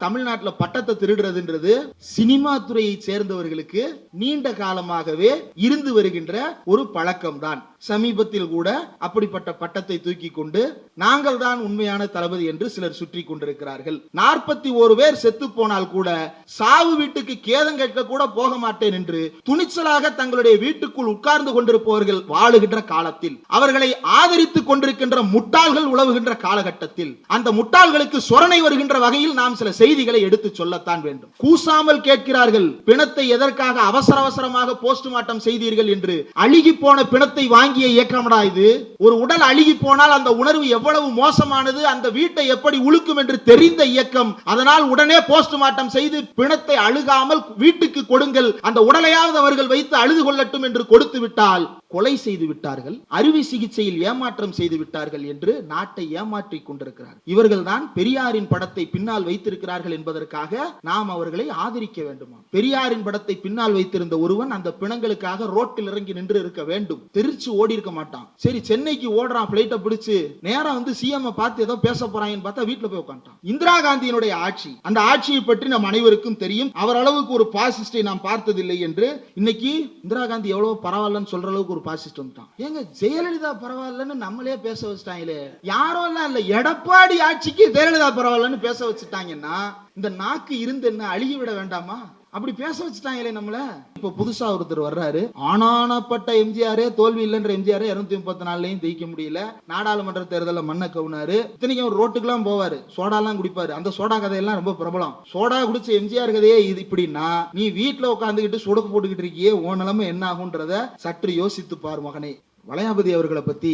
தமிழ்நாட்டில் பட்டத்தை திருடுறதுன்றது சினிமா துறையை சேர்ந்தவர்களுக்கு நீண்ட காலமாகவே இருந்து வருகின்ற ஒரு பழக்கம் தான். சமீபத்தில் கூட அப்படிப்பட்ட பட்டத்தை தூக்கி கொண்டு நாங்கள் தான் உண்மையான தளபதி என்று சிலர் சுற்றி கொண்டிருக்கிறார்கள். 41 பேர் செத்து போனால் கூட சாவு வீட்டுக்கு கேதம் கேட்க கூட போக மாட்டேன் என்று துணிச்சலாக தங்களுடைய வீட்டுக்குள் உட்கார்ந்து கொண்டிருப்பவர்கள் வாழுகின்ற காலத்தில், அவர்களை ஆதரித்துக் கொண்டிருக்கின்ற முட்டாள்கள் உழவுகின்ற காலகட்டத்தில், அந்த முட்டாள்களுக்கு சொரணை வருகின்ற வகையில் நாம் சில செய்திகளை எடுத்து சொல்லத்தான் வேண்டும். கூசாமல் கேட்கிறார்கள், பிணத்தை எதற்காக அவசர அவசரமாக போஸ்ட்மார்ட்டம் செய்தீர்கள் என்று. அழுகி போன பிணத்தை வாங்கிய இயக்கம்டா இது. ஒரு உடல் அழுகி போனால் அந்த உணர்வு எவ்வளவு மோசமானது, அந்த வீட்டை எப்படி உழுக்கும் என்று தெரிந்த இயக்கம். அதனால் உடனே போஸ்ட்மார்ட்டம் செய்து பிணத்தை அழுகாமல் வீட்டுக்கு கொடுங்கள், அந்த உடலையாவது அவர்கள் வைத்து அழுது கொள்ளட்டும் என்று கொடுத்து விட்டால் கொலை செய்து விட்டார்கள், அறுவை சிகிச்சையில் ஏமாற்றம் செய்து விட்டார்கள் என்று நாட்டை ஏமாற்றிக் கொண்டிருக்கிறார்கள். இவர்கள் தான் பெரியாரின் படத்தை பின்னால் வைத்திருக்கிறார்கள் என்பதற்காக நாம் அவர்களை ஆதரிக்க வேண்டுமா? பெரியாரின் படத்தை பின்னால் வைத்திருந்த ஒருவன் அந்த பிணங்களுக்காக ரோட்டில் இறங்கி நின்று இருக்க வேண்டும். தெரிச்சு ஓடி இருக்க மாட்டான். சரி, சென்னைக்கு ஓடுறான், பிளைட்டை பிடிச்சு நேரா வந்து சிஎம் பார்த்து ஏதோ பேச போறாங்கன்னு பார்த்தா வீட்டுல போய் உட்கார்ந்தான். இந்திரா காந்தியினுடைய ஆட்சி, அந்த ஆட்சியை பற்றி நம் அனைவருக்கும் தெரியும். அவர் அளவுக்கு ஒரு பாசிஸ்டை நாம் பார்த்ததில்லை என்று. இன்னைக்கு இந்திரா காந்தி எவ்வளவு பரவாயில்லன்னு சொல்ற அளவுக்கு ஒரு பாசிஸ்ட் வந்துட்டான். ஏங்க, ஜெயலலிதா பரவாயில்லன்னு நம்மளே பேச வச்சுட்டாங்களே. யாரோ இல்ல, எடப்பாடி ஆட்சிக்கு ஜெயலலிதா பரவாயில்லன்னு பேச வச்சுட்டாங்கன்னா இந்த நாக்கு இருந்து என்ன அழுகி விட வேண்டாமா? அப்படி பேச வச்சுட்டாங்களே நம்மள. இப்ப புதுசா ஒருத்தர் வர்றாரு, ஆனானப்பட்ட எம்ஜிஆரே தோல்வி இல்லைன்ற எம்ஜிஆரே 234 ஜெயிக்க முடியல. நாடாளுமன்ற தேர்தலில் மண்ணை கவுனாரு. இத்தனைக்கும் ரோட்டுக்கெல்லாம் போவாரு, சோடாலாம் குடிப்பாரு. அந்த சோடா கதையெல்லாம் ரொம்ப பிரபலம். சோடா குடிச்ச எம்ஜிஆர் கதையே இது. இப்படின்னா நீ வீட்டுல உட்காந்துக்கிட்டு சுடக்கு போட்டுக்கிட்டு இருக்கியே, உன் நிலைமை என்ன ஆகுன்றத சற்று யோசித்து பார் மகனே. வளையாபதி அவர்களை பத்தி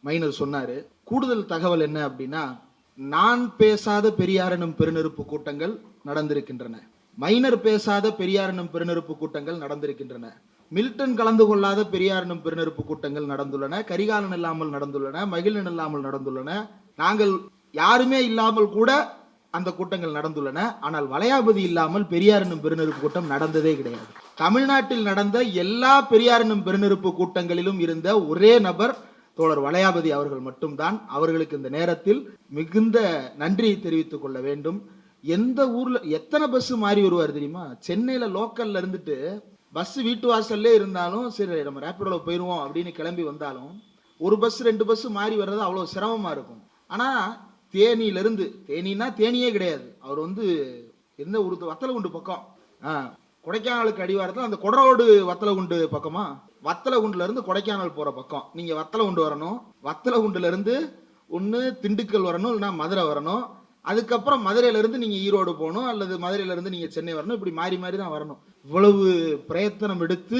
மைனர் சொன்னாரு. கூடுதல் தகவல் என்ன அப்படின்னா, நான் பேசாத பெரியார் எனும் பெருநெருப்பு கூட்டங்கள் நடந்திருக்கின்றன. மைனர் பேசாத பெரியார் எனும் பெருநெருப்பு கூட்டங்கள் நடந்திருக்கின்றன. மில்டன் கலந்து கொள்ளாத பெரியார் எனும் பெருநெருப்பு கூட்டங்கள் நடந்துள்ளன. கரிகாலன் இல்லாமல் நடந்துள்ளன. மகிழன் இல்லாமல் நடந்துள்ளன. நாங்கள் யாருமே இல்லாமல் கூட அந்த கூட்டங்கள் நடந்துள்ளன. ஆனால் வளையாபதி இல்லாமல் பெரியார் எனும் பெருநெருப்பு கூட்டம் நடந்ததே கிடையாது. தமிழ்நாட்டில் நடந்த எல்லா பெரியார் எனும் பெருநெருப்பு கூட்டங்களிலும் இருந்த ஒரே நபர் தோழர் வளையாபதி அவர்கள் மட்டும்தான். அவர்களுக்கு இந்த நேரத்தில் மிகுந்த நன்றியை தெரிவித்துக் கொள்ள வேண்டும். எந்த ஊர்ல எத்தனை பஸ் மாறி வருவார் தெரியுமா? சென்னையில லோக்கல்ல இருந்துட்டு பஸ் வீட்டு வாசல்லே இருந்தாலும் சரி நம்ம ரேப்பிடோல போயிருவோம் அப்படின்னு கிளம்பி வந்தாலும் ஒரு பஸ் 2 பஸ் மாறி வர்றது அவ்வளவு சிரமமா இருக்கும். ஆனா தேனியில இருந்து, தேனின்னா தேனியே கிடையாது, அவர் வந்து எந்த ஊருக்கு, வத்தலகுண்டு பக்கம், கொடைக்கானலுக்கு அடிவாரத்தில் அந்த கொடரோடு வத்தலகுண்டு பக்கமா, வத்தலகுண்டுல இருந்து கொடைக்கானல் போற பக்கம் நீங்க வத்தலகுண்டு வரணும். வத்தலகுண்டுல இருந்து ஒன்னு திண்டுக்கல் வரணும், இல்லைன்னா மதுரை வரணும். அதுக்கப்புறம் மதுரையில இருந்து நீங்க ஈரோடு போகணும், அல்லது மதுரையில இருந்து நீங்க சென்னை வரணும். இப்படி மாறி மாறி தான் வரணும். இவ்வளவு பிரயத்தனம் எடுத்து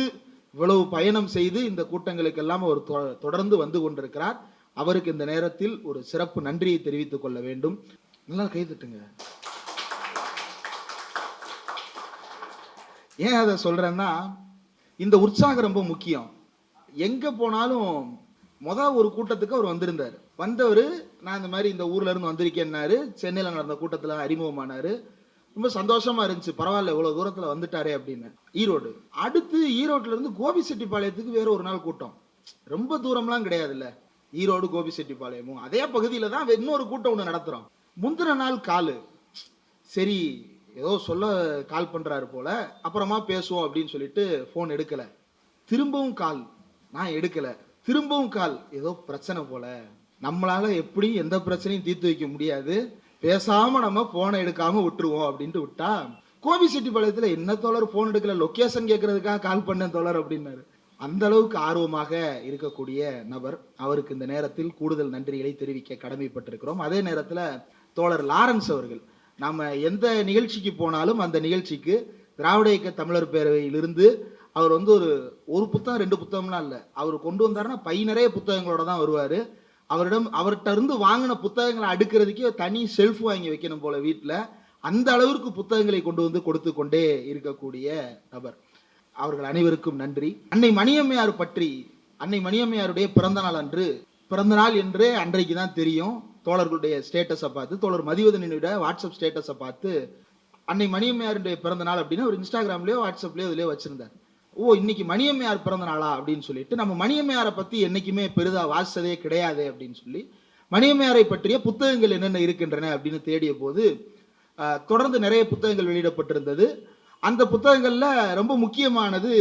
இவ்வளவு பயணம் செய்து இந்த கூட்டங்களுக்கு எல்லாம் அவர் தொடர்ந்து வந்து கொண்டிருக்கிறார். அவருக்கு இந்த நேரத்தில் ஒரு சிறப்பு நன்றியை தெரிவித்துக் கொள்ள வேண்டும். நல்லா கைதட்டுங்க. ஏன் அதை சொல்றேன்னா, இந்த உற்சாகம் ரொம்ப முக்கியம். எங்க போனாலும் ஒரு கூட்டத்துக்கு அவர் வந்திருந்தார். வந்தவர், நான் இந்த மாதிரி இந்த ஊர்ல இருந்து வந்திருக்கேன்னாரு. சென்னையில நடந்த கூட்டத்துல அறிமுகமானாரு. ரொம்ப சந்தோஷமா இருந்துச்சு. பரவாயில்ல, இவ்வளவு தூரத்துல வந்துட்டாரே அப்படின்னு. ஈரோடு, அடுத்து ஈரோட்ல இருந்து கோபிச்செட்டிப்பாளையத்துக்கு வேற ஒரு நாள் கூட்டம். ரொம்ப தூரம்லாம் கிடையாதுல்ல, ஈரோடு கோபிச்செட்டிப்பாளையமும் அதே பகுதியில தான் இன்னொரு கூட்டம் ஒண்ணு நடத்துறோம். முந்தின நாள் காலு, சரி ஏதோ சொல்ல கால் பண்றாரு போல, அப்புறமா பேசுவோம் அப்படின்னு சொல்லிட்டு போன் எடுக்கல. திரும்பவும் கால், நான் எடுக்கல. திரும்பவும் கால், ஏதோ பிரச்சனை போல, நம்மளால எப்படி எந்த பிரச்சனையும் தீர்த்து வைக்க முடியாது, பேசாம நம்ம போனை எடுக்காம விட்டுருவோம் அப்படின்ட்டு விட்டா, கோபிச்செட்டிப்பாளையத்துல என்ன தோழர் போன் எடுக்கல, லொகேஷன் கேட்கறதுக்காக கால் பண்ண தோழர் அப்படின்னாரு. அந்த அளவுக்கு ஆர்வமாக இருக்கக்கூடிய நபர். அவருக்கு இந்த நேரத்தில் கூடுதல் நன்றிகளை தெரிவிக்க கடமைப்பட்டிருக்கிறோம். அதே நேரத்துல தோழர் லாரன்ஸ் அவர்கள், நாம எந்த நிகழ்ச்சிக்கு போனாலும் அந்த நிகழ்ச்சிக்கு திராவிட இயக்க தமிழர் பேரவையிலிருந்து அவர் வந்து ஒரு புத்தகம் 2 புத்தகம்லாம் இல்லை, அவர் கொண்டு வந்தாருன்னா பை நிறைய புத்தகங்களோட தான் வருவாரு. அவர்கிட்ட இருந்து வாங்கின புத்தகங்களை அடுக்கிறதுக்கே தனி செல்ஃப் வாங்கி வைக்கணும் போல வீட்டில். அந்த அளவிற்கு புத்தகங்களை கொண்டு வந்து கொடுத்து கொண்டே இருக்கக்கூடிய நபர். அவர்கள் அனைவருக்கும் நன்றி. அன்னை மணியம்மையார் பற்றி, அன்னை மணியம்மையாருடைய பிறந்த நாள் அன்று, பிறந்த நாள் என்று அன்றைக்கு தான் தெரியும். தோழர்களுடைய ஸ்டேட்டஸை பார்த்து, தோழர் மதிவதனினுடைய வாட்ஸ்அப் ஸ்டேட்டஸை பார்த்து, அன்னை மணியம்மையாருடைய பிறந்த நாள் அப்படின்னு ஒரு இன்ஸ்டாகிராம்லயோ வாட்ஸ்அப்லயோ இதுலயோ வச்சிருந்தார். ஓ, இன்னைக்கு மணியம்மையார் பிறந்த நாளா அப்படின்னு சொல்லிட்டு, நம்ம மணியம்மையாரை பத்தி என்னைக்குமே பெரிதா வாசிச்சதே கிடையாது அப்படின்னு சொல்லி மணியம்மையாரை பற்றிய புத்தகங்கள் என்னென்ன இருக்கின்றன அப்படின்னு தேடிய போது தொடர்ந்து நிறைய புத்தகங்கள் வெளியிடப்பட்டிருந்தது. அந்த புத்தகங்கள்ல ரொம்ப முக்கியமானது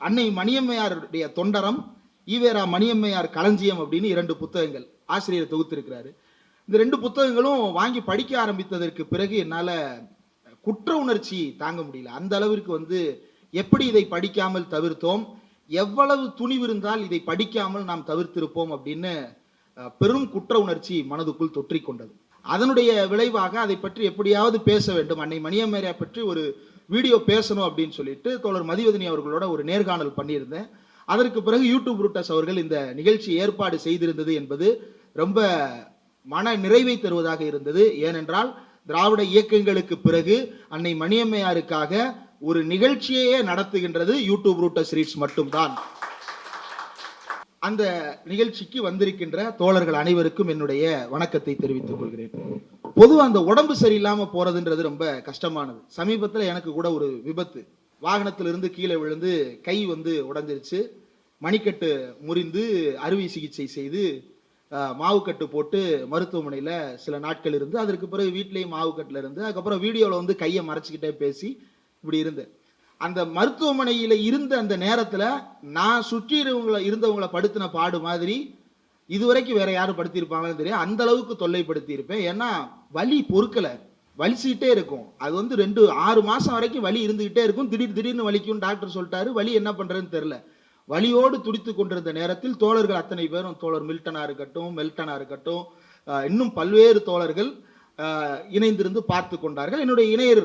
அன்னை மணியம்மையாருடைய தொண்டரம், ஈவேரா மணியம்மையார் களஞ்சியம் அப்படின்னு 2 புத்தகங்கள் ஆசிரியர் தொகுத்திருக்கிறாரு. இந்த 2 புத்தகங்களும் வாங்கி படிக்க ஆரம்பித்ததற்கு பிறகு என்னால குற்ற உணர்ச்சி தாங்க முடியல. அந்த அளவிற்கு எப்படி இதை படிக்காமல் தவிர்த்தோம், எவ்வளவு துணிவு இருந்தால் இதை படிக்காமல் நாம் தவிர்த்திருப்போம் அப்படின்னு பெரும் குற்ற உணர்ச்சி மனதுக்குள் தொற்றிக்கொண்டது. அதனுடைய விளைவாக அதை பற்றி எப்படியாவது பேச வேண்டும், அன்னை மணியம்மையாரை பற்றி ஒரு வீடியோ பேசணும் அப்படின்னு சொல்லிட்டு தோழர் மதிவதனி அவர்களோட ஒரு நேர்காணல் பண்ணியிருந்தேன். அதற்கு பிறகு யூடியூப் ரூட்டஸ் அவர்கள் இந்த நிகழ்ச்சி ஏற்பாடு செய்திருந்தது என்பது ரொம்ப மன நிறைவை தருவதாக இருந்தது. ஏனென்றால் திராவிட இயக்கங்களுக்கு பிறகு அன்னை மணியம்மையாருக்காக ஒரு நிகழ்ச்சியையே நடத்துகின்றது யூடியூப் ரூட்டஸ் ரீட்ஸ் மட்டும்தான். அந்த நிகழ்ச்சிக்கு வந்திருக்கின்ற தோழர்கள் அனைவருக்கும் என்னுடைய வணக்கத்தை தெரிவித்துக் கொள்கிறேன். பொதுவாக அந்த உடம்பு சரியில்லாம போறதுன்றது ரொம்ப கஷ்டமானது. சமீபத்தில் எனக்கு கூட ஒரு விபத்து, வாகனத்திலிருந்து கீழே விழுந்து கை உடைஞ்சிருச்சு. மணிக்கட்டு முறிந்து அறுவை சிகிச்சை செய்து மாவுக்கட்டு போட்டு மருத்துவமனையில் சில நாட்கள் இருந்து, அதற்கு பிறகு வீட்லேயும் மாவுக்கட்டில் இருந்து, அதுக்கப்புறம் வீடியோவில் கையை மறைச்சிக்கிட்டே பேசி இப்படி இருந்தேன். அந்த மருத்துவமனையில் இருந்த அந்த நேரத்தில் நான் சுற்றி இருந்தவங்களை படுத்தின பாடு மாதிரி இதுவரைக்கும் வேற யாரும் படுத்தியிருப்பாங்கன்னு தெரியும். அந்த அளவுக்கு தொல்லைப்படுத்தி இருப்பேன். ஏன்னா வலி பொறுக்கலை, வலிச்சுக்கிட்டே இருக்கும். அது 6 மாசம் வரைக்கும் வலி இருந்துகிட்டே இருக்கும். திடீர்னு வலிக்கும் டாக்டர் சொல்லிட்டாரு. வலி என்ன பண்றதுன்னு தெரியல. வலியோடு துடித்து கொண்டிருந்த நேரத்தில் தோழர்கள் அத்தனை பேரும், தோழர் மில்டனா இருக்கட்டும், இன்னும் பல்வேறு தோழர்கள் இணைந்திருந்து பார்த்து கொண்டார்கள். என்னுடைய இணையர்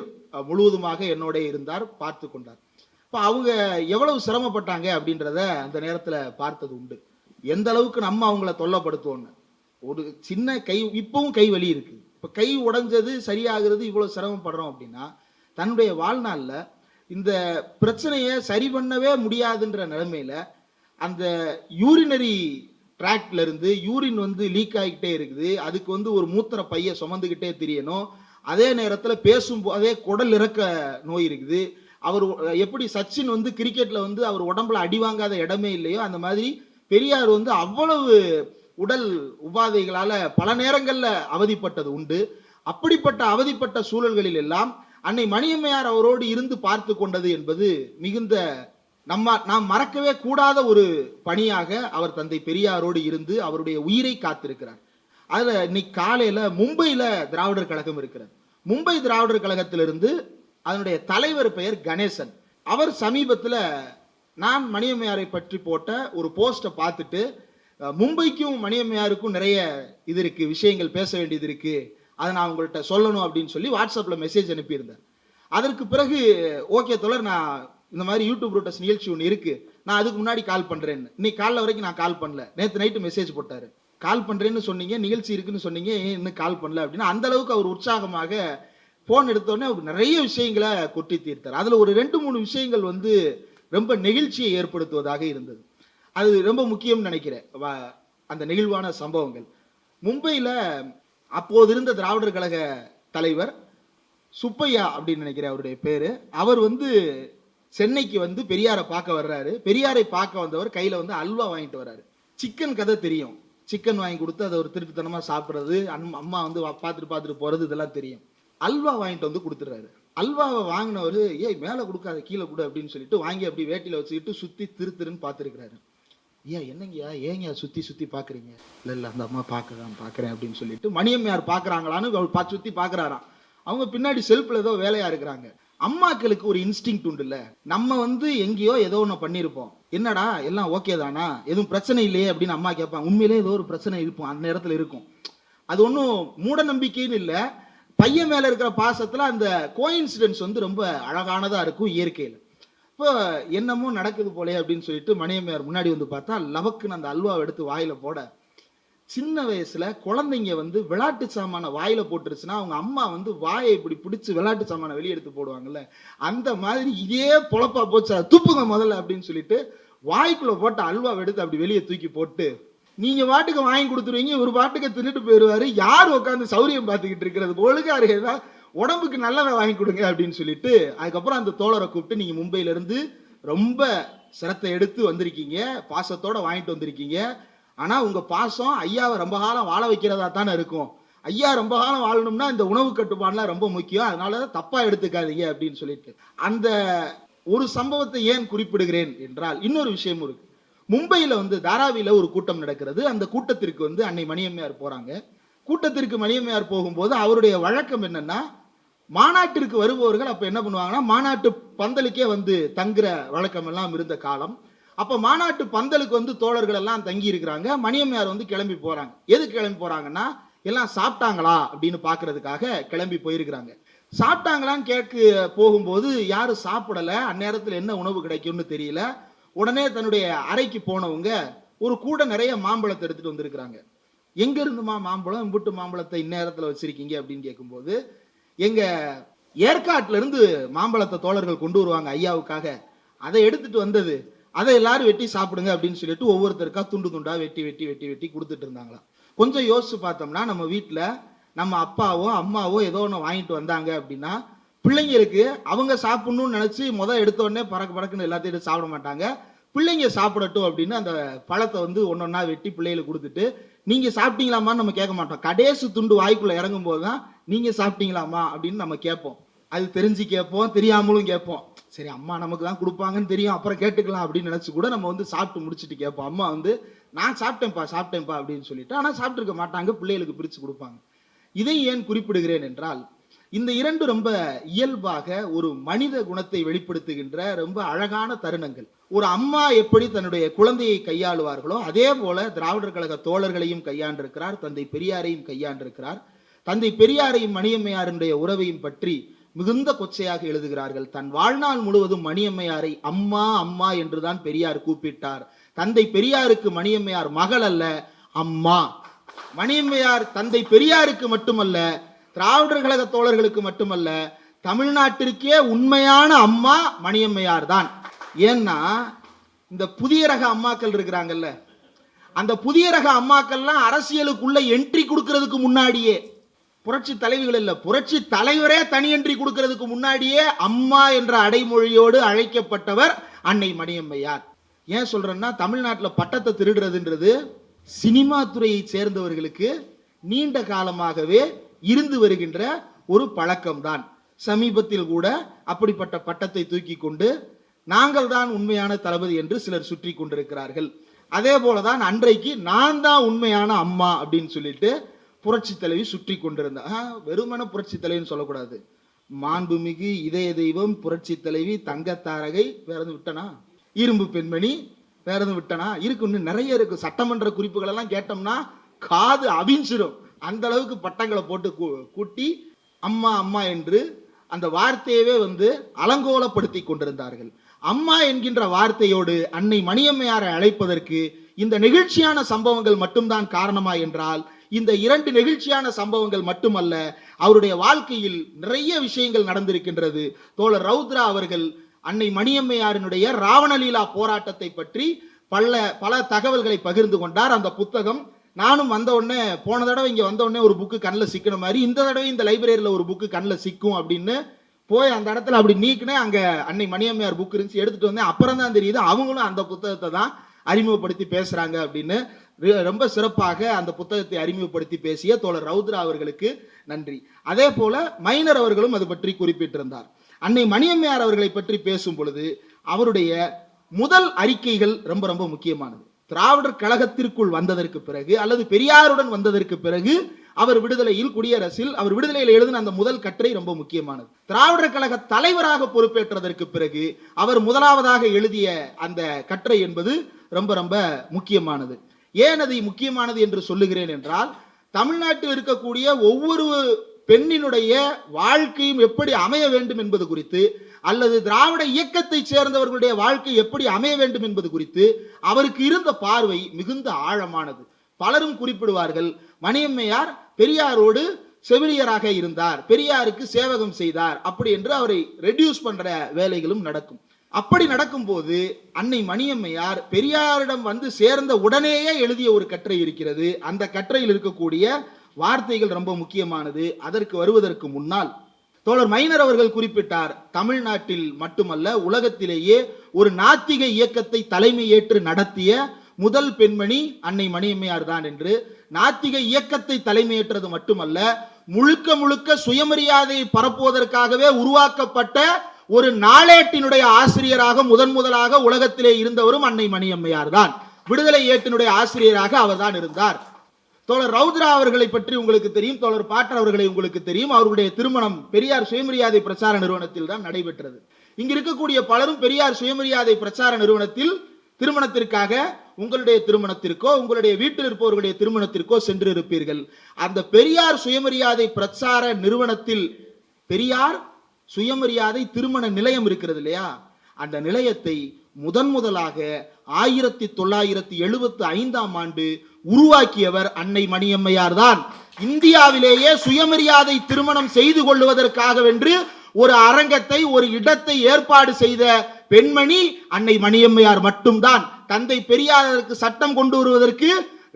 முழுவதுமாக என்னோட இருந்தார், பார்த்து கொண்டார். இப்போ அவங்க எவ்வளவு சிரமப்பட்டாங்க அப்படின்றத அந்த நேரத்தில் பார்த்தது உண்டு. எந்த அளவுக்கு நம்ம அவங்கள தொல்லைப்படுத்துவோன்னு. ஒரு சின்ன கை, இப்பவும் கை வலி இருக்கு. இப்போ கை உடைஞ்சது சரியாகிறது இவ்வளவு சிரமப்படுறோம் அப்படின்னா, தன்னுடைய வாழ்நாளில் இந்த பிரச்சனையை சரி பண்ணவே முடியாதுன்ற நிலைமையில அந்த யூரினரி ட்ராக்ட்ல இருந்து யூரின் லீக் ஆகிக்கிட்டே இருக்குது. அதுக்கு ஒரு மூத்திர பைய சுமந்துக்கிட்டே தெரியணும். அதே நேரத்தில் பேசும்போதே குடல் இறக்க நோய் இருக்குது. அவர் எப்படி சச்சின் கிரிக்கெட்ல அவர் உடம்புல அடி வாங்காத இடமே இல்லையோ, அந்த மாதிரி பெரியார் அவ்வளவு உடல் உபாதைகளால பல நேரங்கள்ல அவதிப்பட்டது உண்டு. அப்படிப்பட்ட அவதிப்பட்ட சூழல்களில் எல்லாம் அன்னை மணியம்மையார் அவரோடு இருந்து பார்த்து கொண்டது என்பது மிகுந்த நாம் மறக்கவே கூடாத ஒரு பணியாக அவர் தந்தை பெரியாரோடு இருந்து அவருடைய உயிரை காத்திருக்கிறார். அதுல இன்னைக்கு காலையில மும்பையில திராவிடர் கழகம் இருக்கிறது. மும்பை திராவிடர் கழகத்திலிருந்து அதனுடைய தலைவர் பெயர் கணேசன். அவர் சமீபத்தில் நான் மணியம்மையாரை பற்றி போட்ட ஒரு போஸ்ட்டை பார்த்துட்டு, மும்பைக்கும் மணியம்மையாருக்கும் நிறைய இது இருக்கு, விஷயங்கள் பேச வேண்டியது இருக்கு, அதை நான் உங்கள்கிட்ட சொல்லணும் அப்படின்னு சொல்லி வாட்ஸ்அப்பில் மெசேஜ் அனுப்பியிருந்தேன். அதற்கு பிறகு ஓகே தோழர், நான் இந்த மாதிரி யூடியூப் ரூட்டஸ் நிகழ்ச்சி ஒன்று இருக்கு, நான் அதுக்கு முன்னாடி கால் பண்றேன்னு. இன்னைக்கு காலைல வரைக்கும் நான் கால் பண்ணல. நேற்று நைட்டு மெசேஜ் போட்டாரு, கால் பண்றேன்னு சொன்னீங்க, நிகழ்ச்சி இருக்குன்னு சொன்னீங்க, ஏன் இன்னும் கால் பண்ணல அப்படின்னு. அந்த அளவுக்கு அவர் உற்சாகமாக போன் எடுத்தோடனே நிறைய விஷயங்களை கொட்டி தீர்த்தார். அதுல ஒரு 2-3 விஷயங்கள் ரொம்ப நெகிழ்ச்சியை ஏற்படுத்துவதாக இருந்தது. அது ரொம்ப முக்கியம் நினைக்கிறேன். அந்த நெகிழ்வான சம்பவங்கள் மும்பையில அப்போது இருந்த திராவிடர் கழக தலைவர் சுப்பையா அப்படின்னு நினைக்கிறேன் அவருடைய பேரு. அவர் சென்னைக்கு பெரியாரை பார்க்க வர்றாரு. பெரியாரை பார்க்க வந்தவர் கையில அல்வா வாங்கிட்டு வர்றாரு. சிக்கன் கதை தெரியும், சிக்கன் வாங்கி கொடுத்து அதை ஒரு திருட்டுத்தனமா சாப்பிட்றது, அம்மா பார்த்துட்டு போறது, இதெல்லாம் தெரியும். அல்வா வாங்கிட்டு கொடுத்துட்றாரு. அல்வாவை வாங்கினவர், ஏய் மேலே கொடுக்காத கீழே கொடு அப்படின்னு சொல்லிட்டு வாங்கி அப்படி வேட்டியில வச்சுக்கிட்டு சுத்தி திருன்னு பார்த்துருக்கிறாரு. ஏன் என்னங்கய்யா, ஏங்க சுத்தி பாக்குறீங்க? இல்ல அந்த அம்மா பாக்குறேன் அப்படின்னு சொல்லிட்டு மணியம்மையார் பாக்குறாங்களான்னு அவர் சுத்தி பாக்குறாராம். அவங்க பின்னாடி செல்ஃப்ல ஏதோ வேலையா இருக்கிறாங்க. அம்மாக்களுக்கு ஒரு இன்ஸ்டிங்க்ட் உண்டு இல்ல, நம்ம எங்கேயோ ஏதோ ஒண்ணு பண்ணிருப்போம், என்னடா எல்லாம் ஓகே தானா, எதுவும் பிரச்சனை இல்லையே அப்படின்னு அம்மா கேட்பாங்க. உண்மையிலே ஏதோ ஒரு பிரச்சனை இருக்கும், அந்த நேரத்துல இருக்கும். அது ஒன்றும் மூட நம்பிக்கைன்னு இல்லை, பையன் மேல இருக்கிற பாசத்துல அந்த கோயின்சிடன்ஸ் ரொம்ப அழகானதா இருக்கும் இயற்கையில. இப்போ என்னமோ நடக்குது போலே அப்படின்னு சொல்லிட்டு மணியம்மையார் முன்னாடி பார்த்தா லவக்குன்னு அந்த அல்வாவை எடுத்து வாயில போட, சின்ன வயசுல குழந்தைங்க விளையாட்டு சாமான வாயில போட்டுருச்சுன்னா அவங்க அம்மா வாயை இப்படி பிடிச்சு விளையாட்டு சாமான வெளியே எடுத்து போடுவாங்கல்ல, அந்த மாதிரி இதே பொழப்பா போச்சு, துப்புங்க முதல்ல அப்படின்னு சொல்லிட்டு வாய்க்குள்ள போட்ட அல்வாவை எடுத்து அப்படி வெளியே தூக்கி போட்டு, நீங்க பாட்டுக்கு வாங்கி கொடுத்துருவீங்க, ஒரு பாட்டுக்கு தின்னுட்டு போயிடுவாரு, யார் உட்காந்து சௌரியம் பார்த்துக்கிட்டு இருக்கிறது, ஒழுங்கா இருக்கா, உடம்புக்கு நல்லதை வாங்கி கொடுங்க அப்படின்னு சொல்லிட்டு அதுக்கப்புறம் அந்த தோழரை கூப்பிட்டு, நீங்க மும்பையில இருந்து ரொம்ப சிரத்தை எடுத்து வந்திருக்கீங்க, பாசத்தோட வாங்கிட்டு வந்திருக்கீங்க, ஆனா உங்க பாசம் ஐயாவை ரொம்ப காலம் வாழ வைக்கிறதா தானே இருக்கும், ஐயா ரொம்ப காலம் வாழணும்னா இந்த உணவு கட்டுப்பாடுலாம் ரொம்ப முக்கியம், அதனால தப்பா எடுத்துக்காதீங்க அப்படின்னு சொல்லிட்டு. அந்த ஒரு சம்பவத்தை ஏன் குறிப்பிடுகிறேன் என்றால் இன்னொரு விஷயமும் இருக்கு. மும்பையில தாராவில ஒரு கூட்டம் நடக்கிறது. அந்த கூட்டத்திற்கு அன்னை மணியம்மையார் போறாங்க. கூட்டத்திற்கு மணியம்மையார் போகும்போது அவருடைய வழக்கம் என்னன்னா, மாநாட்டிற்கு வருபவர்கள் அப்ப என்ன பண்ணுவாங்கன்னா, மாநாட்டு பந்தலுக்கே தங்குற வழக்கம் எல்லாம் இருந்த காலம். அப்ப மாநாட்டு பந்தலுக்கு தோழர்கள் எல்லாம் தங்கி இருக்கிறாங்க. மணியம்மையார் கிளம்பி போறாங்க. எதுக்கு கிளம்பி போறாங்கன்னா, எல்லாம் சாப்பிட்டாங்களா அப்படின்னு பாக்குறதுக்காக கிளம்பி போயிருக்கிறாங்க. சாப்பிட்டாங்களான்னு கேட்க போகும்போது யாரும் சாப்பிடல. அந்நேரத்தில் என்ன உணவு கிடைக்கும்னு தெரியல. உடனே தன்னுடைய அறைக்கு போனவங்க ஒரு கூட நிறைய மாம்பழத்தை எடுத்துட்டு வந்திருக்கிறாங்க. எங்க இருந்துமா மாம்பழம், இம்புட்டு மாம்பழத்தை இந்நேரத்துல வச்சிருக்கீங்க அப்படின்னு கேட்கும்போது, எங்க ஏற்காட்டுல இருந்து மாம்பழத்தை தோழர்கள் கொண்டு வருவாங்க ஐயாவுக்காக, அதை எடுத்துட்டு வந்தது, அதை எல்லாரும் வெட்டி சாப்பிடுங்க அப்படின்னு சொல்லிட்டு ஒவ்வொருத்தருக்கா துண்டு துண்டா வெட்டி வெட்டி வெட்டி வெட்டி கொடுத்துட்டு இருந்தாங்களாம். கொஞ்சம் யோசிச்சு பார்த்தோம்னா, நம்ம வீட்டுல நம்ம அப்பாவோ அம்மாவோ ஏதோ ஒன்று வாங்கிட்டு வந்தாங்க அப்படின்னா, பிள்ளைங்களுக்கு அவங்க சாப்பிடணும்னு நினைச்சு எடுத்த உடனே பறக்கு பறக்குன்னு எல்லாத்தையும் எடுத்து சாப்பிட மாட்டாங்க. பிள்ளைங்க சாப்பிடட்டும் அப்படின்னு அந்த பழத்தை ஒன்னொன்னா வெட்டி பிள்ளைகளுக்கு கொடுத்துட்டு, நீங்க சாப்பிட்டீங்களாமான்னு நம்ம கேட்க மாட்டோம். கடைசி துண்டு வாய்க்குள்ள இறங்கும் போதுதான் நீங்க சாப்பிட்டீங்களாமா அப்படின்னு நம்ம கேட்போம். அது தெரிஞ்சு கேட்போம், தெரியாமலும் கேட்போம். சரி, அம்மா நமக்கு தான் கொடுப்பாங்கன்னு தெரியும், அப்புறம் கேட்டுக்கலாம் அப்படின்னு நினைச்சு கூட நம்ம சாப்பிட்டு முடிச்சுட்டு கேட்போம். அம்மா நான் சாப்பிட்டேன்ப்பா அப்படின்னு சொல்லிட்டு, ஆனா சாப்பிட்டு இருக்க மாட்டாங்க, பிள்ளைகளுக்கு பிரிச்சு கொடுப்பாங்க. இதை ஏன் குறிப்பிடுகிறேன் என்றால், இந்த இரண்டு ரொம்ப இயல்பாக ஒரு மனித குணத்தை வெளிப்படுத்துகின்ற ரொம்ப அழகான தருணங்கள். ஒரு அம்மா எப்படி தன்னுடைய குழந்தையை கையாளுவார்களோ அதே போல திராவிடர் கழக தோழர்களையும் கையாண்டிருக்கிறார், தந்தை பெரியாரையும் கையாண்டிருக்கிறார். தந்தை பெரியாரையும் மணியம்மையாருடைய உறவையும் பற்றி மிகுந்த கொச்சையாக எழுதுகிறார்கள். தன் வாழ்நாள் முழுவதும் மணியம்மையாரை அம்மா அம்மா என்றுதான் பெரியார் கூப்பிட்டார். தந்தை பெரியாருக்கு மணியம்மையார் மகள் அல்ல, அம்மா. மணியம்மையார் தந்தை பெரியாருக்கு மட்டுமல்ல, திராவிடர் கழக தோழர்களுக்கு மட்டுமல்ல, தமிழ்நாட்டிற்கே உண்மையான அம்மா மணியம்மையார் தான். ஏன்னா இந்த புதிய ரக அம்மாக்கள் இருக்கிறாங்கல்ல, அந்த புதிய ரக அம்மாக்கள்லாம் அரசியலுக்குள்ள என்ட்ரி கொடுக்கிறதுக்கு முன்னாடியே, புரட்சி தலைவிகள் இல்ல, புரட்சி தலைவரே தனி என்ட்ரி கொடுக்கிறதுக்கு முன்னாடியே அம்மா என்ற அடைமொழியோடு அழைக்கப்பட்டவர் அன்னை மணியம்மையார். ஏன் சொல்றேன்னா, தமிழ்நாட்டில் பட்டத்தை திருடுறதுன்றது சினிமா துறையை சேர்ந்தவர்களுக்கு நீண்ட காலமாகவே இருந்து வருகின்ற ஒரு பழக்கம் தான். சமீபத்தில் கூட அப்படிப்பட்ட பட்டத்தை தூக்கி கொண்டு நாங்கள் தான் உண்மையான தளபதி என்று சிலர் சுற்றி கொண்டிருக்கிறார்கள். அதே போலதான் அன்றைக்கு நான் தான் உண்மையான அம்மா அப்படின்னு சொல்லிட்டு புரட்சி தலைவி சுற்றி கொண்டிருந்தா. வெறுமன புரட்சி தலைவின்னு சொல்லக்கூடாது, மாண்புமிகு இதய தெய்வம் புரட்சி தலைவி தங்கத்தாரகை, வேற எதுவும் விட்டனா, இரும்பு பெண்மணி, வேற எதுவும் விட்டனா இருக்கு, இன்னும் நிறைய இருக்கு. சட்டமன்ற குறிப்புகள் எல்லாம் கேட்டோம்னா காது அவிஞ்சிடும். அந்த அளவுக்கு பட்டங்களை போட்டு கூட்டி அம்மா அம்மா என்று அந்த வார்த்தையவே அலங்கோலப்படுத்தி கொண்டிருந்தார்கள். அம்மா என்கின்ற வார்த்தையோடு அன்னை மணியம்மையாரை அழைப்பதற்கு இந்த நெகிழ்ச்சியான சம்பவங்கள் மட்டும்தான் காரணமா என்றால், இந்த இரண்டு நெகிழ்ச்சியான சம்பவங்கள் மட்டுமல்ல, அவருடைய வாழ்க்கையில் நிறைய விஷயங்கள் நடந்திருக்கின்றது. தோழர் ரவுத்ரா அவர்கள் அன்னை மணியம்மையாரினுடைய ராவணலீலா போராட்டத்தை பற்றி பல தகவல்களை பகிர்ந்து கொண்டார். அந்த புத்தகம் நானும் வந்த உடனே, போன தடவை இங்க வந்த உடனே ஒரு புக்கு கண்ணில் சிக்கின மாதிரி இந்த தடவை இந்த லைப்ரரியில ஒரு புக்கு கண்ணில் சிக்கும் அப்படின்னு போய் அந்த இடத்துல அப்படி நீக்கினேன். அங்க அன்னை மணியம்மையார் புக் இருந்துச்சு, எடுத்துட்டு வந்தேன். அப்புறம் தான் தெரியுது அவங்களும் அந்த புத்தகத்தை தான் அறிமுகப்படுத்தி பேசுறாங்க அப்படின்னு. ரொம்ப சிறப்பாக அந்த புத்தகத்தை அறிமுகப்படுத்தி பேசிய தோழர் ரவுத்ரா அவர்களுக்கு நன்றி. அதே போல மைனர் அவர்களும் அது பற்றி குறிப்பிட்டிருந்தார். அன்னை மணியம்மையார் அவர்களை பற்றி பேசும் பொழுது அவருடைய முதல் அறிக்கைகள் ரொம்ப ரொம்ப முக்கியமானது. திராவிடர் கழகத்திற்குள் வந்ததற்கு பிறகு அல்லது பெரியாருடன் வந்ததற்கு பிறகு அவர் விடுதலையில், குடியரசில் அவர் விடுதலையில் எழுதின அந்த முதல் கட்டுரை ரொம்ப முக்கியமானது. திராவிடர் கழக தலைவராக பொறுப்பேற்றதற்கு பிறகு அவர் முதலாவதாக எழுதிய அந்த கட்டுரை என்பது ரொம்ப ரொம்ப முக்கியமானது. ஏன் அதை முக்கியமானது என்று சொல்லுகிறேன் என்றால், தமிழ்நாட்டில் இருக்கக்கூடிய ஒவ்வொரு பெண்ணினுடைய வாழ்க்கையும் எப்படி அமைய வேண்டும் என்பது குறித்து, அல்லது திராவிட இயக்கத்தை சேர்ந்தவர்களுடைய வாழ்க்கை எப்படி அமைய வேண்டும் என்பது குறித்து அவருக்கு இருந்த பார்வை மிகுந்த ஆழமானது. பலரும் குறிப்பிடுவார்கள், மணியம்மையார் பெரியாரோடு செவிலியராக இருந்தார், பெரியாருக்கு சேவகம் செய்தார், அப்படி என்று அவரை ரெடியூஸ் பண்ற வேலைகளும் நடக்கும். அப்படி நடக்கும் போது அன்னை மணியம்மையார் பெரியாரிடம் சேர்ந்த உடனேயே எழுதிய ஒரு கட்டுரை இருக்கிறது. அந்த கட்டுரையில் இருக்கக்கூடிய வார்த்தைகள் ரொம்ப முக்கியமானது. அதற்கு வருவதற்கு முன்னால் தோழர் மைனர் அவர்கள் குறிப்பிட்டார், தமிழ்நாட்டில் மட்டுமல்ல உலகத்திலேயே ஒரு நாத்திக இயக்கத்தை தலைமை ஏற்று நடத்திய முதல் பெண்மணி அன்னை மணியம்மையார் தான் என்று. நாத்திக இயக்கத்தை தலைமையேற்றது மட்டுமல்ல, முழுக்க முழுக்க சுயமரியாதையை பரப்புவதற்காகவே உருவாக்கப்பட்ட ஒரு நாளேட்டினுடைய ஆசிரியராக முதலாக உலகத்திலே இருந்தவரும் அன்னை மணியம்மையார் தான். விடுதலை ஏட்டினுடைய ஆசிரியராக அவர் தான் இருந்தார். தோழர் ரவுத்ரா அவர்களை பற்றி உங்களுக்கு தெரியும், தோழர் பாட்டர் அவர்களை உங்களுக்கு தெரியும். அவருடைய திருமணம் பெரியார் சுயமரியாதை பிரச்சார நிறுவனத்தில் தான் நடைபெற்றது. இங்கு இருக்கக்கூடிய பலரும் பெரியார் சுயமரியாதை பிரச்சார நிறுவனத்தில் திருமணத்திற்காக உங்களுடைய திருமணத்திற்கோ உங்களுடைய வீட்டில் இருப்பவர்களுடைய திருமணத்திற்கோ சென்று இருப்பீர்கள். அந்த பெரியார் சுயமரியாதை பிரச்சார நிறுவனத்தில் பெரியார் சுயமரியாதை திருமண நிலையம் இருக்கிறது இல்லையா, அந்த நிலையத்தை முதலாக 1975ஆம் ஆண்டு உருவாக்கியவர் அன்னை மணியம்மையார் தான். இந்தியாவிலேயே சுயமரியாதை திருமணம் செய்து கொள்வதற்காகவென்று ஒரு அரங்கத்தை, ஒரு இடத்தை ஏற்பாடு செய்த பெண்மணி அன்னை மணியம்மையார் மட்டும்தான். தந்தை பெரியாருக்கு சட்டம் கொண்டு வருவதற்கு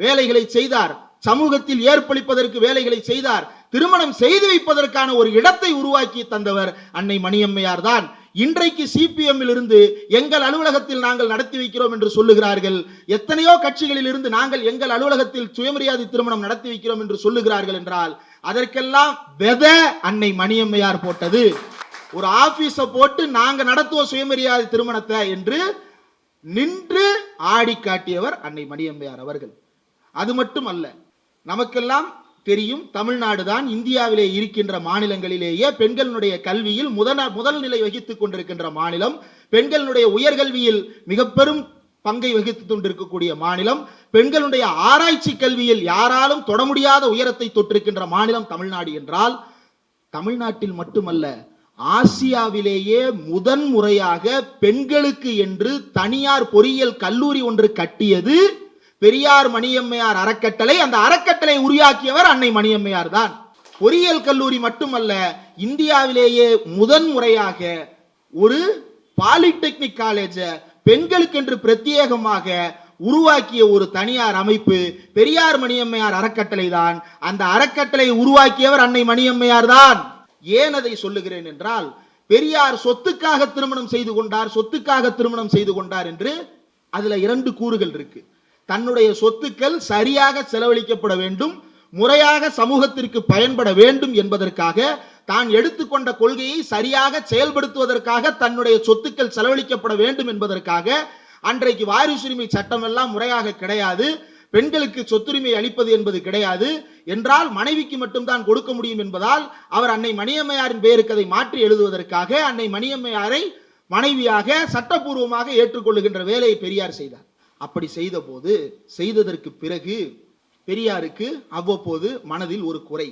வேலைகளை செய்தார், சமூகத்தில் ஏற்பளிப்பதற்கு வேலைகளை செய்தார், திருமணம் செய்து வைப்பதற்கான ஒரு இடத்தை உருவாக்கி தந்தவர் அன்னை மணியம்மையார் தான். இன்றைக்கு சிபிஎம் இருந்து எங்கள் அலுவலகத்தில் நாங்கள் நடத்தி வைக்கிறோம் என்று சொல்லுகிறார்கள். எத்தனையோ கட்சிகளில் இருந்து நாங்கள் எங்கள் அலுவலகத்தில் சுயமரியாதை திருமணம் நடத்தி வைக்கிறோம் என்று சொல்லுகிறார்கள் என்றால் அதற்கெல்லாம் வெதை அன்னை மணியம்மையார் போட்டது. ஒரு ஆபீஸ போட்டு நாங்க நடத்துவோம் சுயமரியாதை திருமணத்தை என்று நின்று ஆடி காட்டியவர் அன்னை மணியம்மையார் அவர்கள். அது மட்டும் அல்ல, நமக்கெல்லாம் தெரியும், தமிழ்நாடு தான் இந்தியாவிலே இருக்கின்ற மாநிலங்களிலேயே பெண்களுடைய கல்வியில் முதல் நிலை வகித்துக் கொண்டிருக்கின்ற மாநிலம், பெண்களுடைய உயர்கல்வியில் மிக பெரும் பங்கை வகித்துக் கொண்டிருக்கக்கூடிய மாநிலம், பெண்களுடைய ஆராய்ச்சி கல்வியில் யாராலும் தொட முடியாத உயரத்தை தொட்டிருக்கின்ற மாநிலம் தமிழ்நாடு என்றால், தமிழ்நாட்டில் மட்டுமல்ல ஆசியாவிலேயே முறையாக பெண்களுக்கு என்று தனியார் பொறியியல் கல்லூரி ஒன்று கட்டியது பெரியார் மணியம்மையார் அறக்கட்டளை. அந்த அறக்கட்டளை உருவாக்கியவர் அன்னை மணியம்மையார் தான். பொறியியல் கல்லூரி மட்டுமல்ல, இந்தியாவிலேயே முறையாக ஒரு பாலிடெக்னிக் காலேஜ் பெண்களுக்கு என்று பிரத்யேகமாக உருவாக்கிய ஒரு தனியார் அமைப்பு பெரியார் மணியம்மையார் அறக்கட்டளை தான். அந்த அறக்கட்டளை உருவாக்கியவர் அன்னை மணியம்மையார் தான். ஏன் அதை சொல்லுகிறேன் என்றால், பெரியார் சொத்துக்காக திருமணம் செய்து கொண்டார் என்று அதுல 2 கூறுகள் இருக்கு. தன்னுடைய சொத்துக்கள் சரியாக செலவழிக்கப்பட வேண்டும், முறையாக சமூகத்திற்கு பயன்பட வேண்டும் என்பதற்காக, தான் எடுத்துக்கொண்ட கொள்கையை சரியாக செயல்படுத்துவதற்காக தன்னுடைய சொத்துக்கள் செலவழிக்கப்பட வேண்டும் என்பதற்காக. அன்றைக்கு வாரிசுரிமை சட்டம் எல்லாம் முறையாக கிடையாது, பெண்களுக்கு சொத்துரிமை அளிப்பது என்பது கிடையாது என்றால் மனைவிக்கு மட்டும்தான் கொடுக்க முடியும் என்பதால் அவர் அன்னை மணியம்மையாரின் பெயருக்கு அதை மாற்றி எழுதுவதற்காக அன்னை மணியம்மையாரை மனைவியாக சட்டப்பூர்வமாக ஏற்றுக்கொள்ளுகின்ற வேலையை பெரியார் செய்தார். அப்படி செய்ததற்கு பிறகு பெரியாருக்கு அவ்வப்போது மனதில் ஒரு குறை.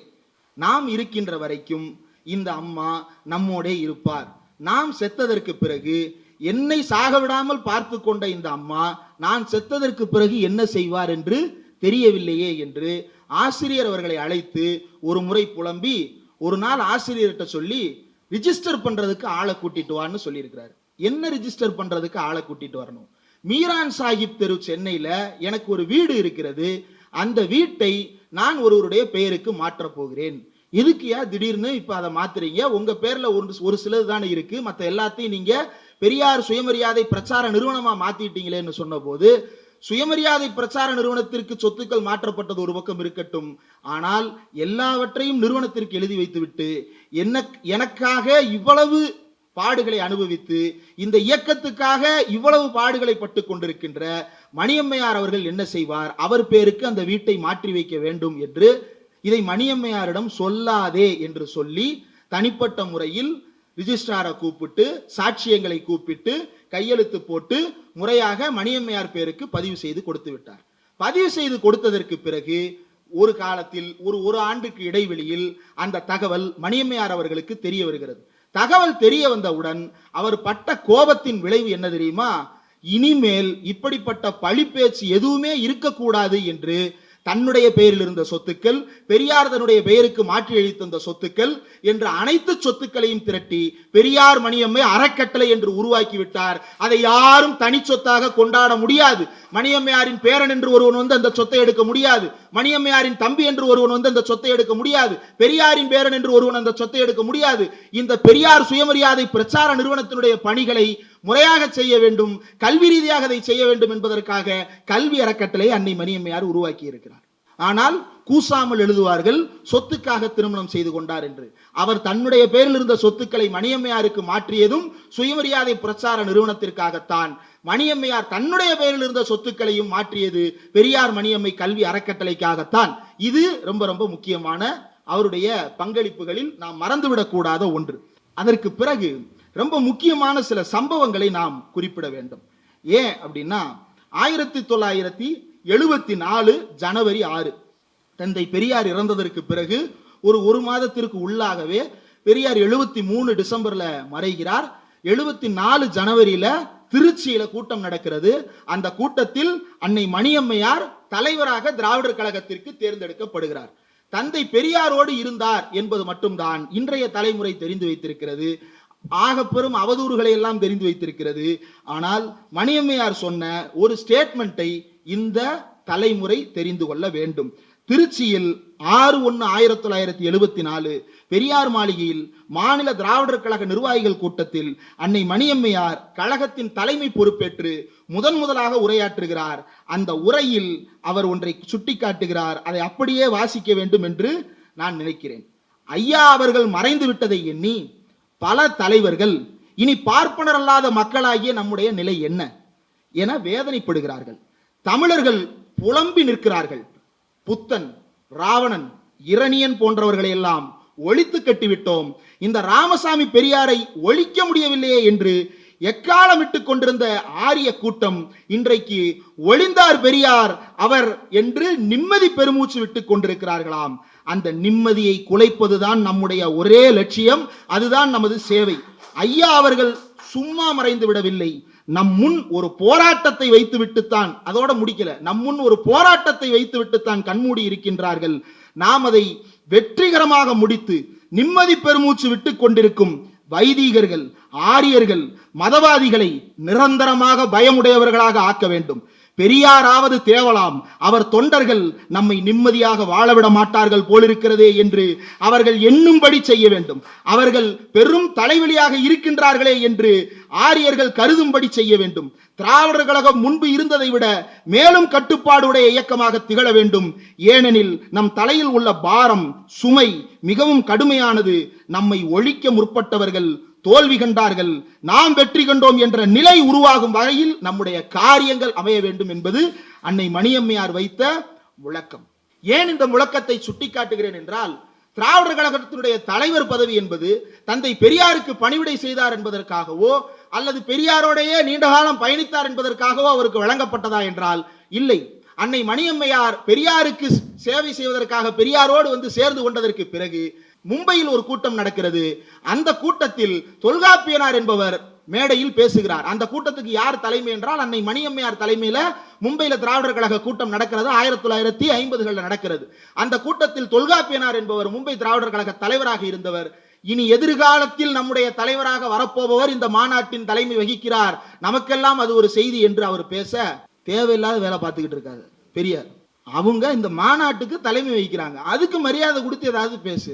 நாம் இருக்கின்ற வரைக்கும் இந்த அம்மா நம்மோடே இருப்பார், நாம் செத்ததற்கு பிறகு என்னை சாக விடாமல் பார்த்து கொண்ட இந்த அம்மா நான் செத்ததற்கு பிறகு என்ன செய்வார் என்று தெரியவில்லையே என்று ஆசிரியர் அவர்களை அழைத்து ஒரு முறை புலம்பி ஒரு நாள் ஆசிரியர்கிட்ட சொல்லி ரிஜிஸ்டர் பண்றதுக்கு ஆளை கூட்டிட்டு வான்னு சொல்லியிருக்கிறார். என்ன ரிஜிஸ்டர் பண்றதுக்கு ஆளை கூட்டிட்டு வரணும்? மீரான் சாஹிப் தெரு சென்னையில எனக்கு ஒரு வீடு இருக்கிறது, அந்த வீட்டை நான் ஒருவருடைய பெயருக்கு மாற்ற போகிறேன். எதுக்குயா திடீர்னு இப்ப அதை மாத்துறீங்க? உங்க பேர்ல ஒரு சிலது தானே இருக்கு, மற்ற எல்லாத்தையும் நீங்க பெரியார் சுயமரியாதை பிரச்சார நிறுவனமா மாத்திட்டீங்களேன்னு சொன்ன போது, சுயமரியாதை பிரச்சார நிறுவனத்திற்கு சொத்துக்கள் மாற்றப்பட்டது ஒரு பக்கம் இருக்கட்டும், ஆனால் எல்லாவற்றையும் நிறுவனத்திற்கு எழுதி வைத்துவிட்டு எனக்காக இவ்வளவு பாடுகளை அனுபவித்து இந்த இயக்கத்துக்காக இவ்வளவு பாடுகளை பட்டு கொண்டிருக்கின்ற மணியம்மையார் அவர்கள் என்ன செய்வார்? அவர் பேருக்கு அந்த வீட்டை மாற்றி வைக்க வேண்டும் என்று இதை மணியம்மையாரிடம் சொல்லாதே என்று சொல்லி தனிப்பட்ட முறையில் ரிஜிஸ்ட்ராரை கூப்பிட்டு சாட்சியங்களை கூப்பிட்டு கையெழுத்து போட்டு முறையாக மணியம்மையார் பேருக்கு பதிவு செய்து கொடுத்து விட்டார். பதிவு செய்து கொடுத்ததற்கு பிறகு ஒரு காலத்தில் ஒரு ஆண்டுக்கு இடைவெளியில் அந்த தகவல் மணியம்மையார் அவர்களுக்கு தெரிய வருகிறது. தகவல் தெரிய வந்தவுடன் அவர் பட்ட கோபத்தின் விளைவு என்ன தெரியுமா? இனிமேல் இப்படிப்பட்ட பழி பேச்சு எதுவுமே இருக்கக்கூடாது என்று தன்னுடைய பெயரில் இருந்த சொத்துக்கள், பெரியார் தன்னுடைய பெயருக்கு மாற்றி அளித்த சொத்துக்கள் என்ற அனைத்து சொத்துக்களையும் திரட்டி பெரியார் மணியம்மை அறக்கட்டளை என்று உருவாக்கி விட்டார். அதை யாரும் தனி சொத்தாக கொண்டாட முடியாது. மணியம்மையாரின் பேரன் என்று ஒருவன் வந்து அந்த சொத்தை எடுக்க முடியாது, மணியம்மையாரின் தம்பி என்று ஒருவன் வந்து அந்த சொத்தை எடுக்க முடியாது, பெரியாரின் பேரன் என்று ஒருவன் அந்த சொத்தை எடுக்க முடியாது. இந்த பெரியார் சுயமரியாதை பிரச்சார நிறுவனத்தினுடைய பணிகளை முறையாக செய்ய வேண்டும், கல்வி ரீதியாக அதை செய்ய வேண்டும் என்பதற்காக கல்வி அறக்கட்டளை அன்னை மணியம்மையார் உருவாக்கி இருக்கிறார். ஆனால் கூசாமல் எழுதுவார்கள் சொத்துக்காக திருமணம் செய்து கொண்டார் என்று. அவர் தன்னுடைய பெயரில் இருந்த சொத்துக்களை மணியம்மையாருக்கு மாற்றியதும் சுயமரியாதை பிரச்சார நிறுவனத்திற்காகத்தான். மணியம்மையார் தன்னுடைய பெயரில் இருந்த சொத்துக்களையும் மாற்றியது பெரியார் மணியம்மை கல்வி அறக்கட்டளைக்காகத்தான். இது ரொம்ப ரொம்ப முக்கியமான அவருடைய பங்களிப்புகளில் நாம் மறந்துவிடக் கூடாத ஒன்று. அதற்கு பிறகு ரொம்ப முக்கியமான சில சம்பவங்களை நாம் குறிப்பிட வேண்டும். ஏன் அப்படின்னா 1974 ஜனவரி 6 தந்தை பெரியார் இறந்ததற்கு பிறகு ஒரு மாதத்திற்கு உள்ளாகவே பெரியார் 73 டிசம்பர்ல மறைகிறார். 74 ஜனவரியில திருச்சியில கூட்டம் நடக்கிறது. அந்த கூட்டத்தில் அன்னை மணியம்மையார் தலைவராக திராவிடர் கழகத்திற்கு தேர்ந்தெடுக்கப்படுகிறார். தந்தை பெரியாரோடு இருந்தார் என்பது மட்டும்தான் இன்றைய தலைமுறை தெரிந்து வைத்திருக்கிறது. ஆக பெரும் அவதூறுகளை எல்லாம் தெரிந்து வைத்திருக்கிறது. ஆனால் மணியம்மையார் சொன்ன ஒரு ஸ்டேட்மெண்ட்டை இந்த தலைமுறை தெரிந்து கொள்ள வேண்டும். திருச்சியில் 6/1/1974 பெரியார் மாளிகையில் மாநில திராவிடர் கழக நிர்வாகிகள் கூட்டத்தில் அன்னை மணியம்மையார் கழகத்தின் தலைமை பொறுப்பேற்று முதலாக உரையாற்றுகிறார். அந்த உரையில் அவர் ஒன்றை சுட்டிக்காட்டுகிறார். அதை அப்படியே வாசிக்க வேண்டும் என்று நான் நினைக்கிறேன். ஐயா அவர்கள் மறைந்து விட்டதை எண்ணி பல தலைவர்கள் இனி பார்ப்பனர் அல்லாத மக்களாகிய நம்முடைய நிலை என்ன என வேதனைப்படுகிறார்கள். தமிழர்கள் புலம்பி நிற்கிறார்கள். புத்தன், ராவணன், இரணியன் போன்றவர்களை எல்லாம் ஒழித்து கட்டிவிட்டோம், இந்த ராமசாமி பெரியாரை ஒழிக்க முடியவில்லையே என்று எக்காலமிட்டுக் கொண்டிருந்த ஆரிய கூட்டம் இன்றைக்கு ஒளிந்தார் பெரியார் அவர் என்று நிம்மதி பெருமூச்சு விட்டுக் கொண்டிருக்கிறார்களாம். அந்த நிம்மதியை குலைப்பதுதான் நம்முடைய ஒரே லட்சியம், அதுதான் நமது சேவை. ஐயா அவர்கள் சும்மா மறைந்து விடவில்லை. நம் முன் ஒரு போராட்டத்தை வைத்து விட்டுத்தான், அதோட முடிக்கல, நம் முன் ஒரு போராட்டத்தை வைத்து விட்டுத்தான் கண்மூடி இருக்கின்றார்கள். நாம் அதை வெற்றிகரமாக முடித்து நிம்மதி பெருமூச்சு விட்டுக் கொண்டிருக்கும் வைதீகர்கள், ஆரியர்கள், மதவாதிகளை நிரந்தரமாக பயமுடையவர்களாக ஆக்க வேண்டும். பெரியாராவது தேவலாம், அவர் தொண்டர்கள் நம்மை நிம்மதியாக வாழவிட மாட்டார்கள் போலிருக்கிறதே என்று அவர்கள் எண்ணும்படி செய்ய வேண்டும். அவர்கள் பெரும் தலைவலியாக இருக்கின்றார்களே என்று ஆரியர்கள் கருதும்படி செய்ய வேண்டும். திராவிடர் கழகம் முன்பு இருந்ததை விட மேலும் கட்டுப்பாடுடைய இயக்கமாக திகழ வேண்டும். ஏனெனில் நம் தலையில் உள்ள பாரம், சுமை மிகவும் கடுமையானது. நம்மை ஒழிக்க முற்பட்டவர்கள் தோல்வி கண்டார்கள், நாம் வெற்றி கண்டோம் என்ற நிலை உருவாகும் வகையில் நம்முடைய காரியங்கள் அமைய வேண்டும் என்பது அன்னை மணியம்மையார் வைத்த முழக்கம். ஏன் இந்த முழக்கத்தை சுட்டிக்காட்டுகிறேன் என்றால், திராவிடர் கழகத்தினுடைய தலைவர் பதவி என்பது தந்தை பெரியாருக்கு பணிவிடை செய்தார் என்பதற்காகவோ அல்லது பெரியாரோடையே நீண்ட காலம் பயணித்தார் என்பதற்காகவோ அவருக்கு வழங்கப்பட்டதா என்றால் இல்லை. அன்னை மணியம்மையார் பெரியாருக்கு சேவை செய்வதற்காக பெரியாரோடு வந்து சேர்ந்து கொண்டதற்கு பிறகு மும்பையில் ஒரு கூட்டம் நடக்கிறது. அந்த கூட்டத்தில் தொல்காப்பியனார் என்பவர் மேடையில் பேசுகிறார். அந்த கூட்டத்துக்கு யார் தலைமை என்றால் அன்னை மணியம்மையார் தலைமையில மும்பையில திராவிடர் கழக கூட்டம் நடக்கிறது. 1950களில் நடக்கிறது. அந்த கூட்டத்தில் தொல்காப்பியனார் என்பவர் மும்பை திராவிடர் கழக தலைவராக இருந்தவர். இனி எதிர்காலத்தில் நம்முடைய தலைவராக வரப்போபவர் இந்த மாநாட்டின் தலைமை வகிக்கிறார், நமக்கெல்லாம் அது ஒரு செய்தி என்று அவர் பேச, தேவையில்லாத வேலை பார்த்துக்கிட்டு இருக்காரு பெரியார். அவங்க இந்த மாநாட்டுக்கு தலைமை வகிக்கிறாங்க, அதுக்கு மரியாதை கொடுத்து ஏதாவது பேசு.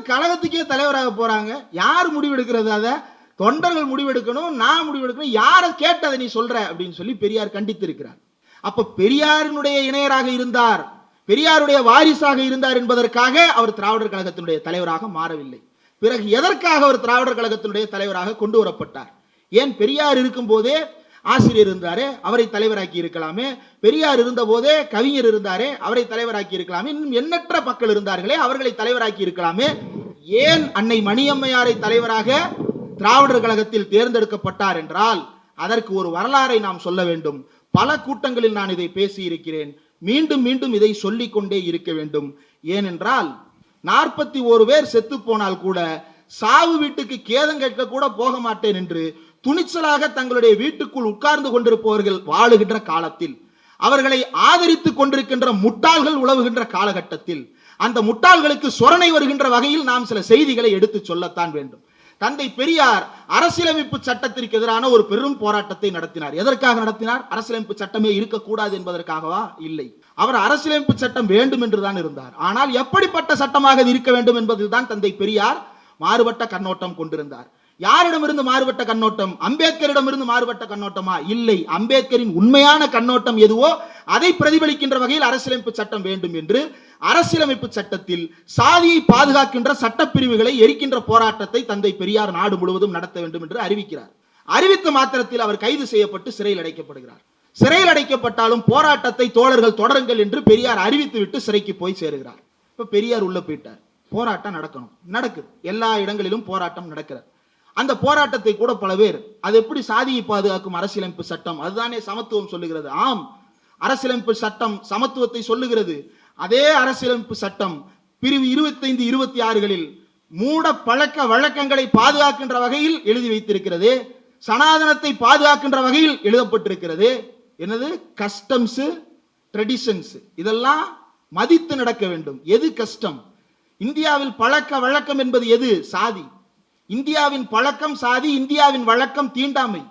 கழகத்துக்கே தலைவராக போறாங்க, யார் முடிவெடுக்கிறது? அதை தொண்டர்கள் முடிவெடுக்கணும், நான் முடிவெடுக்கணும். யாரை கேட்டதை நீ சொல்ற அப்படின்னு சொல்லி பெரியார் கண்டித்து இருக்கிறார். அப்ப பெரியாரினுடைய இணையராக இருந்தார், பெரியாருடைய வாரிசாக இருந்தார் என்பதற்காக அவர் திராவிடர் கழகத்தினுடைய தலைவராக மாறவில்லை. பிறகு எதற்காக அவர் திராவிடர் கழகத்தினுடைய தலைவராக கொண்டு வரப்பட்டார்? ஏன் பெரியார் இருக்கும் போதே ஆசிரியர் இருந்தாரே, அவரை தலைவராக்கி இருக்கலாமே. பெரியார் இருந்த போதே கவிஞர் இருந்தாரே, அவரை தலைவராக்கி இருக்கலாமே. இன்னும் எண்ணற்ற மக்கள் இருந்தார்களே, அவர்களை தலைவராக்கி இருக்கலாமே. ஏன் அன்னை மணியம்மையாரை தலைவராக திராவிடர் கழகத்தில் தேர்ந்தெடுக்கப்பட்டார் என்றால் அதற்கு ஒரு வரலாறை நாம் சொல்ல வேண்டும். பல கூட்டங்களில் நான் இதை பேசி இருக்கிறேன், மீண்டும் மீண்டும் இதை சொல்லிக் கொண்டே இருக்க வேண்டும். ஏனென்றால் 41 பேர் செத்து போனால் கூட சாவு வீட்டுக்கு கேதம் கேட்க கூட போக மாட்டேன் என்று துணிச்சலாக தங்களுடைய வீட்டுக்குள் உட்கார்ந்து கொண்டிருப்பவர்கள் வாழுகின்ற காலத்தில், அவர்களை ஆதரித்துக் கொண்டிருக்கின்ற முட்டாள்கள் உழவுகின்ற காலகட்டத்தில், அந்த முட்டாள்களுக்கு சொரணை வருகின்ற வகையில் நாம் சில செய்திகளை எடுத்து சொல்லத்தான் வேண்டும். தந்தை பெரியார் அரசியலமைப்பு சட்டத்திற்கு எதிரான ஒரு பெரும் போராட்டத்தை நடத்தினார். எதற்காக நடத்தினார்? அரசியலமைப்பு சட்டமே இருக்கக்கூடாது என்பதற்காகவா? இல்லை. அவர் அரசியலமைப்பு சட்டம் வேண்டும் என்றுதான் இருந்தார். ஆனால் எப்படிப்பட்ட சட்டமாக இருக்க வேண்டும் என்பதில்தான் தந்தை பெரியார் மாறுபட்ட கண்ணோட்டம் கொண்டிருந்தார். யாரிடமிருந்து மாறுபட்ட கண்ணோட்டம்? அம்பேத்கரிடமிருந்து மாறுபட்ட கண்ணோட்டமா? இல்லை. அம்பேத்கரின் உண்மையான கண்ணோட்டம் எதுவோ அதை பிரதிபலிக்கின்ற வகையில் அரசியலமைப்பு சட்டம் வேண்டும் என்று அரசியலமைப்பு சட்டத்தில் சாதியை பாதுகாக்கின்ற சட்டப்பிரிவுகளை எரிக்கின்ற போராட்டத்தை தந்தை பெரியார் நாடு முழுவதும் நடத்த வேண்டும் என்று அறிவிக்கிறார். அறிவித்த மாத்திரத்தில் அவர் கைது செய்யப்பட்டு சிறையில் அடைக்கப்படுகிறார். சிறையில் அடைக்கப்பட்டாலும் போராட்டத்தை தோழர்கள் தொடருங்கள் என்று பெரியார் அறிவித்து விட்டு சிறைக்கு போய் சேருகிறார். இப்ப பெரியார் உள்ள போயிட்டார். போராட்டம் நடக்கணும், நடக்குது. எல்லா இடங்களிலும் போராட்டம் நடக்கிறது. அந்த போராட்டத்தை கூட பல பேர், அது எப்படி சாதியை பாதுகாக்கும் அரசியலமைப்பு சட்டம், அதுதானே சமத்துவம் சொல்லுகிறது. ஆம், அரசியலமைப்பு சட்டம் சமத்துவத்தை சொல்லுகிறது. அதே அரசியலமைப்பு சட்டம் பிரிவு 25, 26களில் மூட பழக்க வழக்கங்களை பாதுகாக்கின்ற வகையில் எழுதி வைத்திருக்கிறது. சனாதனத்தை பாதுகாக்கின்ற வகையில் எழுதப்பட்டிருக்கிறது. என்னது? கஸ்டம்ஸ், ட்ரெடிஷன்ஸ், இதெல்லாம் மதித்து நடக்க வேண்டும். எது கஸ்டம்? இந்தியாவில் பழக்க வழக்கம் என்பது எது? சாதி. இந்தியாவின் பழக்கம் சாதி, இந்தியாவின் வழக்கம் தீண்டாமை.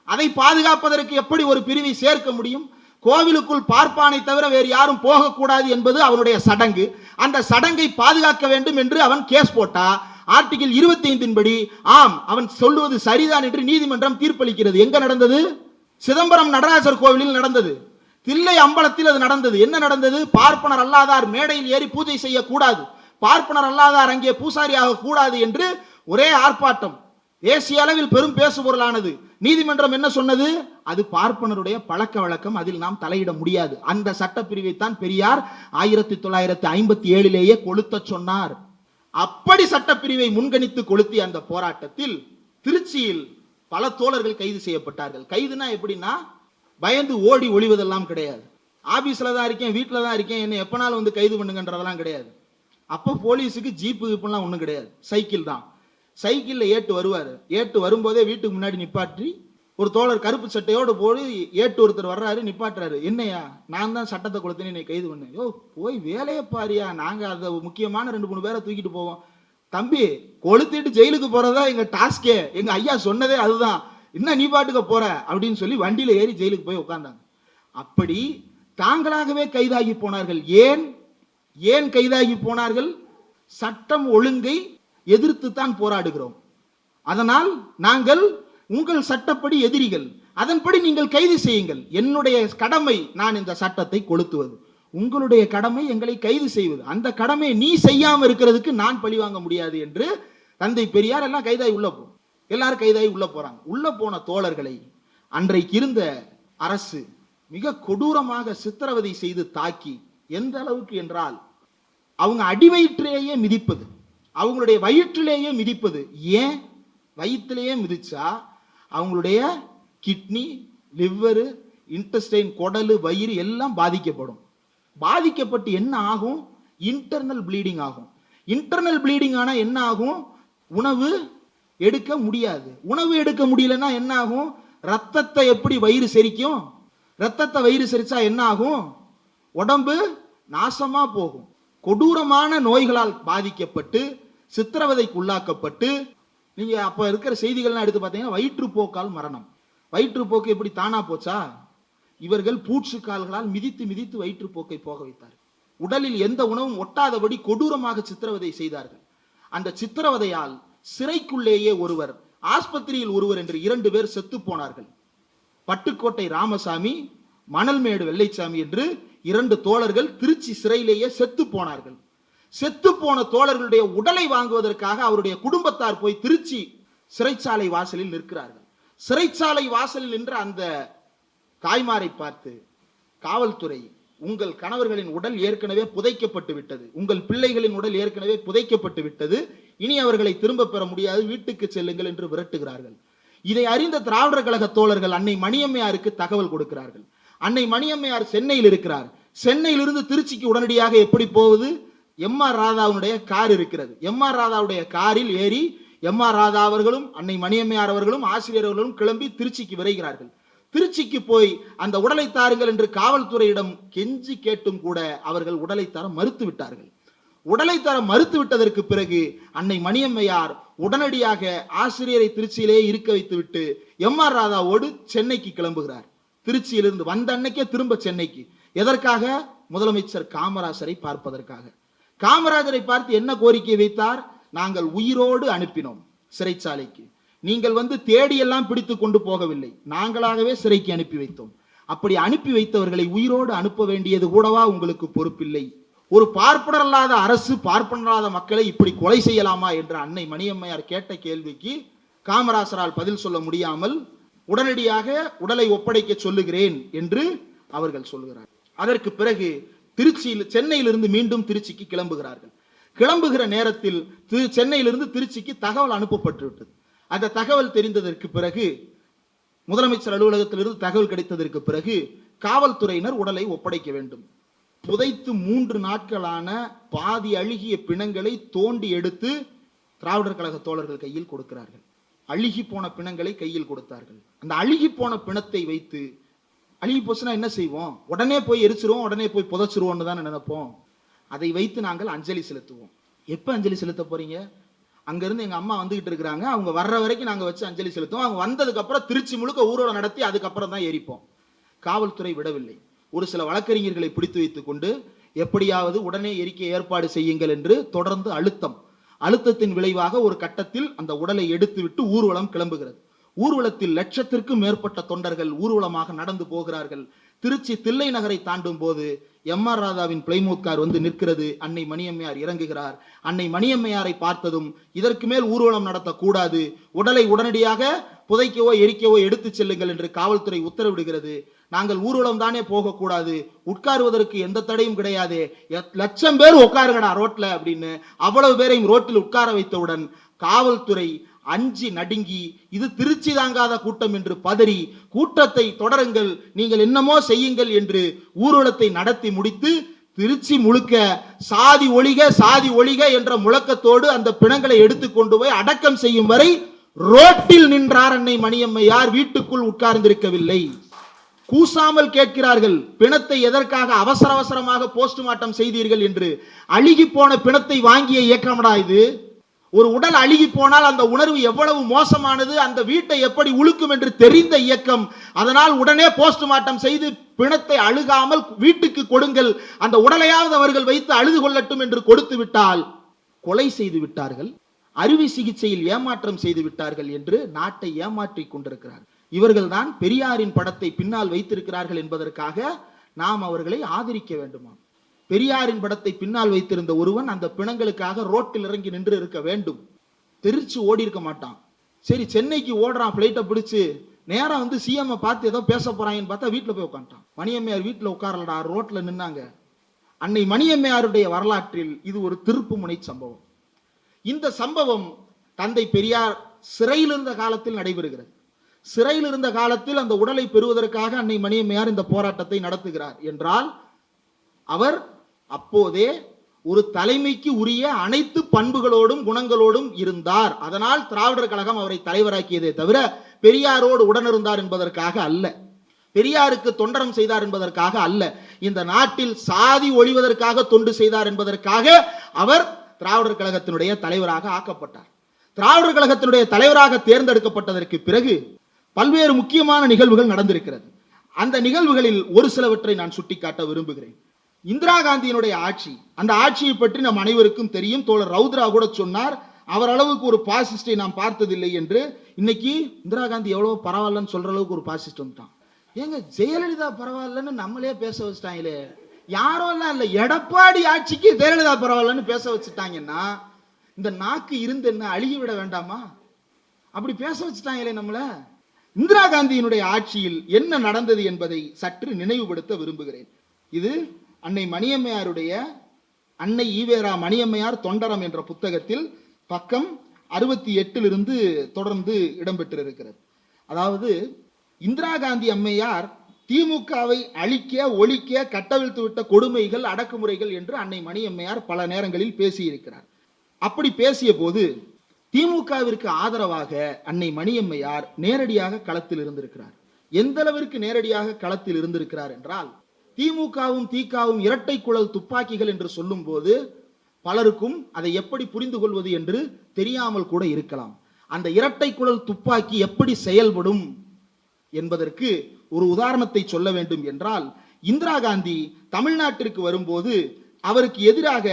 அதை பாதுகாப்பதற்கு எப்படி ஒரு பிரிவை சேர்க்க முடியும்? கோவிலுக்குள் பார்ப்பானை தவிர வேறு யாரும் போகக்கூடாது என்பது அவனுடைய சடங்கு. அந்த சடங்கை பாதுகாக்க வேண்டும் என்று அவன் கேஸ் போட்டா ஆர்டிகிள் 25 படி ஆம், அவன் சொல்லுவது சரிதான் என்று நீதிமன்றம் தீர்ப்பளிக்கிறது. எங்க நடந்தது? சிதம்பரம் நடராஜர் கோவிலில் நடந்தது. தில்லை அம்பலத்தில் அது நடந்தது. என்ன நடந்தது? பார்ப்பனர் அல்லாதார் மேடையில் ஏறி பூஜை செய்யக்கூடாது, பார்ப்பனர் அல்லாதார் அங்கே பூசாரியாக கூடாது என்று ஒரே ஆர்ப்பாட்டம். தேசிய அளவில் பெரும் பேசுபொருளானது. நீதிமன்றம் என்ன சொன்னது? அது பார்ப்பனருடைய பழக்க வழக்கம், அதில் நாம் தலையிட முடியாது. அந்த சட்டப்பிரிவை தான் பெரியார் 1957லேயே கொளுத்த சொன்னார். அப்படி சட்டப்பிரிவை முன்கணித்து கொளுத்திய அந்த போராட்டத்தில் திருச்சியில் பல தோழர்கள் கைது செய்யப்பட்டார்கள். கைதுனா எப்படின்னா, பயந்து ஓடி ஒளிவதெல்லாம் கிடையாது. ஆபீஸ்ல தான் இருக்கேன், வீட்டில் தான் இருக்கேன், என்ன எப்பனாலும் வந்து கைது பண்ணுங்கன்றதெல்லாம் கிடையாது. அப்போ போலீஸுக்கு ஜீப்பு கீப்புலாம் ஒன்றும் கிடையாது, சைக்கிள் தான். சைக்கிளில் ஏட்டு வருவார். ஏட்டு வரும்போதே வீட்டுக்கு முன்னாடி நிப்பாட்டி ஒரு தோழர் கருப்பு சட்டையோடு போய் ஏட்டு ஒருத்தர் வர்றாரு, நிப்பாட்டுறாரு. என்னையா, நான் தான் சட்டத்தை கொளுத்தினே, என்னை கைது பண்ணேன். யோ போய் வேலையை பாரியா, நாங்கள் அதை முக்கியமான 2-3 பேரை தூக்கிட்டு போவோம். தம்பி, கொளுத்திட்டு ஜெயிலுக்கு போறதா எங்க டாஸ்கே, எங்க ஐயா சொன்னதே அதுதான், என்ன நீ பாட்டுக்க போற அப்படின்னு சொல்லி வண்டியில ஏறி ஜெயிலுக்கு போய் உட்கார்ந்தாங்க. அப்படி தாங்களாகவே கைதாகி போனார்கள். ஏன் கைதாகி போனார்கள்? சட்டம் ஒழுங்கை எதிர்த்து தான் போராடுகிறோம். அதனால் நாங்கள் உங்கள் சட்டப்படி எதிரிகள், அதன்படி நீங்கள் கைது செய்யுங்கள். என்னுடைய கடமை நான் இந்த சட்டத்தை கொளுத்துவது, உங்களுடைய கடமை எங்களை கைது செய்வது. அந்த கடமையை நீ செய்யாம இருக்கிறதுக்கு நான் பழி வாங்க முடியாது என்று தந்தை பெரியார் எல்லாம் கைதாகி உள்ள எல்லாரும் கைதாகி உள்ள போறாங்க. உள்ள போன தோழர்களை அன்றைக்கு இருந்த அரசு மிக கொடூரமாக சித்திரவதை செய்து தாக்கி, எந்த அளவுக்கு என்றால் அவங்க அடிவயிற்றிலேயே மிதிப்பது, அவங்களுடைய வயிற்றிலேயே மிதிப்பது. ஏன் வயிற்றிலேயே மிதிச்சா அவங்களுடைய கிட்னி, லிவரு, இன்டெஸ்டைன், குடலு, வயிறு எல்லாம் பாதிக்கப்படும். பாதிக்கப்பட்டு என்ன ஆகும்? இன்டர்னல் ப்ளீடிங் ஆகும். இன்டர்னல் ப்ளீடிங் ஆனா என்ன ஆகும்? உணவு எடுக்க முடியாது. உணவு எடுக்க முடியலன்னா என்ன ஆகும்? ரத்தத்தை எப்படி வயிறு செரிக்கும்? ரத்தத்தை வயிறு செரிச்சா என்ன ஆகும்? உடம்பு நாசமா போகும். கொடூரமான நோய்களால் பாதிக்கப்பட்டு சித்திரவதைக்கு உள்ளாக்கப்பட்டு, நீங்க அப்ப இருக்கிற செய்திகள்லாம் எடுத்து பார்த்தீங்கன்னா வயிற்றுப்போக்கால் மரணம். வயிற்றுப்போக்கு எப்படி தானா போச்சா? இவர்கள் பூட்சு கால்களால் மிதித்து மிதித்து வயிற்றுப்போக்கை போக வைத்தார். உடலில் எந்த உணவும் ஒட்டாதபடி கொடூரமாக சித்திரவதை செய்தார்கள். அந்த சித்திரவதையால் சிறைக்குள்ளேயே ஒருவர், ஆஸ்பத்திரியில் ஒருவர் என்று 2 பேர் செத்து போனார்கள். பட்டுக்கோட்டை ராமசாமி, மணல்மேடு வெள்ளைச்சாமி என்று 2 தோழர்கள் திருச்சி சிறையிலேயே செத்து போனார்கள். செத்து போன தோழர்களுடைய உடலை வாங்குவதற்காக அவருடைய குடும்பத்தார் போய் திருச்சி சிறைச்சாலை வாசலில் நிற்கிறார்கள். சிறைச்சாலை வாசலில் நின்ற அந்த தாய்மாரை பார்த்து காவல்துறை, உங்கள் கணவர்களின் உடல் ஏற்கனவே புதைக்கப்பட்டு விட்டது, உங்கள் பிள்ளைகளின் உடல் ஏற்கனவே புதைக்கப்பட்டு விட்டது, இனி அவர்களை திரும்ப பெற முடியாது, வீட்டுக்கு செல்லுங்கள் என்று விரட்டுகிறார்கள். இதை அறிந்த திராவிடர் கழக தோழர்கள் அன்னை மணியம்மையாருக்கு தகவல் கொடுக்கிறார்கள். அன்னை மணியம்மையார் சென்னையில் இருக்கிறார். சென்னையிலிருந்து திருச்சிக்கு உடனடியாக எப்படி போவது? எம்.ஆர். ராதாவுடைய கார் இருக்கிறது. எம்.ஆர். ராதாவுடைய காரில் ஏறி எம்.ஆர். ராதா அவர்களும் அன்னை மணியம்மையார் அவர்களும் ஆசிரியர்களும் கிளம்பி திருச்சிக்கு விரைகிறார்கள். திருச்சிக்கு போய் அந்த உடலை தாருங்கள் என்று காவல்துறையிடம் கெஞ்சி கேட்டும் கூட அவர்கள் உடலை தர மறுத்து விட்டார்கள். உடலை தர மறுத்து விட்டதற்கு பிறகு அன்னை மணியம்மையார் உடனடியாக ஆசிரியரை திருச்சியிலே இருக்க வைத்து விட்டு எம்.ஆர். ராதாவோடு சென்னைக்கு கிளம்புகிறார். திருச்சியிலிருந்து வந்த அன்னைக்கே திரும்ப சென்னைக்கு. எதற்காக? முதலமைச்சர் காமராஜரை பார்ப்பதற்காக. காமராஜரை பார்த்து என்ன கோரிக்கை வைத்தார்? நாங்கள் உயிரோடு அனுப்பினோம் சிறைச்சாலைக்கு, நீங்கள் தேடியெல்லாம் பிடித்து கொண்டு போகவில்லை, நாங்களாகவே சிறைக்கு அனுப்பி வைத்தோம். அப்படி அனுப்பி வைத்தவர்களை உயிரோடு அனுப்ப வேண்டியது கூடவா உங்களுக்கு பொறுப்பில்லை? ஒரு பார்ப்பனரல்லாத அரசு பார்ப்பனராத மக்களை இப்படி கொலை செய்யலாமா என்று அன்னை மணியம்மையார் கேட்ட கேள்விக்கு காமராசரால் பதில் சொல்ல முடியாமல் உடனடியாக உடலை ஒப்படைக்க சொல்லுகிறேன் என்று அவர்கள் சொல்லுகிறார். அதற்கு பிறகு சென்னையிலிருந்து மீண்டும் திருச்சிக்கு கிளம்புகிறார்கள். கிளம்புகிற நேரத்தில் சென்னையிலிருந்து திருச்சிக்கு தகவல் அனுப்பப்பட்டு விட்டது. அந்த தகவல் தெரிந்ததற்கு பிறகு, முதலமைச்சர் அலுவலகத்திலிருந்து தகவல் கிடைத்ததற்கு பிறகு காவல்துறையினர் உடலை ஒப்படைக்க வேண்டும். புதைத்து 3 நாட்களான பாதி அழுகிய பிணங்களை தோண்டி எடுத்து திராவிடர் கழக தோழர்கள் கையில் கொடுக்கிறார்கள். அழுகி போன பிணங்களை கையில் கொடுத்தார்கள். அந்த அழுகி போன பிணத்தை வைத்து, அழுகி போச்சுன்னா என்ன செய்வோம்? உடனே போய் எரிச்சிருவோம், உடனே போய் புதைச்சிருவோம்னு தான் நினைப்போம். அதை வைத்து நாங்கள் அஞ்சலி செலுத்துவோம். எப்ப அஞ்சலி செலுத்த போறீங்க? அங்கிருந்து எங்க அம்மா வந்துகிட்டு இருக்கிறாங்க, அவங்க வர்ற வரைக்கும் நாங்க வச்சு அஞ்சலி செலுத்துவோம். அவங்க வந்ததுக்கு அப்புறம் திருச்சி முழுக்க ஊரோட நடத்தி அதுக்கப்புறம் தான் எரிப்போம். காவல்துறை விடவில்லை. ஒரு சில வழக்கறிஞர்களை பிடித்து வைத்துக் கொண்டு எப்படியாவது உடனே எரிக்க ஏற்பாடு செய்யுங்கள் என்று தொடர்ந்து அழுத்தத்தின் விளைவாக ஒரு கட்டத்தில் அந்த உடலை எடுத்துவிட்டு ஊர்வலம் கிளம்புகிறது. ஊர்வலத்தில் லட்சத்திற்கும் மேற்பட்ட தொண்டர்கள் ஊர்வலமாக நடந்து போகிறார்கள். திருச்சி தில்லை நகரை தாண்டும் போது எம்.ஆர். ராதாவின் பிளைமூத் கார் நிற்கிறது. அன்னை மணியம்மையார் இறங்குகிறார். அன்னை மணியம்மையாரை பார்த்ததும் இதற்கு மேல் ஊர்வலம் நடத்தக்கூடாது, உடலை உடனடியாக புதைக்கவோ எரிக்கவோ எடுத்து செல்லுங்கள் என்று காவல்துறை உத்தரவிடுகிறது. நாங்கள் ஊர்வலம் தானே போகக்கூடாது, உட்காருவதற்கு எந்த தடையும் கிடையாது, 1,00,000 பேர் உட்காருங்கடா ரோட்ல அப்படின்னு அவ்வளவு பேரையும் ரோட்டில் உட்கார வைத்தவுடன் காவல்துறை அஞ்சி நடுங்கி, இது திருச்சி தாங்காத கூட்டம் என்று பதறி, கூட்டத்தை தொடருங்கள், நீங்கள் என்னமோ செய்யுங்கள் என்று ஊர்வலத்தை நடத்தி முடித்து திருச்சி முழுக்க சாதி ஒழிக சாதி ஒழிக என்ற முழக்கத்தோடு அந்த பிணங்களை எடுத்து கொண்டு போய் அடக்கம் செய்யும் வரை ரோட்டில் நின்றார் அன்னை மணியம்மையார். வீட்டுக்குள் உட்கார்ந்திருக்கவில்லை. கூசாமல் கேட்கிறார்கள், பிணத்தை எதற்காக அவசர அவசரமாக போஸ்ட்மார்ட்டம் செய்தீர்கள் என்று. அழுகி போன பிணத்தை வாங்கிய இயக்கமடா இது? ஒரு உடல் அழுகி போனால் அந்த உணர்வு எவ்வளவு மோசமானது, அந்த வீட்டை எப்படி உழுக்கும் என்று தெரிந்த இயக்கம். அதனால் உடனே போஸ்ட்மார்ட்டம் செய்து பிணத்தை அழுகாமல் வீட்டுக்கு கொடுங்கள், அந்த உடலையாவது அவர்கள் வைத்து அழுது கொள்ளட்டும் என்று கொடுத்து விட்டால் கொலை செய்து விட்டார்கள், அறுவை சிகிச்சையில் ஏமாற்றம் செய்து விட்டார்கள் என்று நாட்டை ஏமாற்றி கொண்டிருக்கிறார். இவர்கள்தான் பெரியாரின் படத்தை பின்னால் வைத்திருக்கிறார்கள் என்பதற்காக நாம் அவர்களை ஆதரிக்க வேண்டுமா? பெரியாரின் படத்தை பின்னால் வைத்திருந்த ஒருவன் அந்த பிணங்களுக்காக ரோட்டில் இறங்கி நின்று இருக்க வேண்டும். தெரிச்சு ஓடி இருக்க மாட்டான். சரி, சென்னைக்கு ஓடுறான் பிளைட்டை பிடிச்சு, நேரா சிஎம் பார்த்து ஏதோ பேச போறாங்கன்னு பார்த்தா வீட்டுல போய் உட்காந்துட்டான். மணியம்மையார் வீட்டுல உட்காரலடா, ரோட்ல நின்னாங்க. அன்னை மணியம்மையாருடைய வரலாற்றில் இது ஒரு திருப்பு முனை சம்பவம். இந்த சம்பவம் தந்தை பெரியார் சிறையில் இருந்த காலத்தில் நடைபெறுகிறது. சிறையில் இருந்த காலத்தில் அந்த உடலை பெறுவதற்காக அன்னை மணியம்மையார் இந்த போராட்டத்தை நடத்துகிறார் என்றால், அவர் அப்போதே ஒரு தலைமைக்கு உரிய அனைத்து பண்புகளோடும் குணங்களோடும் இருந்தார். அதனால் திராவிடர் கழகம் அவரை தலைவராக்கியதே தவிர பெரியாரோடு உடனிருந்தார் என்பதற்காக அல்ல, பெரியாருக்கு தொண்டரம் செய்தார் என்பதற்காக அல்ல. இந்த நாட்டில் சாதி ஒழிவதற்காக தொண்டு செய்தார் என்பதற்காக அவர் திராவிடர் கழகத்தினுடைய தலைவராக ஆக்கப்பட்டார். திராவிடர் கழகத்தினுடைய தலைவராக தேர்ந்தெடுக்கப்பட்டதற்கு பிறகு பல்வேறு முக்கியமான நிகழ்வுகள் நடந்திருக்கிறது. அந்த நிகழ்வுகளில் ஒரு சிலவற்றை நான் சுட்டிக்காட்ட விரும்புகிறேன். இந்திரா காந்தியினுடைய ஆட்சி, அந்த ஆட்சியை பற்றி நம் அனைவருக்கும் தெரியும். தோழர் ரவுத்ரா கூட சொன்னார், அவர் அளவுக்கு ஒரு பாசிஸ்டை நாம் பார்த்ததில்லை என்று. இன்னைக்கு இந்திரா காந்தி எவ்வளவு பரவாயில்லன்னு சொல்ற அளவுக்கு ஒரு பாசிஸ்ட் வந்துட்டான். ஏங்க, ஜெயலலிதா பரவாயில்லன்னு நம்மளே பேச வச்சுட்டாங்களே. யாரோ எல்லாம் இல்ல, எடப்பாடி ஆட்சிக்கு ஜெயலலிதா பரவாயில்லன்னு பேச வச்சுட்டாங்கன்னா இந்த நாக்கு இருந்து என்ன அழுகி விட வேண்டாமா? அப்படி பேச வச்சுட்டாங்களே நம்மள. இந்திரா காந்தியினுடைய ஆட்சியில் என்ன நடந்தது என்பதை சற்று நினைவுபடுத்த விரும்புகிறேன். இது அன்னை மணியம்மையாருடைய அன்னை ஈவேரா மணியம்மையார் தொண்டரம் என்ற புத்தகத்தில் பக்கம் 68 தொடர்ந்து இடம்பெற்றிருக்கிறது. அதாவது, இந்திரா காந்தி அம்மையார் திமுகவை அழிக்க ஒழிக்க கட்டவிழ்த்து விட்ட கொடுமைகள் அடக்குமுறைகள் என்று அன்னை மணியம்மையார் பல நேரங்களில் பேசியிருக்கிறார். அப்படி பேசிய போது திமுகவிற்கு ஆதரவாக அன்னை மணியம்மையார் நேரடியாக களத்தில் இருந்திருக்கிறார். எந்த அளவிற்கு நேரடியாக களத்தில் இருந்திருக்கிறார் என்றால், திமுகவும் திகாவும் இரட்டை குழல் துப்பாக்கிகள் என்று சொல்லும் போது பலருக்கும் அதை எப்படி புரிந்து கொள்வது என்று தெரியாமல் கூட இருக்கலாம். அந்த இரட்டை குழல் துப்பாக்கி எப்படி செயல்படும் என்பதற்கு ஒரு உதாரணத்தை சொல்ல வேண்டும் என்றால், இந்திரா காந்தி தமிழ்நாட்டிற்கு வரும்போது அவருக்கு எதிராக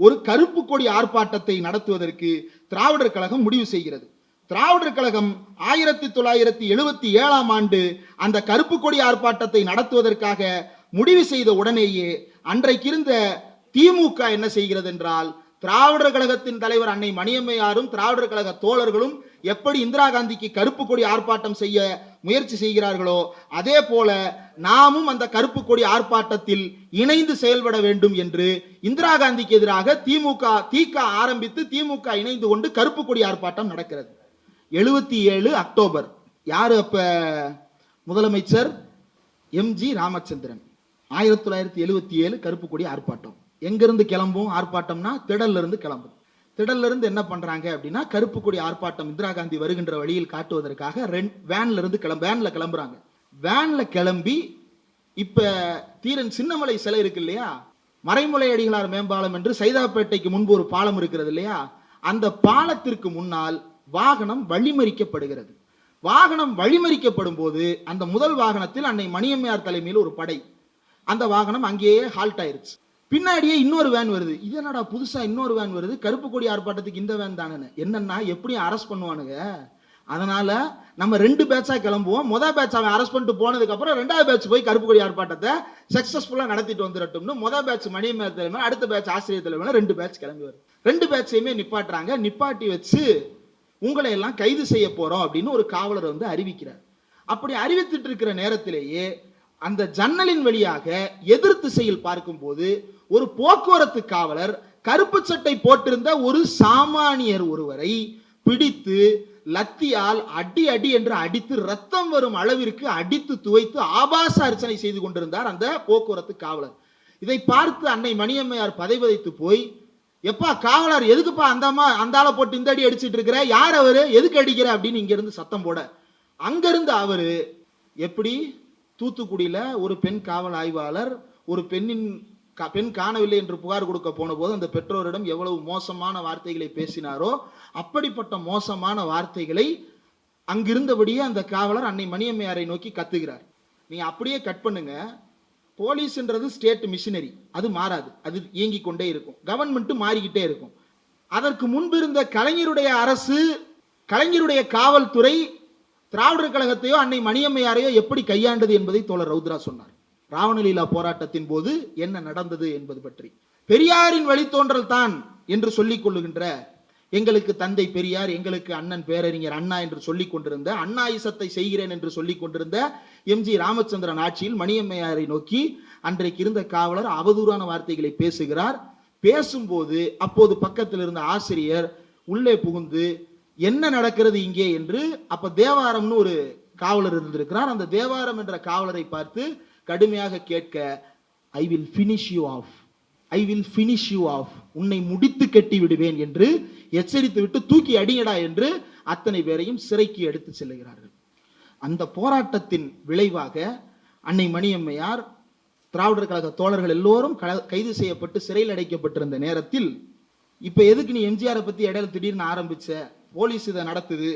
ஒரு கருப்பு கொடி ஆர்ப்பாட்டத்தை நடத்துவதற்கு திராவிடர் கழகம் முடிவு செய்கிறது. திராவிடர் கழகம் 1977ஆம் ஆண்டு அந்த கருப்பு கொடி ஆர்ப்பாட்டத்தை நடத்துவதற்காக முடிவு செய்த உடனேயே அன்றைக்கு இருந்த திமுக என்ன செய்கிறது என்றால், திராவிடர் கழகத்தின் தலைவர் அன்னை மணியம்மையாரும் திராவிடர் கழக தோழர்களும் எப்படி இந்திரா காந்திக்கு கருப்பு கொடி ஆர்ப்பாட்டம் செய்ய முயற்சி செய்கிறார்களோ அதே போல நாமும் அந்த கருப்பு கொடி ஆர்ப்பாட்டத்தில் இணைந்து செயல்பட வேண்டும் என்று இந்திரா காந்திக்கு எதிராக திக ஆரம்பித்து திமுக இணைந்து கொண்டு கருப்பு கொடி ஆர்ப்பாட்டம் நடக்கிறது. 77 அக்டோபர். யாரு அப்ப முதலமைச்சர்? எம்ஜி ராமச்சந்திரன். 1977 கருப்பு கொடி ஆர்ப்பாட்டம். எங்கிருந்து கிளம்பும் ஆர்ப்பாட்டம்னா திடல்ல இருந்து கிளம்பும். திடல்ல இருந்து என்ன பண்றாங்க அப்படின்னா, கருப்பு கொடி ஆர்ப்பாட்டம் இந்திரா காந்தி வருகின்ற வழியில் காட்டுவதற்காக வேன்ல கிளம்புறாங்க. வேன்ல கிளம்பி இப்ப தீரன் சின்னமலை சிலை இருக்கு இல்லையா, மறைமலை அடிகளார் மேம்பாலம் என்று சைதாப்பேட்டைக்கு முன்பு ஒரு பாலம் இருக்கிறது இல்லையா, அந்த பாலத்திற்கு முன்னால் வாகனம் வழிமறிக்கப்படுகிறது. வாகனம் வழிமறிக்கப்படும் போது அந்த முதல் வாகனத்தில் அன்னை மணியம்மையார் தலைமையில் ஒரு படை, அந்த வாகனம் அங்கேயே ஹால்ட் ஆயிருச்சு. பின்னாடியே இன்னொரு வேன் வருது. இது என்னடா புதுசா இன்னொரு வேன் வருது, கருப்பு கொடி ஆர்ப்பாட்டத்துக்கு இந்த வேன் தானே, என்னன்னா எப்படியும் அரெஸ்ட் பண்ணுவானுங்க, அதனால நம்ம 2 பேட்சா கிளம்புவோம், முதல் பேட்ச் அவன் அரெஸ்ட் பண்ணிட்டு போனதுக்கு அப்புறம் 2வது பேட்ச் போய் கருப்பு கொடி ஆர்ப்பாட்டத்தை சக்சஸ்ஃபுல்லா நடத்திட்டு வந்துடட்டும்னு முதல் பேட்ச் மணியம்மையார் தலைமையில், அடுத்த பேட்ச் ஆசிரியர் தலைமையில் 2 பேட்ச் கிளம்பி வரும். 2 பேட்சையுமே நிப்பாட்டுறாங்க. நிப்பாட்டி வச்சு உங்களை எல்லாம் கைது செய்ய போறோம் அப்படின்னு ஒரு காவலர் வந்து அறிவிக்கிறார். அப்படி அறிவித்துட்டு இருக்கிற நேரத்திலேயே அந்த ஜன்னலின் வழியாக எதிர் திசையில் பார்க்கும் போது ஒரு போக்குவரத்து காவலர் கருப்பு சட்டை போட்டிருந்த ஒரு சாமானியர் ஒருவரை பிடித்து லத்தியால் அடி அடி என்று அடித்து ரத்தம் வரும் அளவிற்கு அடித்து துவைத்து ஆபாச அர்ச்சனை செய்து கொண்டிருந்தார் அந்த போக்குவரத்து காவலர். இதை பார்த்து அன்னை மணியம்மையார் பதைபதைத்து போய், எப்பா காவலர் எதுக்குப்பா அந்த ஆளை போட்டு இந்த அடி அடிச்சிட்டு இருக்கிற, யார் அவரு, எதுக்கு அடிக்கிற அப்படின்னு இங்க இருந்து சத்தம் போட, அங்கிருந்து அவரு எப்படி தூத்துக்குடியில ஒரு பெண் காவல் ஆய்வாளர் ஒரு பெண் காணவில்லை என்று புகார் கொடுக்க போன போது அந்த பெற்றோரிடம் எவ்வளவு மோசமான வார்த்தைகளை பேசினாரோ அப்படிப்பட்ட மோசமான வார்த்தைகளை அங்கிருந்தபடியே அந்த காவலர் அன்னை மணியம்மையாரை நோக்கி கத்துகிறார். நீங்க அப்படியே கட் பண்ணுங்க, போலீஸ்ன்றது ஸ்டேட் மிஷினரி, அது மாறாது, அது இயங்கிக் கொண்டே இருக்கும், கவர்மெண்ட் மாறிக்கிட்டே இருக்கும். அதற்கு முன்பு இருந்த கலைஞருடைய அரசு, கலைஞருடைய காவல்துறை திராவிடர் கழகத்தையோ அன்னை மணியம்மையாரையோ எப்படி கையாண்டது என்பதை தோழர் ரவுத்ரா சொன்னார். ராவணலீலா போராட்டத்தின் போது என்ன நடந்தது என்பது பற்றி. பெரியாரின் வழித்தோன்றல் தான் என்று சொல்லிக் கொள்ளுகின்ற, எங்களுக்கு தந்தை பெரியார், எங்களுக்கு அண்ணன் பேரறிஞர் அண்ணா என்று சொல்லிக் கொண்டிருந்த, அண்ணாயிசத்தை செய்கிறேன் என்று சொல்லிக் கொண்டிருந்த எம்ஜி ராமச்சந்திரன் ஆட்சியில் மணியம்மையாரை நோக்கி அன்றைக்கு இருந்த காவலர் அவதூறான வார்த்தைகளை பேசுகிறார். பேசும்போது அப்போது பக்கத்தில் இருந்த ஆசிரியர் உள்ளே புகுந்து என்ன நடக்கிறது இங்கே என்று, அப்ப தேவாரம்னு ஒரு காவலர் இருந்திருக்கிறார், அந்த தேவாரம் என்ற காவலரை பார்த்து கடுமையாக கேட்க, I will finish you off, I will finish you off, உன்னை முடித்து கட்டி விடுவேன் என்று எச்சரித்து விட்டு தூக்கி அடியடா என்று அத்தனை பேரையும் சிறைக்கு எடுத்து செல்லுகிறார்கள். அந்த போராட்டத்தின் விளைவாக அன்னை மணியம்மையார், திராவிடர் கழக தோழர்கள் எல்லோரும் கைது செய்யப்பட்டு சிறையில் அடைக்கப்பட்டிருந்த நேரத்தில், இப்ப எதுக்கு நீ எம்ஜிஆரை பத்தி இடையில திடீர்னு ஆரம்பிச்ச, போலீஸ் இதை நடத்துது,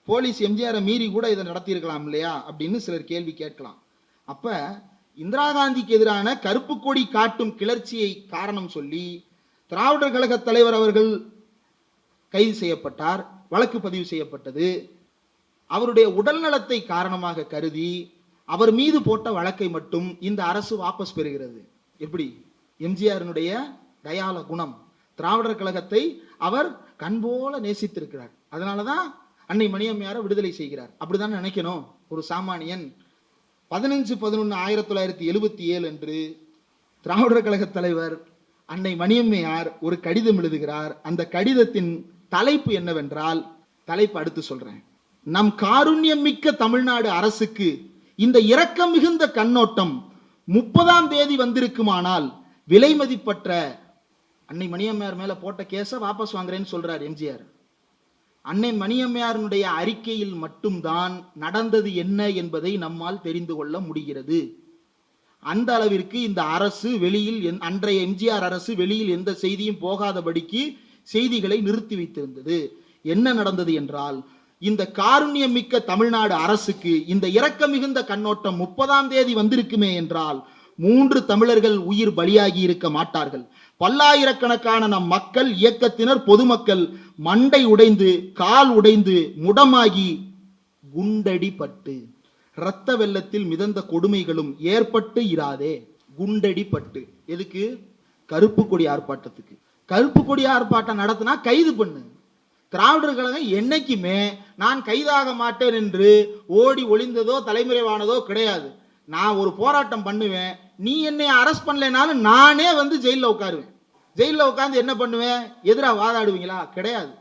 போலீஸ் எம்ஜிஆரை மீறி கூட இதை நடத்தி இருக்கலாம் இல்லையா அப்படின்னு சிலர் கேள்வி கேட்கலாம். அப்ப இந்திரா காந்திக்கு எதிரான கருப்பு கொடி காட்டும் கிளர்ச்சியை காரணம் சொல்லி திராவிடர் கழக தலைவர் அவர்கள் கைது செய்யப்பட்டார், வழக்கு பதிவு செய்யப்பட்டது. அவருடைய உடல் நலத்தை காரணமாக கருதி அவர் மீது போட்ட வழக்கை மட்டும் இந்த அரசு வாபஸ் பெறுகிறது. எப்படி? எம்ஜிஆரினுடைய தயால குணம், திராவிடர் கழகத்தை அவர் கண்போல நேசித்திருக்கிறார், அதனாலதான் அன்னை மணியம்மையாரை விடுதலை செய்கிறார். அப்படிதான் நினைக்கணும் ஒரு சாமானியன். 15/11/1977 அன்று திராவிடர் கழக தலைவர் அன்னை மணியம்மையார் ஒரு கடிதம் எழுதுகிறார். அந்த கடிதத்தின் தலைப்பு என்னவென்றால், தலைப்பு அடுத்து சொல்றேன், நம் காருண்யம் மிக்க தமிழ்நாடு அரசுக்கு இந்த இரக்கம் மிகுந்த கண்ணோட்டம் 30ஆம் தேதி வந்திருக்குமானால் விலை மதிப்பற்ற, அன்னை மணியம்மையார் மேல போட்ட கேஸ வாபஸ் வாங்குறேன்னு சொல்றார் எம்ஜிஆர். அன்னை மணியம்மையாருடைய அறிக்கையில் மட்டும்தான் நடந்தது என்ன என்பதை நம்மால் தெரிந்து கொள்ள முடிகிறது. அந்த அளவிற்கு இந்த அரசு வெளியில், அன்றைய எம்ஜிஆர் அரசு வெளியில் எந்த செய்தியும் போகாதபடிக்கு செய்திகளை நிறுத்தி வைத்திருந்தது. என்ன நடந்தது என்றால், இந்த காருண்யம் மிக்க தமிழ்நாடு அரசுக்கு இந்த இரக்க மிகுந்த கண்ணோட்டம் 30ஆம் தேதி வந்திருக்குமே என்றால் 3 தமிழர்கள் உயிர் பலியாகி இருக்க மாட்டார்கள். பல்லாயிரக்கணக்கான நம் மக்கள், இயக்கத்தினர், பொதுமக்கள் மண்டை உடைந்து, கால் உடைந்து, முடமாகி, குண்டடிப்பட்டு, இரத்த வெள்ளத்தில் மிதந்த கொடுமைகளும் ஏற்பட்டு இராதே. குண்டடிப்பட்டு எதுக்கு? கருப்பு கொடி ஆர்ப்பாட்டத்துக்கு. கருப்பு கொடி ஆர்ப்பாட்டம் நடத்தினா கைது பண்ணு. திராவிடர் கழகம் என்னைக்குமே நான் கைதாக மாட்டேன் என்று ஓடி ஒளிந்ததோ தலைமறைவானதோ கிடையாது. நான் ஒரு போராட்டம் பண்ணுவேன், நீ என்னை அரெஸ்ட் பண்ணலனாலும் நானே வந்து ஜெயிலில் உட்காருவேன். ஜெயிலில் உட்கார்ந்து என்ன பண்ணுவேன்? எதிராக வாதாடுவீங்களா? கிடையாது.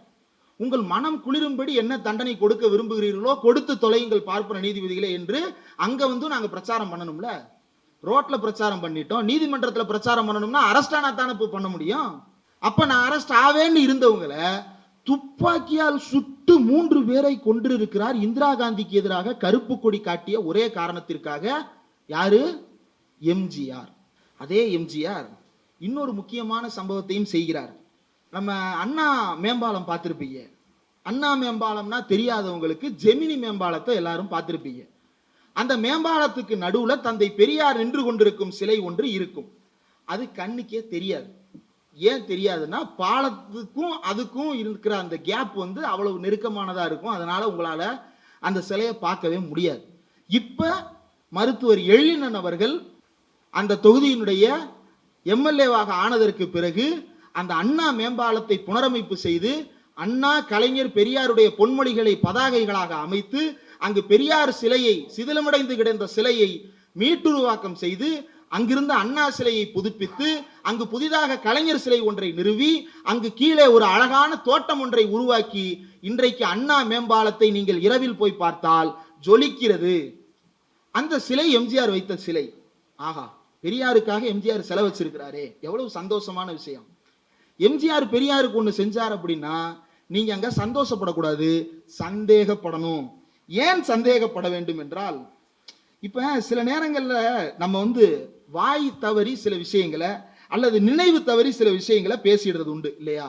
உங்கள் மனம் குளிரும்படி என்ன தண்டனை கொடுக்க விரும்புகிறீர்களோ கொடுத்து தொலையுங்கள் பார்ப்பன நீதிபதிகளே என்று அங்க வந்து நாங்க பிரச்சாரம் பண்ணணும்ல. ரோட்ல பிரச்சாரம் பண்ணிட்டோம், நீதிமன்றத்துல பிரச்சாரம் பண்ணணும்னா அரெஸ்டானா தானே பண்ண முடியும். அப்ப நான் அரெஸ்ட் ஆவேன்னு இருந்தவங்களை துப்பாக்கியால் சுட்டு 3 பேரை கொன்றிருக்கிறார் இந்திரா காந்திக்கு எதிராக கருப்பு கொடி காட்டிய ஒரே காரணத்திற்காக. யாரு? எம்ஜிஆர். அதே எம்ஜிஆர் இன்னொரு முக்கியமான சம்பவத்தையும் செய்கிறார். நம்ம அண்ணா மேம்பாலம் பார்த்திருப்பீங்க. அண்ணா மேம்பாலம்னா தெரியாதவங்களுக்கு ஜெமினி மேம்பாலத்தை எல்லாரும் பார்த்திருப்பீங்க. அந்த மேம்பாலத்துக்கு நடுவுல தந்தை பெரியார் நின்று கொண்டிருக்கும் சிலை ஒன்று இருக்கும். அது கண்ணுக்கே தெரியாது. ஏன் தெரியாதுன்னா, பாலத்துக்கும் அதுக்கும் இருக்கிற அந்த கேப் வந்து அவ்வளவு நெருக்கமானதா இருக்கும். அதனால உங்களால அந்த சிலையை பார்க்கவே முடியாது. இப்ப மருத்துவர் எழிலன் அவர்கள் அந்த தொகுதியினுடைய எம்எல்ஏவாக ஆனதற்கு பிறகு அந்த அண்ணா மேம்பாலத்தை புனரமைப்பு செய்து அண்ணா, கலைஞர், பெரியாருடைய பொன்மொழிகளை பதாகைகளாக அமைத்து அங்கு பெரியார் சிலையை, சிதிலமடைந்து கிடந்த சிலையை மீட்டுருவாக்கம் செய்து அங்கிருந்த அண்ணா சிலையை புதுப்பித்து அங்கு புதிதாக கலைஞர் சிலை ஒன்றை நிறுவி அங்கு கீழே ஒரு அழகான தோட்டம் ஒன்றை உருவாக்கி இன்றைக்கு அண்ணா மேம்பாலத்தை நீங்கள் இரவில் போய் பார்த்தால் ஜொலிக்கிறது. அந்த சிலை எம்ஜிஆர் வைத்த சிலை. ஆகா, பெரியாருக்காக எம்ஜிஆர் செலவு வச்சிருக்கிறாரே, எவ்வளவு சந்தோஷமான விஷயம். எம்ஜிஆர் பெரியாருக்கு ஒன்று செஞ்சார் அப்படின்னா நீங்க அங்க சந்தோஷப்படக்கூடாது, சந்தேகப்படணும். ஏன் சந்தேகப்பட வேண்டும் என்றால், இப்ப சில நேரங்கள்ல நம்ம வந்து வாய் தவறி சில விஷயங்களை அல்லது நினைவு தவறி சில விஷயங்களை பேசிடுறது உண்டு இல்லையா?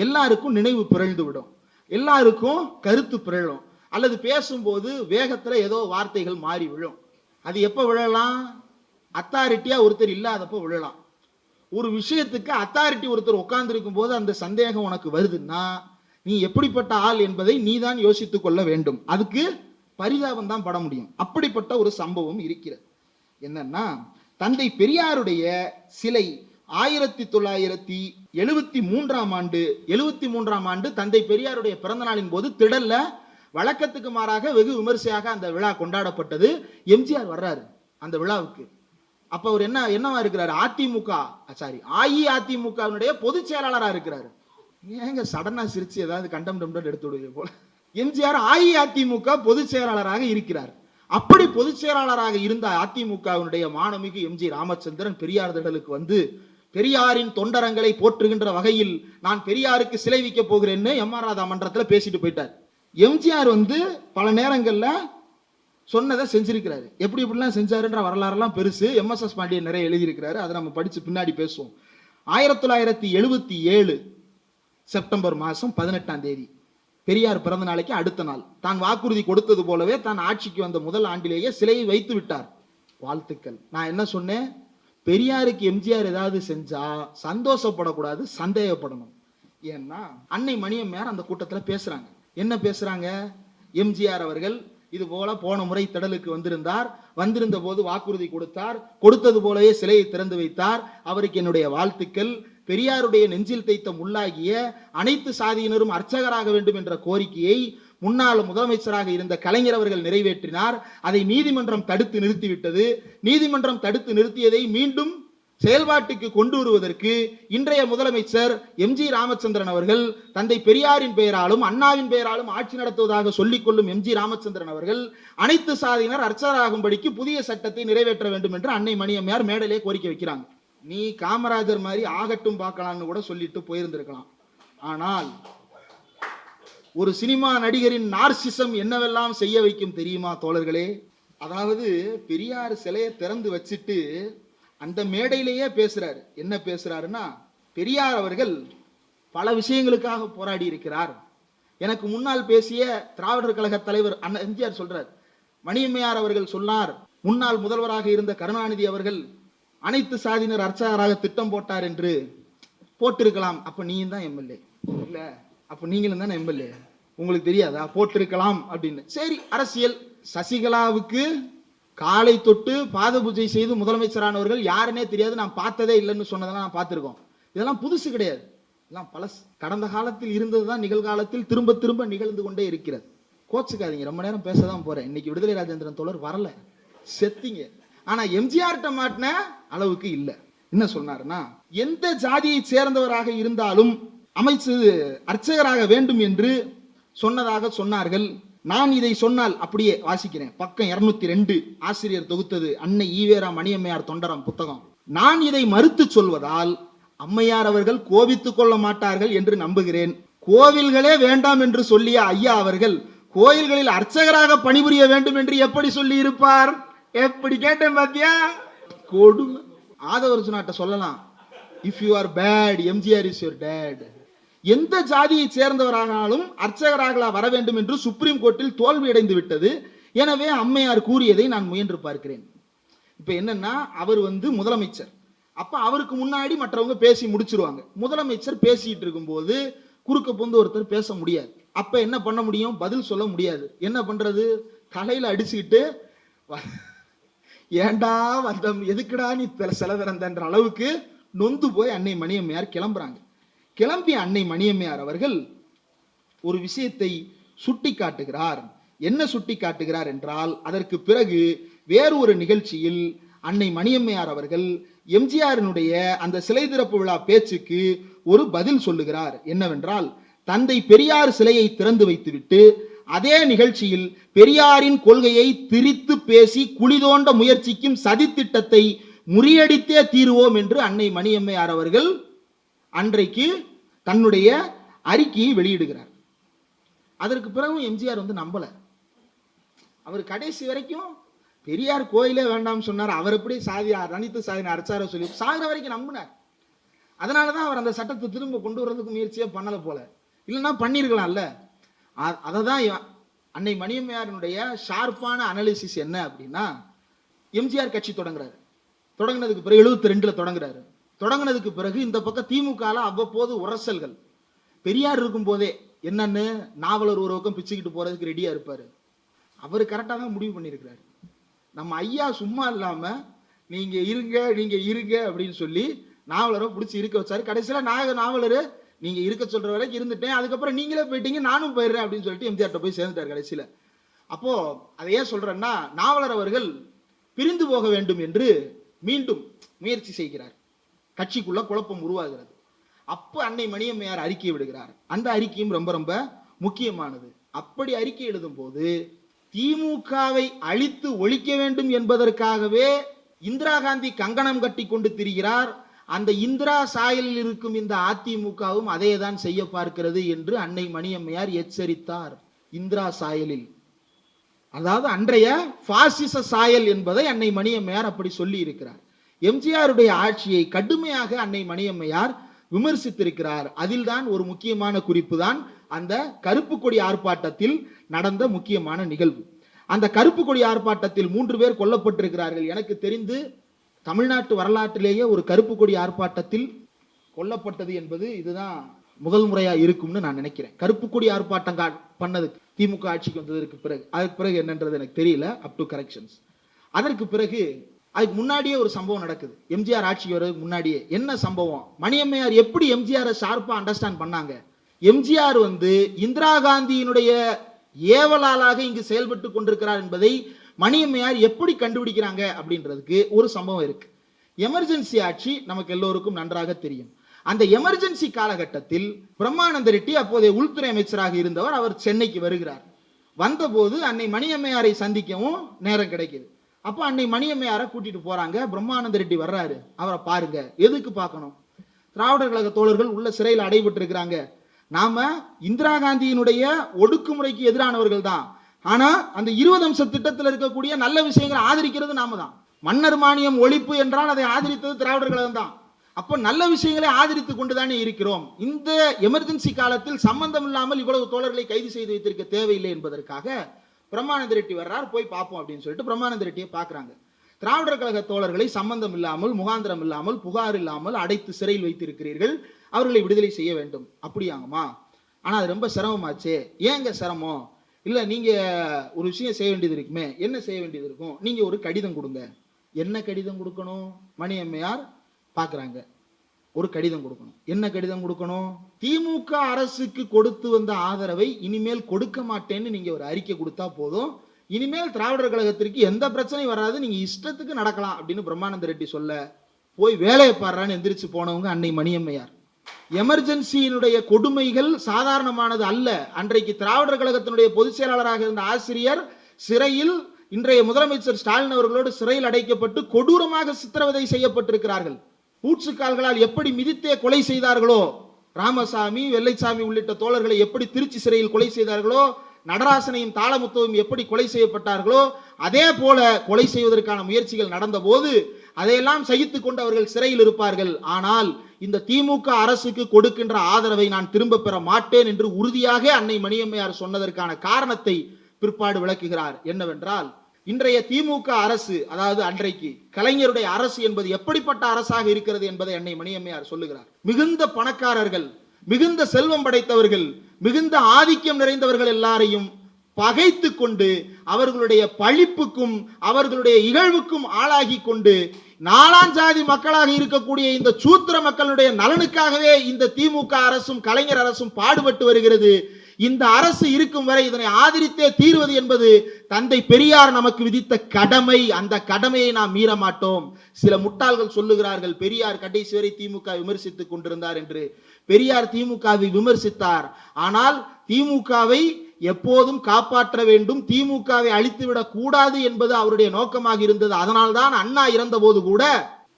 எல்லாருக்கும் நினைவு பிறழ்ந்து விடும், எல்லாருக்கும் கருத்து பிறழும், அல்லது பேசும்போது வேகத்துல ஏதோ வார்த்தைகள் மாறி விழும். அது எப்ப விழலாம்? அத்தாரிட்டியா ஒருத்தர் இல்லாதப்ப விழலாம். ஒரு விஷயத்துக்கு அத்தாரிட்டி ஒருத்தர் உட்கார்ந்து இருக்கும் போது அந்த சந்தேகம் உனக்கு வருதுன்னா நீ எப்படிப்பட்ட ஆள் என்பதை நீதான் யோசித்துக் கொள்ள வேண்டும். அதுக்கு பரிதாபம் தான் பட முடியும். அப்படிப்பட்ட ஒரு சம்பவம் இருக்கிறது. என்னன்னா, தந்தை பெரியாருடைய சிலை 1973 ஆண்டு தந்தை பெரியாருடைய பிறந்த நாளின் போது திடல்ல வழக்கத்துக்கு மாறாக வெகு விமர்சையாக அந்த விழா கொண்டாடப்பட்டது. எம்ஜிஆர் வர்றாரு அந்த விழாவுக்கு. அப்ப அவர் என்னவா இருக்கிறாரு? அஇஅதிமுகவினுடைய பொதுச் செயலாளராக இருக்கிறாரு. ஏங்க சடனா சிரிச்சு ஏதாவது கண்டம் எடுத்து விடுவது போல. எம்ஜிஆர் அஇஅதிமுக பொதுச் செயலாளராக இருக்கிறார். அப்படி பொதுச் செயலாளராக இருந்த அதிமுகவினுடைய மாண்புமிகு எம்ஜி ராமச்சந்திரன் பெரியார் திடலுக்கு வந்து பெரியாரின் தொண்டரங்களை போற்றுகின்ற வகையில் நான் பெரியாருக்கு சிலை வைக்க போகிறேன்னு எம்.ஆர். ராதா மன்றத்துல பேசிட்டு போயிட்டார். எம்ஜிஆர் வந்து பல நேரங்கள்ல சொன்னதை செஞ்சிருக்கிறாரு. எப்படிலாம் செஞ்சாருன்ற வரலாறுலாம் பெருசு. எம்.எஸ்.எஸ். பாண்டியன் நிறைய எழுதியிருக்கிறாரு. அதை நம்ம படிச்சு பின்னாடி பேசுவோம். 1977 செப்டம்பர் மாதம் 18ஆம் தேதி பெரியார் பிறந்த நாளைக்கு அடுத்த நாள் தான் வாக்குறுதி கொடுத்தது போலவே தான் ஆட்சிக்கு வந்த முதல் ஆண்டிலேயே சிலையை வைத்து விட்டார். வாழ்த்துக்கள். நான் என்ன சொன்னேன்? பெரியாருக்கு எம்ஜிஆர் ஏதாவது செஞ்சா சந்தோஷப்படக்கூடாது, சந்தேகப்படணும். ஏன்னா அன்னை மணியம்மையார் அந்த கூட்டத்தில் பேசுறாங்க. என்ன பேசுறாங்க? எம்ஜிஆர் அவர்கள் இது போல போன முறை திடலுக்கு வந்திருந்த போது வாக்குறுதி கொடுத்தார், கொடுத்தது போலவே சிலையை திறந்து வைத்தார், அவருக்கு என்னுடைய வாழ்த்துக்கள். பெரியாருடைய நெஞ்சில் தைத்த முள்ளாகிய அனைத்து சாதியினரும் அர்ச்சகராக வேண்டும் என்ற கோரிக்கையை முன்னாள் முதலமைச்சராக இருந்த கலைஞர் அவர்கள் நிறைவேற்றினார். அதை நீதிமன்றம் தடுத்து நிறுத்திவிட்டது. நீதிமன்றம் தடுத்து நிறுத்தியதை மீண்டும் செயல்பாட்டுக்கு கொண்டு வருவதற்கு இன்றைய முதலமைச்சர் எம்ஜி ராமச்சந்திரன் அவர்கள் தந்தை பெரியாரின் பெயராலும் அண்ணாவின் பெயராலும் ஆட்சி நடத்துவதாக சொல்லிக் கொள்ளும் எம்ஜி ராமச்சந்திரன் அவர்கள் அனைத்து சாதியினர் அர்ச்சகராகும்படிக்கு புதிய சட்டத்தை நிறைவேற்ற வேண்டும் என்று அன்னை மணியம்மையார் மேடையிலே கோரிக்கை வைக்கிறாங்க. நீ காமராஜர் மாதிரி ஆகட்டும் பார்க்கலாம்னு கூட சொல்லிட்டு போயிருந்திருக்கலாம். ஆனால் ஒரு சினிமா நடிகரின் நார்சிசம் என்னவெல்லாம் செய்ய வைக்கும் தெரியுமா தோழர்களே? அதாவது பெரியார் சிலையை திறந்து வச்சுட்டு அந்த மேடையிலேயே பேசுறாரு. என்ன பேசுறாருன்னா, பெரியார் அவர்கள் பல விஷயங்களுக்காக போராடி இருக்கிறார். எனக்கு முன்னால் பேசிய திராவிடர் கழக தலைவர் எம்ஜிஆர் சொல்றார், மணியம்மையார் அவர்கள் சொன்னார், முன்னாள் முதல்வராக இருந்த கருணாநிதி அவர்கள் அனைத்து சாதியினர் அர்ச்சகராக திட்டம் போட்டார் என்று போட்டிருக்கலாம். அப்ப நீயும் தான் எம்எல்ஏ இல்ல, அப்ப நீங்களும் தானே எம்எல்ஏ, உங்களுக்கு தெரியாதா போட்டிருக்கலாம் அப்படின்னு. சரி, அரசியல். சசிகலாவுக்கு காலை தொட்டு பாத பூஜை செய்து முதலமைச்சரானவர்கள் யாருன்னே தெரியாது, நான் பார்த்ததே இல்லைன்னு சொன்னதெல்லாம் நான் பார்த்திருக்கோம். இதெல்லாம் புதுசு கிடையாது, இதெல்லாம் பழசு. கடந்த காலத்தில் இருந்ததுதான் நிகழ்காலத்தில் திரும்ப திரும்ப நிகழ்ந்து கொண்டே இருக்கிறது. கோச்சுக்காதீங்க, ரொம்ப நேரம் பேசதான் போறேன். இன்னைக்கு விடுதலை ராஜேந்திரன் தோழர் வரல, செத்திங்க. ஆனா எம்ஜிஆர்ட்ட மாட்டின அளவுக்கு இல்ல. என்ன சொன்னாருன்னா, எந்த ஜாதியை சேர்ந்தவராக இருந்தாலும் அமைச்சு அர்ச்சகராக வேண்டும் என்று சொன்னதாக சொன்னார்கள். நான் இதை சொன்னால், அப்படியே வாசிக்கிறேன், பக்கம் 202, ஆசிரியர் தொகுத்தது, அன்னை ஈவேரா மணியம்மையார் தொண்டரம் புத்தகம். நான் இதை மறுத்து சொல்வதால் அம்மையார் அவர்கள் கோபித்துக் கொள்ள மாட்டார்கள் என்று நம்புகிறேன். கோவில்களே வேண்டாம் என்று சொல்லிய ஐயா அவர்கள் கோயில்களில் அர்ச்சகராக பணிபுரிய வேண்டும் என்று எப்படி சொல்லி இருப்பார்? எப்படி கேட்டேன் பாத்தியா? கொடுமை. ஆதவர்ஜுனாட்ட சொல்லலாம், if you are bad, MGR is your dad. எந்த ஜாதியை சேர்ந்தவரானாலும் அர்ச்சகராக வர வேண்டும் என்று சுப்ரீம் கோர்ட்டில் தோல்வி அடைந்து விட்டது. எனவே அம்மையார் கூறியதை நான் முயன்று பார்க்கிறேன். இப்ப என்னன்னா, அவர் முதலமைச்சர். அப்ப அவருக்கு முன்னாடி மற்றவங்க பேசி முடிச்சிருவாங்க. முதலமைச்சர் பேசிட்டு இருக்கும் போது குறுக்க பொந்து ஒருத்தர் பேச முடியாது. அப்ப என்ன பண்ண முடியும்? பதில் சொல்ல முடியாது. என்ன பண்றது? தலையில அடிச்சுக்கிட்டு, ஏண்டா வந்தம், எதுக்குடா நீ செலவிறந்தன்ற அளவுக்கு நொந்து போய் அன்னை மணியம்மையார் கிளம்புறாங்க. கிளம்பிய அன்னை மணியம்மையார் அவர்கள் ஒரு விஷயத்தை சுட்டி காட்டுகிறார். என்ன சுட்டி காட்டுகிறார் என்றால், அதற்கு பிறகு வேறு ஒரு நிகழ்ச்சியில் அன்னை மணியம்மையார் அவர்கள் எம்ஜிஆரினுடைய அந்த சிலை திறப்பு விழா பேச்சுக்கு ஒரு பதில் சொல்லுகிறார். என்னவென்றால், தந்தை பெரியார் சிலையை திறந்து வைத்துவிட்டு அதே நிகழ்ச்சியில் பெரியாரின் கொள்கையை திரித்து பேசி குழி தோண்ட முயற்சிக்கும் சதித்திட்டத்தை முறியடித்தே தீருவோம் என்று அன்னை மணியம்மையார் அவர்கள் அன்றைக்கு தன்னுடைய அறிக்கையை வெளியிடுகிறார். அதற்கு பிறகு எம்ஜிஆர் நம்பல. அவர் கடைசி வரைக்கும் பெரியார் கோயிலே வேண்டாம் சொன்னார். அவர் எப்படி சாதி அனைத்து சாதியினர் அர்ச்சகரை சொல்லி சாகிற வரைக்கும் நம்பினார். அதனாலதான் அவர் அந்த சட்டத்தை திரும்ப கொண்டு வர்றதுக்கு முயற்சியே பண்ணல போல. இல்லைன்னா பண்ணிருக்கலாம்ல. அததான் அன்னை மணியம்மையாருடைய ஷார்ப்பான அனாலிசிஸ் என்ன அப்படின்னா, எம்ஜிஆர் கட்சி தொடங்குறாரு. தொடங்கினதுக்கு பிறகு 72ல தொடங்குறாரு. தொடங்கினதுக்கு பிறகு இந்த பக்கம் திமுக அவ்வப்போது உரசல்கள். பெரியார் இருக்கும் போதே என்னன்னு, நாவலர் ஒரு பக்கம் பிச்சுக்கிட்டு போறதுக்கு ரெடியா இருப்பாரு. அவரு கரெக்டா தான் முடிவு பண்ணிருக்கிறாரு. நம்ம ஐயா சும்மா இல்லாம நீங்க இருங்க அப்படின்னு சொல்லி நாவலரை பிடிச்சி இருக்க வச்சாரு. கடைசியில நாவலரு நீங்க இருக்க சொல்ற வரைக்கும் இருந்துட்டேன், அதுக்கப்புறம் நீங்களே போயிட்டீங்க, நானும் போயிடுறேன் அப்படின்னு சொல்லிட்டு எம்ஜிஆர்ட்ட போய் சேர்ந்துட்டாரு கடைசியில. அப்போ அதை ஏன் சொல்றேன்னா, நாவலர் அவர்கள் பிரிந்து போக வேண்டும் என்று மீண்டும் முயற்சி செய்கிறார். கட்சிக்குள்ள குழப்பம் உருவாகிறது. அப்ப அன்னை மணியம்மையார் அறிக்கை விடுகிறார். அந்த அறிக்கையும் ரொம்ப ரொம்ப முக்கியமானது. அப்படி அறிக்கை எழுதும் போது திமுகவை அழித்து ஒழிக்க வேண்டும் என்பதற்காகவே இந்திரா காந்தி கங்கணம் கட்டி கொண்டு திரிகிறார். அந்த இந்திரா சாயலில் இருக்கும் இந்த அதிமுகவும் அதே தான் செய்ய பார்க்கிறது என்று அன்னை மணியம்மையார் எச்சரித்தார். இந்திரா சாயலில், அதாவது அன்றைய பாசிச சாயல் என்பதை அன்னை மணியம்மையார் அப்படி சொல்லி இருக்கிறார். எம்ஜிஆருடைய ஆட்சியை கடுமையாக அன்னை மணியம்மையார் விமர்சித்திருக்கிறார். அதில் தான் ஒரு முக்கியமான குறிப்பு தான் அந்த கருப்பு கொடி ஆர்ப்பாட்டத்தில் நடந்த முக்கியமான நிகழ்வு. அந்த கருப்பு கொடி ஆர்ப்பாட்டத்தில் 3 பேர் கொல்லப்பட்டிருக்கிறார்கள். எனக்கு தெரிந்து தமிழ்நாட்டு வரலாற்றிலேயே ஒரு கருப்பு கொடி ஆர்ப்பாட்டத்தில் கொல்லப்பட்டது என்பது இதுதான் முதல் முறையா இருக்கும்னு நான் நினைக்கிறேன். கருப்பு கொடி ஆர்ப்பாட்டம் பண்ணதுக்கு திமுக ஆட்சிக்கு வந்ததற்கு பிறகு, அதுக்கு பிறகு என்னன்றது எனக்கு தெரியல, அப் டு கரெக்ஷன்ஸ். அதற்கு பிறகு அதுக்கு முன்னாடியே ஒரு சம்பவம் நடக்குது. எம்ஜிஆர் ஆட்சிக்கு வர்றதுக்கு முன்னாடியே என்ன சம்பவம்? மணியம்மையார் எப்படி எம்ஜிஆரை ஷார்ப்பா அண்டர்ஸ்டாண்ட் பண்ணாங்க? எம்ஜிஆர் இந்திரா காந்தியினுடைய ஏவலாளாக இங்கு செயல்பட்டு கொண்டிருக்கிறார் என்பதை மணியம்மையார் எப்படி கண்டுபிடிக்கிறாங்க அப்படின்றதுக்கு ஒரு சம்பவம் இருக்கு. எமர்ஜென்சி ஆட்சி நமக்கு எல்லோருக்கும் நன்றாக தெரியும். அந்த எமர்ஜென்சி காலகட்டத்தில் பிரம்மானந்த ரெட்டி அப்போதைய உள்துறை அமைச்சராக இருந்தவர், அவர் சென்னைக்கு வருகிறார். வந்தபோது அன்னை மணியம்மையாரை சந்திக்கவும் நேரம் கிடைக்குது. அப்போ அன்னை மணியம்மையாரை கூட்டிட்டு போறாங்க. பிரம்மானந்த ரெட்டி வர்றாரு, அவரை பாருங்க. எதுக்கு பார்க்கணும்? திராவிடர் கழக தோழர்கள் உள்ள சிறையில் அடைபட்டு இருக்கிறாங்க. நாம இந்திரா காந்தியினுடைய ஒடுக்குமுறைக்கு எதிரானவர்கள் தான். ஆனா அந்த 20 அம்ச திட்டத்தில் இருக்கக்கூடிய நல்ல விஷயங்களை ஆதரிக்கிறது நாம தான். மன்னர் மானியம் ஒழிப்பு என்றால் அதை ஆதரித்தது திராவிடர் கழகம் தான். அப்ப நல்ல விஷயங்களை ஆதரித்து கொண்டுதானே இருக்கிறோம். இந்த எமர்ஜென்சி காலத்தில் சம்பந்தம் இல்லாமல் இவ்வளவு தோழர்களை கைது செய்து வைத்திருக்க தேவையில்லை என்பதற்காக பிரம்மானந்த ரெட்டி வர்றார், போய் பார்ப்போம் அப்படின்னு சொல்லிட்டு பிரம்மானந்த ரெட்டியை பார்க்கறாங்க. திராவிடர் கழக தோழர்களை சம்பந்தம் இல்லாமல், முகாந்திரம் இல்லாமல், புகார் இல்லாமல் அடைத்து சிறையில் வைத்திருக்கிறீர்கள், அவர்களை விடுதலை செய்ய வேண்டும். அப்படியாங்கம்மா, ஆனா அது ரொம்ப சிரமமாச்சே. ஏங்க சிரமம்? இல்ல, நீங்க ஒரு விஷயம் செய்ய வேண்டியது இருக்குமே. என்ன செய்ய வேண்டியது இருக்கும்? நீங்க ஒரு கடிதம் கொடுங்க. என்ன கடிதம் கொடுக்கணும்? மணி அம்மையார் பாக்குறாங்க. ஒரு கடிதம் கொடுக்கணும். என்ன கடிதம் கொடுக்கணும்? திமுக அரசுக்கு கொடுத்து வந்த ஆதரவை இனிமேல் கொடுக்க மாட்டேன்னு நீங்க ஒரு அறிக்கை கொடுத்தா போதும். இனிமேல் திராவிடர் கழகத்திற்கு எந்த பிரச்சனையும் வராது, நீங்க இஷ்டத்துக்கு நடக்கலாம் அப்படின்னு பிரம்மானந்த ரெட்டி சொல்ல, போய் வேலையை பாடுறான்னு எந்திரிச்சு போனவங்க அன்னை மணியம்மையார். எமர்ஜென்சியினுடைய கொடுமைகள் சாதாரணமானது அல்ல. அன்றைக்கு திராவிடர் கழகத்தினுடைய பொதுச் செயலாளராக இருந்த ஆசிரியர் சிறையில், இன்றைய முதலமைச்சர் ஸ்டாலின் அவர்களோடு சிறையில் அடைக்கப்பட்டு கொடூரமாக சித்திரவதை செய்யப்பட்டிருக்கிறார்கள். பூச்சுக்கால்களால் எப்படி மிதித்தே கொலை செய்தார்களோ, ராமசாமி, வெள்ளைச்சாமி உள்ளிட்ட தோழர்களை எப்படி திருச்சி சிறையில் கொலை செய்தார்களோ, நடராசனையும் தாளமுத்துவும் எப்படி கொலை செய்யப்பட்டார்களோ, அதே போல கொலை செய்வதற்கான முயற்சிகள் நடந்த போது அதையெல்லாம் சகித்துக் கொண்டு அவர்கள் சிறையில் இருப்பார்கள். ஆனால் இந்த திமுக அரசுக்கு கொடுக்கின்ற ஆதரவை நான் திரும்ப பெற மாட்டேன் என்று உறுதியாக அன்னை மணியம்மையார் சொன்னதற்கான காரணத்தை பிற்பாடு விளக்குகிறார். என்னவென்றால், இன்றைய திமுக அரசு, அதாவது அன்றைக்கு கலைஞருடைய அரசு என்பது எப்படிப்பட்ட அரசாக இருக்கிறது என்பதை அன்னை மணியம்மையார் சொல்லுகிறார். மிகுந்த பணக்காரர்கள், மிகுந்த செல்வம் படைத்தவர்கள், மிகுந்த ஆதிக்கம் நிறைந்தவர்கள் எல்லாரையும் பகைத்து கொண்டு அவர்களுடைய பழிப்புக்கும் அவர்களுடைய இகழ்வுக்கும் ஆளாகி கொண்டு நாலாஞ்சாதி மக்களாக இருக்கக்கூடிய இந்த சூத்திர மக்களுடைய நலனுக்காகவே இந்த திமுக அரசும் கலைஞர் அரசும் பாடுபட்டு வருகிறது. இந்த அரசு இருக்கும் வரை இதனை ஆதரித்தே தீர்வது என்பது தந்தை பெரியார் நமக்கு விதித்த கடமை. அந்த கடமையை நாம் மீற மாட்டோம். சில முட்டாள்கள் சொல்லுகிறார்கள், பெரியார் கடைசி வரை திமுக விமர்சித்துக் கொண்டிருந்தார் என்று. பெரியார் திமுகவை விமர்சித்தார், ஆனால் திமுகவை எப்போதும் காப்பாற்ற வேண்டும், திமுகவை அழித்துவிடக் கூடாது என்பது அவருடைய நோக்கமாக இருந்தது. அதனால்தான் அண்ணா இறந்த போது கூட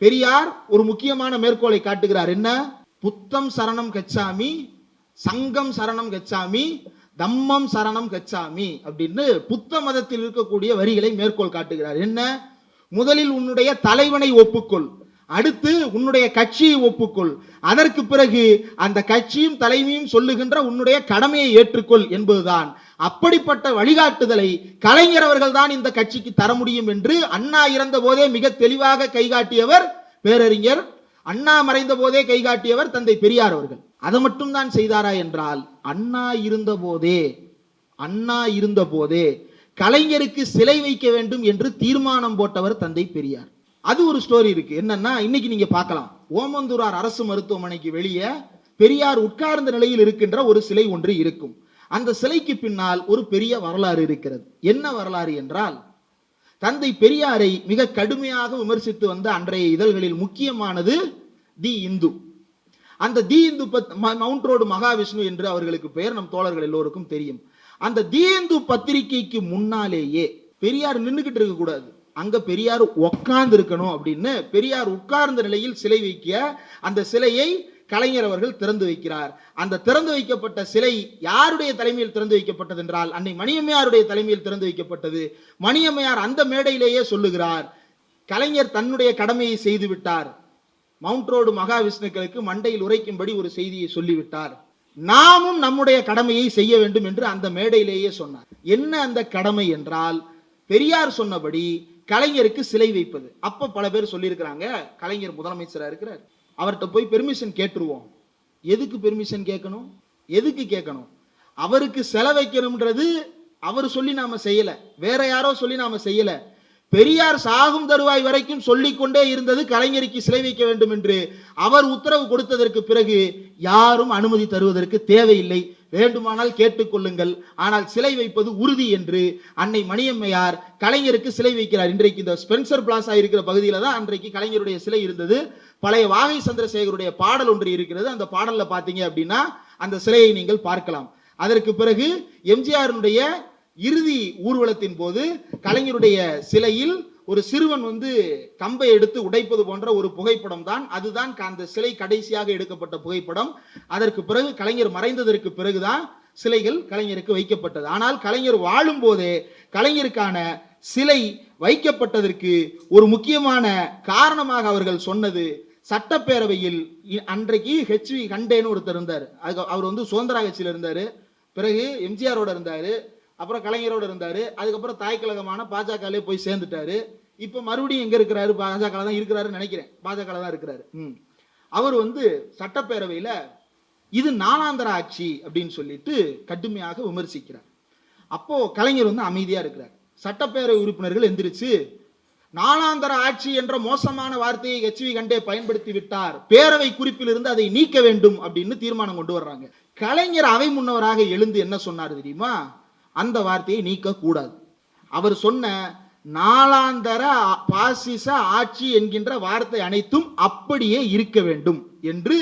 பெரியார் ஒரு முக்கியமான மேற்கோளை காட்டுகிறார். என்ன? புத்தம் சரணம் கச்சாமி, சங்கம் சரணம் கச்சாமி, தம்மம் சரணம் கச்சாமி அப்படின்னு புத்த மதத்தில் இருக்கக்கூடிய வரிகளை மேற்கோள் காட்டுகிறார். என்ன? முதலில் உன்னுடைய தலைவனை ஒப்புக்கொள், அடுத்து உன்னுடைய கட்சியை ஒப்புக்கொள், அதற்கு பிறகு அந்த கட்சியும் தலைமையும் சொல்லுகின்ற உன்னுடைய கடமையை ஏற்றுக்கொள் என்பதுதான். அப்படிப்பட்ட வழிகாட்டுதலை கலைஞர் அவர்கள் தான் இந்த கட்சிக்கு தர முடியும் என்று அண்ணா இறந்த போதே மிக தெளிவாக கைகாட்டியவர் பேரறிஞர், அண்ணா மறைந்த போதே கைகாட்டியவர் தந்தை பெரியார் அவர்கள். அதை மட்டும் தான் செய்தாரா என்றால், அண்ணா இருந்த போதே கலைஞருக்கு சிலை வைக்க வேண்டும் என்று தீர்மானம் போட்டவர் தந்தை பெரியார். அது ஒரு ஸ்டோரி இருக்கு. என்னன்னா, இன்னைக்கு நீங்க பார்க்கலாம், ஓமந்தூரார் அரசு மருத்துவமனைக்கு வெளியே பெரியார் உட்கார்ந்த நிலையில் இருக்கின்ற ஒரு சிலை ஒன்று இருக்கும். அந்த சிலைக்கு பின்னால் ஒரு பெரிய வரலாறு இருக்கிறது. என்ன வரலாறு என்றால், தந்தை பெரியாரை மிக கடுமையாக விமர்சித்து வந்த அன்றைய இதழ்களில் முக்கியமானது தி இந்து. அந்த தி இந்து மவுண்ட் ரோடு மகாவிஷ்ணு என்று அவர்களுக்கு பெயர், நம் தோழர்கள் எல்லோருக்கும் தெரியும். அந்த தி இந்து பத்திரிகைக்கு முன்னாலேயே பெரியார் நின்றுகிட்டு இருக்க கூடாது, அங்க பெரியார் உட்கார்ந்து இருக்கணும் அப்படின்னு பெரியார் உட்கார்ந்த நிலையில் சிலை வைக்க அந்த சிலையை கலைஞர் அவர்கள் திறந்து வைக்கிறார். அந்த திறந்து வைக்கப்பட்ட சிலை யாருடைய தலைமையில் திறந்து வைக்கப்பட்டது என்றால், அன்னை மணியம்மையாருடைய தலைமையில் திறந்து வைக்கப்பட்டது. மணியம்மையார் அந்த மேடையிலேயே சொல்லுகிறார், கலைஞர் தன்னுடைய கடமையை செய்து விட்டார், மவுண்ட் ரோடு மகாவிஷ்ணுக்களுக்கு மண்டையில் உரைக்கும்படி ஒரு செய்தியை சொல்லிவிட்டார், நாமும் நம்முடைய கடமையை செய்ய வேண்டும் என்று அந்த மேடையிலேயே சொன்னார். என்ன அந்த கடமை என்றால், பெரியார் சொன்னபடி கலைஞருக்கு சிலை வைப்பது. அப்ப பல பேர் சொல்லியிருக்கிறாங்க, கலைஞர் முதலமைச்சரா இருக்கிறார், அவர்கிட்ட போய் பெர்மிஷன் கேட்டுருவோம். எதுக்கு பெர்மிஷன் கேட்கணும்? எதுக்கு கேட்கணும்? அவருக்கு சிலை வைக்கணும்ன்றது அவர் சொல்லி நாம செய்யல, வேற யாரோ சொல்லி நாம செய்யல. பெரியார் சாகும் தருவாய் வரைக்கும் சொல்லிக்கொண்டே இருந்தது கலைஞருக்கு சிலை வைக்க வேண்டும் என்று. அவர் உத்தரவு கொடுத்ததற்கு பிறகு யாரும் அனுமதி தருவதற்கு தேவையில்லை, வேண்டுமானால் கேட்டுக்கொள்ளுங்கள், ஆனால் சிலை வைப்பது உறுதி என்று அன்னை மணியம்மையார் கலைஞருக்கு சிலை வைக்கிறார். இன்றைக்கு இந்த ஸ்பென்சர் பிளாசா இருக்கிற பகுதியில தான் அன்றைக்கு கலைஞருடைய சிலை இருந்தது. பழைய வாகை சந்திரசேகருடைய பாடல் ஒன்று இருக்கிறது. அந்த பாடல்ல பாத்தீங்க அப்படின்னா அந்த சிலையை நீங்கள் பார்க்கலாம். அதற்கு பிறகு எம்ஜிஆருடைய இறுதி ஊர்வலத்தின் போது கலைஞருடைய சிலையில் ஒரு சிறுவன் கம்பை எடுத்து உடைப்பது போன்ற ஒரு புகைப்படம் தான், அதுதான் அந்த சிலை கடைசியாக எடுக்கப்பட்ட புகைப்படம். அதற்கு பிறகு கலைஞர் மறைந்ததற்கு பிறகுதான் சிலைகள் கலைஞருக்கு வைக்கப்பட்டது. ஆனால் கலைஞர் வாழும் போதே கலைஞருக்கான சிலை வைக்கப்பட்டதற்கு ஒரு முக்கியமான காரணமாக அவர்கள் சொன்னது, சட்டப்பேரவையில் அன்றைக்கு ஹெச்வி கண்டேன்னு ஒருத்தர் இருந்தார். அவர் சுதந்திர கட்சியில் இருந்தாரு, பிறகு எம்ஜிஆரோட இருந்தாரு, அப்புறம் கலைஞரோடு இருந்தாரு, அதுக்கப்புறம் தாய் கழகமான பாஜகலே போய் சேர்ந்துட்டாரு. இப்ப மறுபடியும் எங்க இருக்கிறாரு? பாஜக தான் இருக்கிறாரு நினைக்கிறேன். பாஜக தான் இருக்கிறாரு. அவர் சட்டப்பேரவையில இது நாளாந்தர ஆட்சி அப்படின்னு சொல்லிட்டு கடுமையாக விமர்சிக்கிறார். அப்போ கலைஞர் அமைதியா இருக்கிறார். சட்டப்பேரவை உறுப்பினர்கள் எந்திரிச்சு நாளாந்தர ஆட்சி என்ற மோசமான வார்த்தையை HV கண்டே பயன்படுத்தி விட்டார், பேரவை குறிப்பில் இருந்து அதை நீக்க வேண்டும் அப்படின்னு தீர்மானம் கொண்டு வர்றாங்க. கலைஞர் அவை முன்னவராக எழுந்து என்ன சொன்னார் தெரியுமா? அந்த வார்த்தையை நீக்க கூடாது. அவர் சொன்ன நாளாந்தர பாசிச ஆட்சி என்கின்ற வார்த்தை அனைத்தும் அப்படியே இருக்க வேண்டும் என்று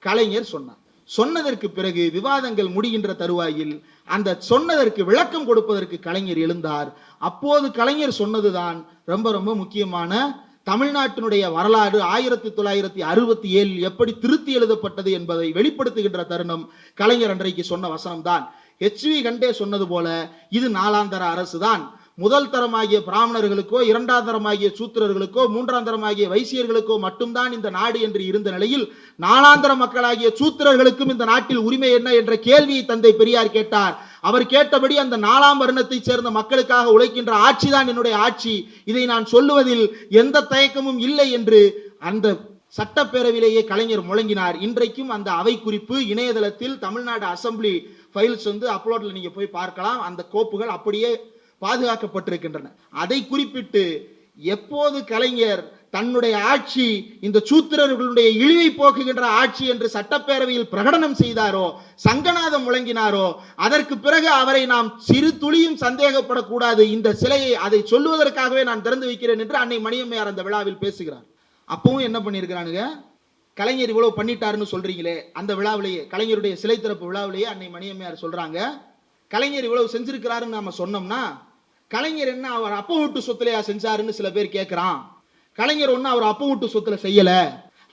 கலைஞர் சொன்னார். சொன்னதற்கு பிறகு விவாதங்கள் முடிகின்ற தருவாயில் அந்த சொன்னதற்கு விளக்கம் கொடுப்பதற்கு கலைஞர் எழுந்தார். அப்போது கலைஞர் சொன்னதுதான் ரொம்ப ரொம்ப முக்கியமான தமிழ்நாட்டினுடைய வரலாறு 1967 எப்படி திருத்தி எழுதப்பட்டது என்பதை வெளிப்படுத்துகின்ற தருணம் கலைஞர் அன்றைக்கு சொன்ன வசனம் தான். HV கண்டே சொன்னது போல இது நாளாந்தர அரசு தான். முதல் தரமாகிய பிராமணர்களுக்கோ, இரண்டாம் தரமாகிய சூத்திரர்களுக்கோ, மூன்றாம் தரமாகிய வைசியர்களுக்கோ மட்டும்தான் இந்த நாடு என்று இருந்த நிலையில் நாளாந்தர மக்களாகிய சூத்திரர்களுக்கும் இந்த நாட்டில் உரிமை என்ன என்ற கேள்வியை தந்தை பெரியார் கேட்டார். அவர் கேட்டபடி அந்த 4ஆம் வருணத்தை சேர்ந்த மக்களுக்காக உழைக்கின்ற ஆட்சி தான் என்னுடைய ஆட்சி, இதை நான் சொல்லுவதில் எந்த தயக்கமும் இல்லை என்று அந்த சட்டப்பேரவையிலேயே கலைஞர் முழங்கினார். இன்றைக்கும் அந்த அவை குறிப்பு இணையதளத்தில் தமிழ்நாடு அசம்பிளி ஃபைல்ஸ் அப்லோட்ல நீங்க போய் பார்க்கலாம். அந்த கோப்புகள் அப்படியே பாதுகாக்கப்பட்டிருக்கின்றன. அதை குறிப்பிட்டு எப்போது கலைஞர் தன்னுடைய ஆட்சி இந்த சூத்திரர்களுடைய இழிவை போக்குகின்ற ஆட்சி என்று சட்டப்பேரவையில் பிரகடனம் செய்தாரோ, சங்கநாதம் முழங்கினாரோ, அதற்கு பிறகு அவரை நாம் சிறு துளியும் சந்தேகப்படக்கூடாது, இந்த சிலையை அதை சொல்லுவதற்காகவே நான் திறந்து வைக்கிறேன் என்று அன்னை மணியம்மையார் அந்த விழாவில் பேசுகிறார். அப்பவும் என்ன பண்ணியிருக்கிறானுங்க? கலைஞர் இவ்வளவு பண்ணிட்டாருன்னு சொல்றீங்களே, அந்த விழாவிலேயே கலைஞருடைய சிலை திறப்பு விழாவிலேயே அன்னை மணியம்மையார் சொல்றாங்க, கலைஞர் இவ்வளவு செஞ்சிருக்கிறாருன்னு நாம சொன்னோம்னா கலைஞர் என்ன அவர் அப்ப வீட்டு சொத்துலையா செஞ்சாருன்னு சில பேர் கேட்கிறான். கலைஞர் அவர் அப்ப வீட்டு சொத்துல செய்யல,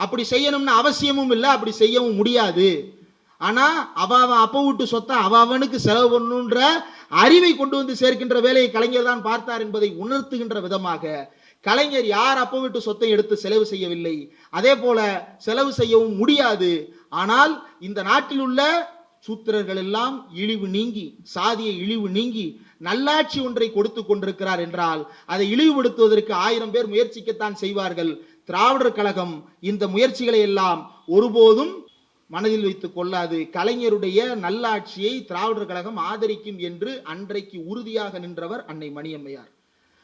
அப்படி செய்யணும்னு அவசியமும் இல்லை, அப்படி செய்யவும் முடியாது. ஆனா அவன் அப்ப வீட்டு சொத்தை அவனுக்கு செலவு பண்ணுன்ற அறிவை கொண்டு சேர்க்கின்ற வேலையை கலைஞர் தான் பார்த்தார் என்பதை உணர்த்துகின்ற விதமாக கலைஞர் யார் அப்ப வீட்டு சொத்தை எடுத்து செலவு செய்யவில்லை, அதே போல செலவு செய்யவும் முடியாது. ஆனால் இந்த நாட்டில் உள்ள சூத்திரர்கள் எல்லாம் இழிவு நீங்கி, சாதிய இழிவு நீங்கி நல்லாட்சி ஒன்றை கொடுத்து கொண்டிருக்கிறார் என்றால் அதை இழிவுபடுத்துவதற்கு 1000 பேர் முயற்சிக்கத்தான் செய்வார்கள். திராவிடர் கழகம் இந்த முயற்சிகளை எல்லாம் ஒருபோதும் மனதில் வைத்துக் கொள்ளாது. கலைஞருடைய நல்லாட்சியை திராவிடர் கழகம் ஆதரிக்கும் என்று அன்றைக்கு உறுதியாக நின்றவர் அன்னை மணியம்மையார்.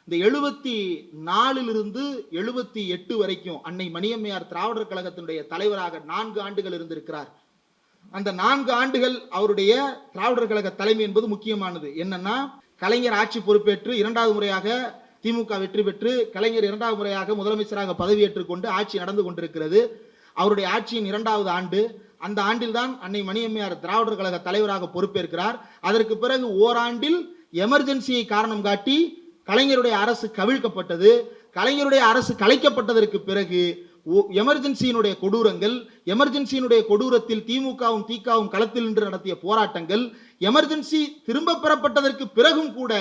இந்த 74 78 வரைக்கும் அன்னை மணியம்மையார் திராவிடர் கழகத்தினுடைய தலைவராக 4 ஆண்டுகள் இருந்திருக்கிறார். அந்த 4 ஆண்டுகள் அவருடைய திராவிடர் கழக தலைமை என்பது முக்கியமானது. என்னன்னா, கலைஞர் ஆட்சி பொறுப்பேற்று 2வது முறையாக திமுக வெற்றி பெற்று கலைஞர் 2வது முறையாக முதலமைச்சராக பதவியேற்றுக் கொண்டு ஆட்சி நடந்து கொண்டிருக்கிறது. அவருடைய ஆட்சியின் 2வது ஆண்டு. அந்த ஆண்டில் தான் அன்னை மணியம்மையார் திராவிடர் கழக தலைவராக பொறுப்பேற்கிறார். அதற்கு பிறகு ஓராண்டில் எமர்ஜென்சியை காரணம் காட்டி கலைஞருடைய அரசு கவிழ்க்கப்பட்டது. கலைஞருடைய அரசு கலைக்கப்பட்டதற்கு பிறகு எமர்ஜென்சியினுடைய கொடூரங்கள், எமர்ஜென்சியினுடைய கொடூரத்தில் திமுகவும் திகாவும் களத்தில் நின்று நடத்திய போராட்டங்கள், எமர்ஜென்சி திரும்ப பெறப்பட்டதற்கு பிறகும் கூட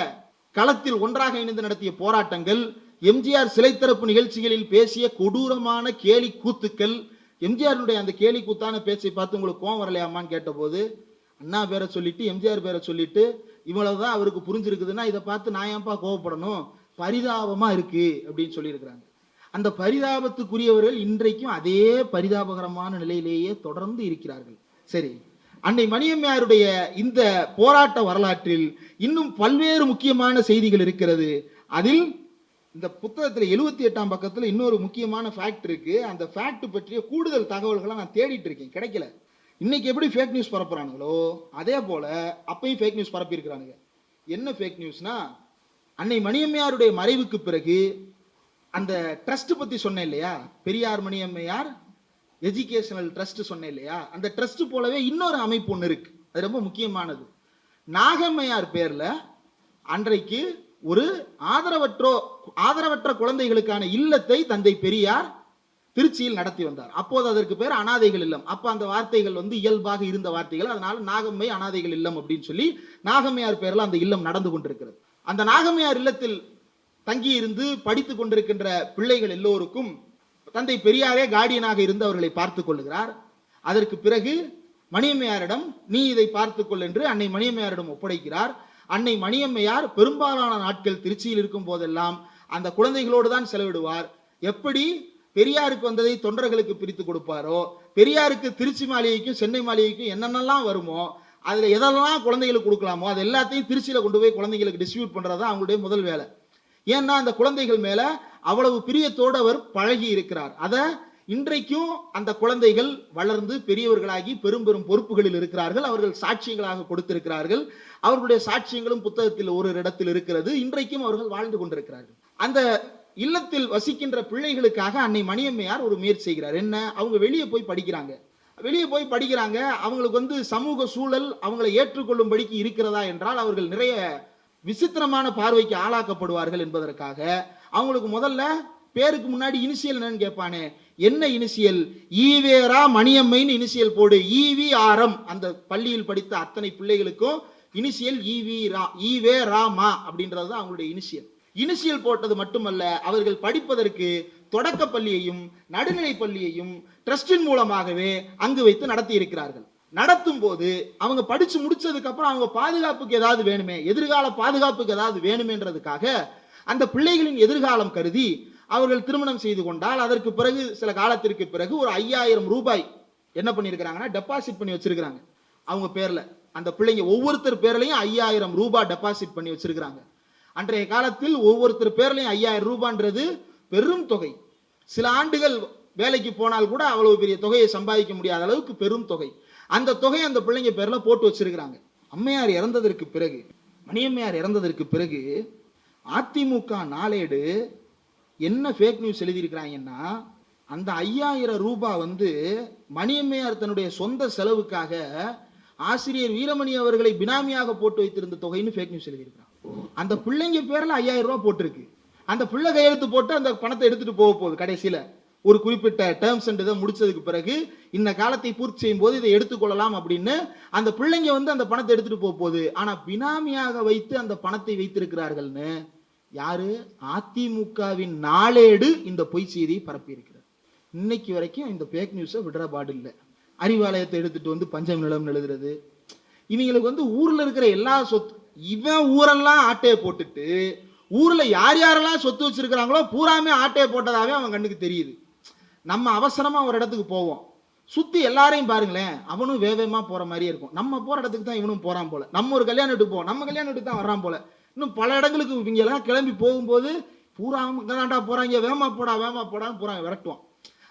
களத்தில் ஒன்றாக இணைந்து நடத்திய போராட்டங்கள், எம்ஜிஆர் சிலை திறப்பு நிகழ்ச்சிகளில் பேசிய கொடூரமான கேலி கூத்துக்கள், எம்ஜிஆருடைய அந்த கேலி கூத்தான பேச்சை பார்த்து உங்களுக்கு கோவம் வரலையாமான்னு கேட்டபோது அண்ணா பேரை சொல்லிட்டு எம்ஜிஆர் பேரை சொல்லிட்டு இவ்வளவுதான் அவருக்கு புரிஞ்சிருக்குதுன்னா இதை பார்த்து நான் ஏன்பா கோவப்படணும், பரிதாபமா இருக்கு அப்படின்னு சொல்லியிருக்கிறாங்க. அந்த பரிதாபத்துக்குரியவர்கள் இன்றைக்கும் அதே பரிதாபகரமான நிலையிலேயே தொடர்ந்து இருக்கிறார்கள். சரி, அன்னை மணியம்மையாருடைய இந்த போராட்ட வரலாற்றில் இன்னும் பல்வேறு முக்கியமான செய்திகள் இருக்கிறது. அதில் இந்த புத்தகத்தில் 78ஆம் பக்கத்தில் இன்னொரு முக்கியமான ஃபேக்ட் இருக்கு. அந்த ஃபேக்ட் பற்றிய கூடுதல் தகவல்களை நான் தேடிட்டு இருக்கேன், கிடைக்கல. இன்னைக்கு எப்படி ஃபேக் நியூஸ் பரப்புறானுங்களோ அதே போல அப்பயும் ஃபேக் நியூஸ் பரப்பி இருக்கிறானுங்க. என்ன ஃபேக் நியூஸ்னா, அன்னை மணியம்மையாருடைய மறைவுக்கு பிறகு அந்த ட்ரஸ்ட் பத்தி சொன்னேன் இல்லையா, பெரியார் மணியம்மையார் எஜுகேஷனல் ட்ரஸ்ட் சொன்னேன் இல்லையா, அந்த ட்ரஸ்ட் போலவே இன்னொரு அமைப்பு ஒன்று இருக்கு. அது ரொம்ப முக்கியமானது. நாகம்மையார் பேர்ல அன்றைக்கு ஒரு ஆதரவற்ற குழந்தைகளுக்கான இல்லத்தை தந்தை பெரியார் திருச்சியில் நடத்தி வந்தார். அப்போது அதற்கு பேர் அனாதைகள் இல்லம். அப்ப அந்த வார்த்தைகள் இயல்பாக இருந்த வார்த்தைகள், அதனால நாகம்மை அனாதைகள் இல்லம் அப்படின்னு சொல்லி நாகம்மையார் பேர்ல அந்த இல்லம் நடந்து கொண்டிருக்கிறது. அந்த நாகம்மையார் இல்லத்தில் தங்கி இருந்து படித்துக் கொண்டிருக்கின்ற பிள்ளைகள் எல்லோருக்கும் தந்தை பெரியாரே கார்டியனாக இருந்து அவர்களை பார்த்துக் கொள்ளுகிறார். அதற்கு பிறகு மணியம்மையாரிடம் நீ இதை பார்த்துக்கொள் என்று அன்னை மணியம்மையாரிடம் ஒப்படைக்கிறார். அன்னை மணியம்மையார் பெரும்பாலான நாட்கள் திருச்சியில் இருக்கும் போதெல்லாம் அந்த குழந்தைகளோடு தான் செலவிடுவார். எப்படி பெரியாருக்கு வந்ததை தொண்டர்களுக்கு பிரித்து கொடுப்பாரோ, பெரியாருக்கு திருச்சி மாளிகைக்கும் சென்னை மாளிகைக்கும் என்னென்னலாம் வருமோ, அதுல எதெல்லாம் குழந்தைகளுக்கு கொடுக்கலாமோ அது எல்லாத்தையும் திருச்சியில கொண்டு போய் குழந்தைகளுக்கு டிஸ்ட்ரிபியூட் பண்றதா அவங்களுடைய முதல் வேலை. ஏன்னா அந்த குழந்தைகள் மேல அவ்வளவு பிரியத்தோடு அவர் பழகி இருக்கிறார். அத இன்றைக்கும் அந்த குழந்தைகள் வளர்ந்து பெரியவர்களாகி பெரும் பெரும் பொறுப்புகளில் இருக்கிறார்கள். அவர்கள் சாட்சியங்களாக கொடுத்திருக்கிறார்கள். அவர்களுடைய சாட்சியங்களும் புத்தகத்தில் ஒரு இடத்தில் இருக்கிறது. இன்றைக்கும் அவர்கள் வாழ்ந்து கொண்டிருக்கிறார்கள். அந்த இல்லத்தில் வசிக்கின்ற பிள்ளைகளுக்காக அன்னை மணியம்மையார் ஒரு முயற்சி செய்கிறார். என்ன, அவங்க வெளியே போய் படிக்கிறாங்க. அவங்களுக்கு சமூக சூழல் அவங்களை ஏற்றுக்கொள்ளும்படிக்கு இருக்கிறதா என்றால் அவர்கள் நிறைய விசித்திரமான பார்வைக்கு ஆளாக்கப்படுவார்கள் என்பதற்காக அவங்களுக்கு முதல்ல பேருக்கு முன்னாடி இனிஷியல் என்னன்னு கேட்பானே, என்ன இனிஷியல், ஈவேரா மணியம்மைன்னு இனிஷியல் போடு, ஈவி ஆரம். அந்த பள்ளியில் படித்த அத்தனை பிள்ளைகளுக்கும் இனிஷியல் ஈவே ராமா அப்படின்றது தான் அவங்களுடைய இனிஷியல் போட்டது மட்டுமல்ல, அவர்கள் படிப்பதற்கு தொடக்க பள்ளியையும் நடுநிலை பள்ளியையும் ட்ரஸ்டின் மூலமாகவே அங்கு வைத்து நடத்தி இருக்கிறார்கள். நடத்தும் போது அவங்க படிச்சு முடிச்சதுக்கு அப்புறம் அவங்க பாதுகாப்புக்கு ஏதாவது வேணுமே, எதிர்கால பாதுகாப்புக்கு ஏதாவது வேணுமேன்றதுக்காக அந்த பிள்ளைகளின் எதிர்காலம் கருதி அவர்கள் திருமணம் செய்து கொண்டால் அதற்கு பிறகு சில காலத்திற்கு பிறகு ஒரு 5000 ரூபாய் என்ன பண்ணிருக்கிறாங்கன்னா டெபாசிட் பண்ணி வச்சிருக்கிறாங்க அவங்க பேர்ல. அந்த பிள்ளைங்க ஒவ்வொருத்தர் பேர்லையும் 5000 ரூபாய் டெபாசிட் பண்ணி வச்சிருக்கிறாங்க. அன்றைய காலத்தில் ஒவ்வொருத்தர் பேர்லையும் 5000 ரூபான்றது பெரும் தொகை. சில ஆண்டுகள் வேலைக்கு போனால் கூட அவ்வளவு பெரிய தொகையை சம்பாதிக்க முடியாத அளவுக்கு பெரும் தொகை. அந்த தொகையை அந்த பிள்ளைங்க பேர்ல போட்டு வச்சிருக்கிறாங்க. அம்மையார் இறந்ததற்கு பிறகு, மணியம்மையார் இறந்ததற்கு பிறகு அதிமுக நாளேடு என்ன ஃபேக் நியூஸ் எழுதியிருக்கிறாங்கன்னா, அந்த 5000 ரூபாய் மணியம்மையார் தன்னுடைய சொந்த செலவுக்காக ஆசிரியர் வீரமணி அவர்களை பினாமியாக போட்டு வைத்திருந்த தொகைன்னு ஃபேக் நியூஸ் எழுதியிருக்கிறாங்க. அந்த பிள்ளைங்க பேர்ல 5000 ரூபாய் போட்டிருக்கு. அந்த பிள்ளை கையெழுத்து போட்டு அந்த பணத்தை எடுத்துட்டு போக போகுது. கடைசியில ஒரு குறிப்பிட்ட டேர்ம்ஸ் அண்ட் இதை முடிச்சதுக்கு பிறகு இந்த காலத்தை பூர்த்தி செய்யும் போது இதை எடுத்துக்கொள்ளலாம் அப்படின்னு அந்த பிள்ளைங்க அந்த பணத்தை எடுத்துட்டு போக போகுது. ஆனா பினாமியாக வைத்து அந்த பணத்தை வைத்திருக்கிறார்கள்னு யாரு, அதிமுகவின் நாளேடு இந்த பொய் செய்தியை பரப்பி இருக்கிறார். இன்னைக்கு வரைக்கும் இந்த ஃபேக் நியூஸை விடுற பாடு இல்லை. அறிவாலயத்தை எடுத்துட்டு பஞ்சம் நிலம் எழுதுறது, இவங்களுக்கு ஊர்ல இருக்கிற எல்லா சொத்து, இவன் ஊரெல்லாம் ஆட்டையை போட்டுட்டு ஊர்ல யார் யாரெல்லாம் சொத்து வச்சிருக்கிறாங்களோ பூராமே ஆட்டையை போட்டதாவே அவன் கண்ணுக்கு தெரியுது. நம்ம அவசரமா ஒரு இடத்துக்கு போவோம், சுத்தி எல்லாரையும் பாருங்களேன், அவனும் வேகமா போற மாதிரியே இருக்கும். நம்ம போற இடத்துக்கு தான் இவனும் போறான் போல. நம்ம ஒரு கல்யாணத்துக்கு போவோம், நம்ம கல்யாணத்துக்கு தான் வர்றான் போல. இன்னும் பல இடங்களுக்கு இவங்க எல்லாம் கிளம்பி போகும்போது பூரா தாண்டா போறாங்க, வேகமா போடான்னு பூரா விரட்டுவான்.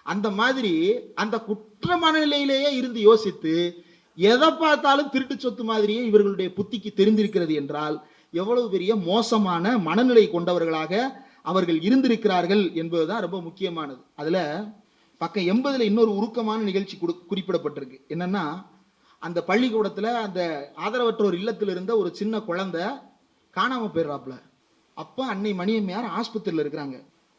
அந்த மாதிரி அந்த குற்ற மனநிலையிலேயே இருந்து யோசித்து எதை பார்த்தாலும் திருட்டு சொத்து மாதிரியே இவர்களுடைய புத்திக்கு தெரிந்திருக்கிறது என்றால் எவ்வளவு பெரிய மோசமான மனநிலை கொண்டவர்களாக அவர்கள் இருந்திருக்கிறார்கள் என்பதுதான் ரொம்ப முக்கியமானது. அதுல பக்கம் 80 இன்னொரு உருக்கமான நிகழ்ச்சி குறிப்பிடப்பட்டிருக்கு. என்னன்னா, அந்த பள்ளிக்கூடத்துல அந்த ஆதரவற்றோர் இல்லத்தில் இருந்த ஒரு சின்ன குழந்தை காணாம போயிடுறாப்புல. அப்ப அன்னை மணியம்மையார் ஆஸ்பத்திரியில இருக்கிறாங்க,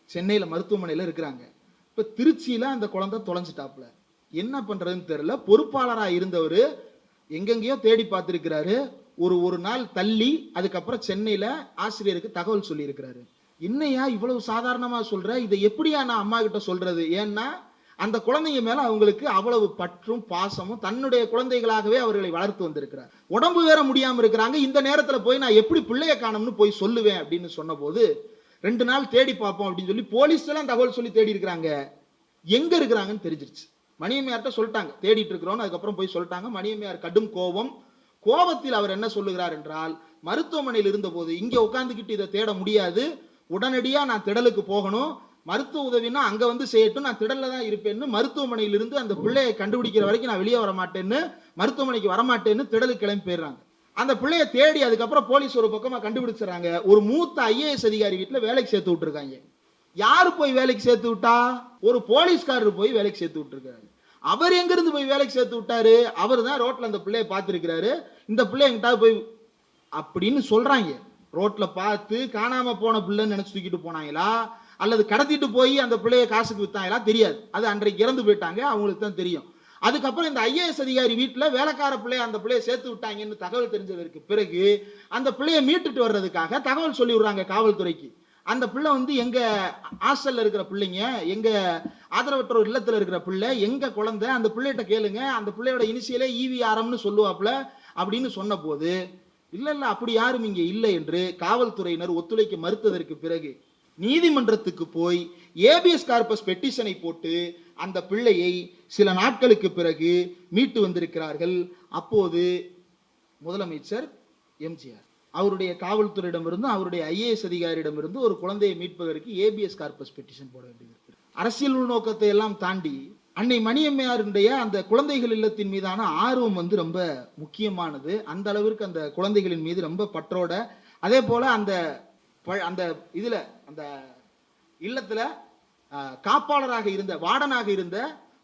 சென்னையில மருத்துவமனையில இருக்கிறாங்க. இப்ப திருச்சியில அந்த குழந்தை தொலைஞ்சிட்டாப்புல. என்ன பண்றதுன்னு தெரியல. பொறுப்பாளரா இருந்தவர் எங்கெங்கயோ தேடி பார்த்திருக்கிறாரு. ஒரு நாள் தள்ளி அதுக்கப்புறம் சென்னையில ஆசிரியருக்கு தகவல் சொல்லி இருக்கிறாரு. என்னையா இவ்வளவு சாதாரணமா சொல்ற, இதை எப்படியா நான் அம்மா கிட்ட சொல்றது? ஏன்னா அந்த குழந்தைங்க மேல அவங்களுக்கு அவ்வளவு பற்றும் பாசமும், தன்னுடைய குழந்தைகளாகவே அவர்களை வளர்த்து வந்திருக்கிறார். உடம்பு வேற முடியாம இருக்கிறாங்க. இந்த நேரத்துல போய் நான் எப்படி பிள்ளைய காணும்னு போய் சொல்லுவேன் அப்படின்னு சொன்ன போது 2 நாள் தேடி பார்ப்போம் அப்படின்னு சொல்லி போலீஸ் எல்லாம் தகவல் சொல்லி தேடி இருக்கிறாங்க. எங்க இருக்கிறாங்கன்னு தெரிஞ்சிருச்சு. மணியம்மையார்ட்ட சொல்லிட்டாங்க தேடிட்டு இருக்கிறோம். அதுக்கப்புறம் போய் சொல்லிட்டாங்க. மணியம்மையார் கடும் கோபத்தில் அவர் என்ன சொல்லுகிறார் என்றால், மருத்துவமனையில் இருந்த போது இங்க உட்கார்ந்துகிட்டு இதை தேட முடியாது, உடனடியா நான் திடலுக்கு போகணும், மருத்துவ உதவினா அங்க செய்யட்டும், நான் திடல்ல தான் இருப்பேன்னு மருத்துவமனையில் இருந்து அந்த பிள்ளையை கண்டுபிடிக்கிற வரைக்கும் நான் வெளியே வர மாட்டேன்னு, மருத்துவமனைக்கு வரமாட்டேன்னு திடலுக்கு கிளம்பி போயிடுறாங்க. அந்த பிள்ளையை தேடி அதுக்கப்புறம் போலீஸ் ஒரு பக்கமா கண்டுபிடிச்சிடறாங்க. ஒரு மூத்த ஐஏஎஸ் அதிகாரி வீட்டுல வேலைக்கு சேர்த்து விட்டுருக்காங்க. யாரு போய் வேலைக்கு சேர்த்து விட்டா? ஒரு போலீஸ்காரர் போய் வேலைக்கு சேர்த்து விட்டுருக்காரு. அவர் எங்க இருந்து போய் வேலைக்கு சேர்த்து விட்டாரு? அவர் தான் ரோட்ல அந்த பிள்ளையை பார்த்திருக்கிறாரு. இந்த பிள்ளை எங்கிட்ட போய் அப்படின்னு சொல்றாங்க. ரோட்ல பார்த்து காணாம போன பிள்ளைன்னு நினைச்சு தூக்கிட்டு போனாங்களா அல்லது கடத்திட்டு போய் அந்த பிள்ளையை காசுக்கு வித்தாங்களா தெரியாது. அது அன்றைக்கு இறந்து போயிட்டாங்க, அவங்களுக்கு தான் தெரியும். அதுக்கப்புறம் இந்த ஐஏஎஸ் அதிகாரி வீட்டுல வேலைக்கார பிள்ளைய அந்த பிள்ளையை சேர்த்து விட்டாங்கன்னு தகவல் தெரிஞ்சதற்கு பிறகு அந்த பிள்ளையை மீட்டுட்டு வர்றதுக்காக தகவல் சொல்லி விடுறாங்க காவல்துறைக்கு. அந்த பிள்ளை எங்க ஹாஸ்டல்ல இருக்கிற பிள்ளைங்க, எங்க ஆதரவற்றோர் இல்லத்துல இருக்கிற பிள்ளை, எங்க குழந்தை, அந்த பிள்ளைகிட்ட கேளுங்க, அந்த பிள்ளையோட இனிஷியலே ஈவிஆர்எம்னு சொல்லுவாப்ல அப்படின்னு சொன்ன போது இல்ல அப்படி யாரும் இங்க இல்லை என்று காவல்துறையினர் ஒத்துழைக்க மறுத்ததற்கு பிறகு நீதிமன்றத்துக்கு போய் ஏபிஎஸ் கார்பஸ் பெட்டிஷனை போட்டு அந்த பிள்ளையை சில நாட்களுக்கு பிறகு மீட்டு வந்திருக்கிறார்கள். அப்போது முதலமைச்சர் எம்ஜிஆர் அவருடைய காவல்துறையிடமிருந்து அவருடைய ஐஏஎஸ் அதிகாரியிடமிருந்து ஒரு குழந்தையை மீட்பதற்கு ஏபிஎஸ் கார்பஸ் பெட்டிஷன் போட வேண்டியது. அரசியல் உள்நோக்கத்தை எல்லாம் தாண்டி அன்னை மணியம்மையாருடைய அந்த குழந்தைகள் இல்லத்தின் மீதான ஆர்வம் ரொம்ப முக்கியமானது. அந்த அளவிற்கு அந்த குழந்தைகளின் மீது ரொம்ப பற்றோட, அதே போல அந்த அந்த இதுல அந்த இல்லத்துல காப்பாளராக இருந்த வார்டனாக இருந்த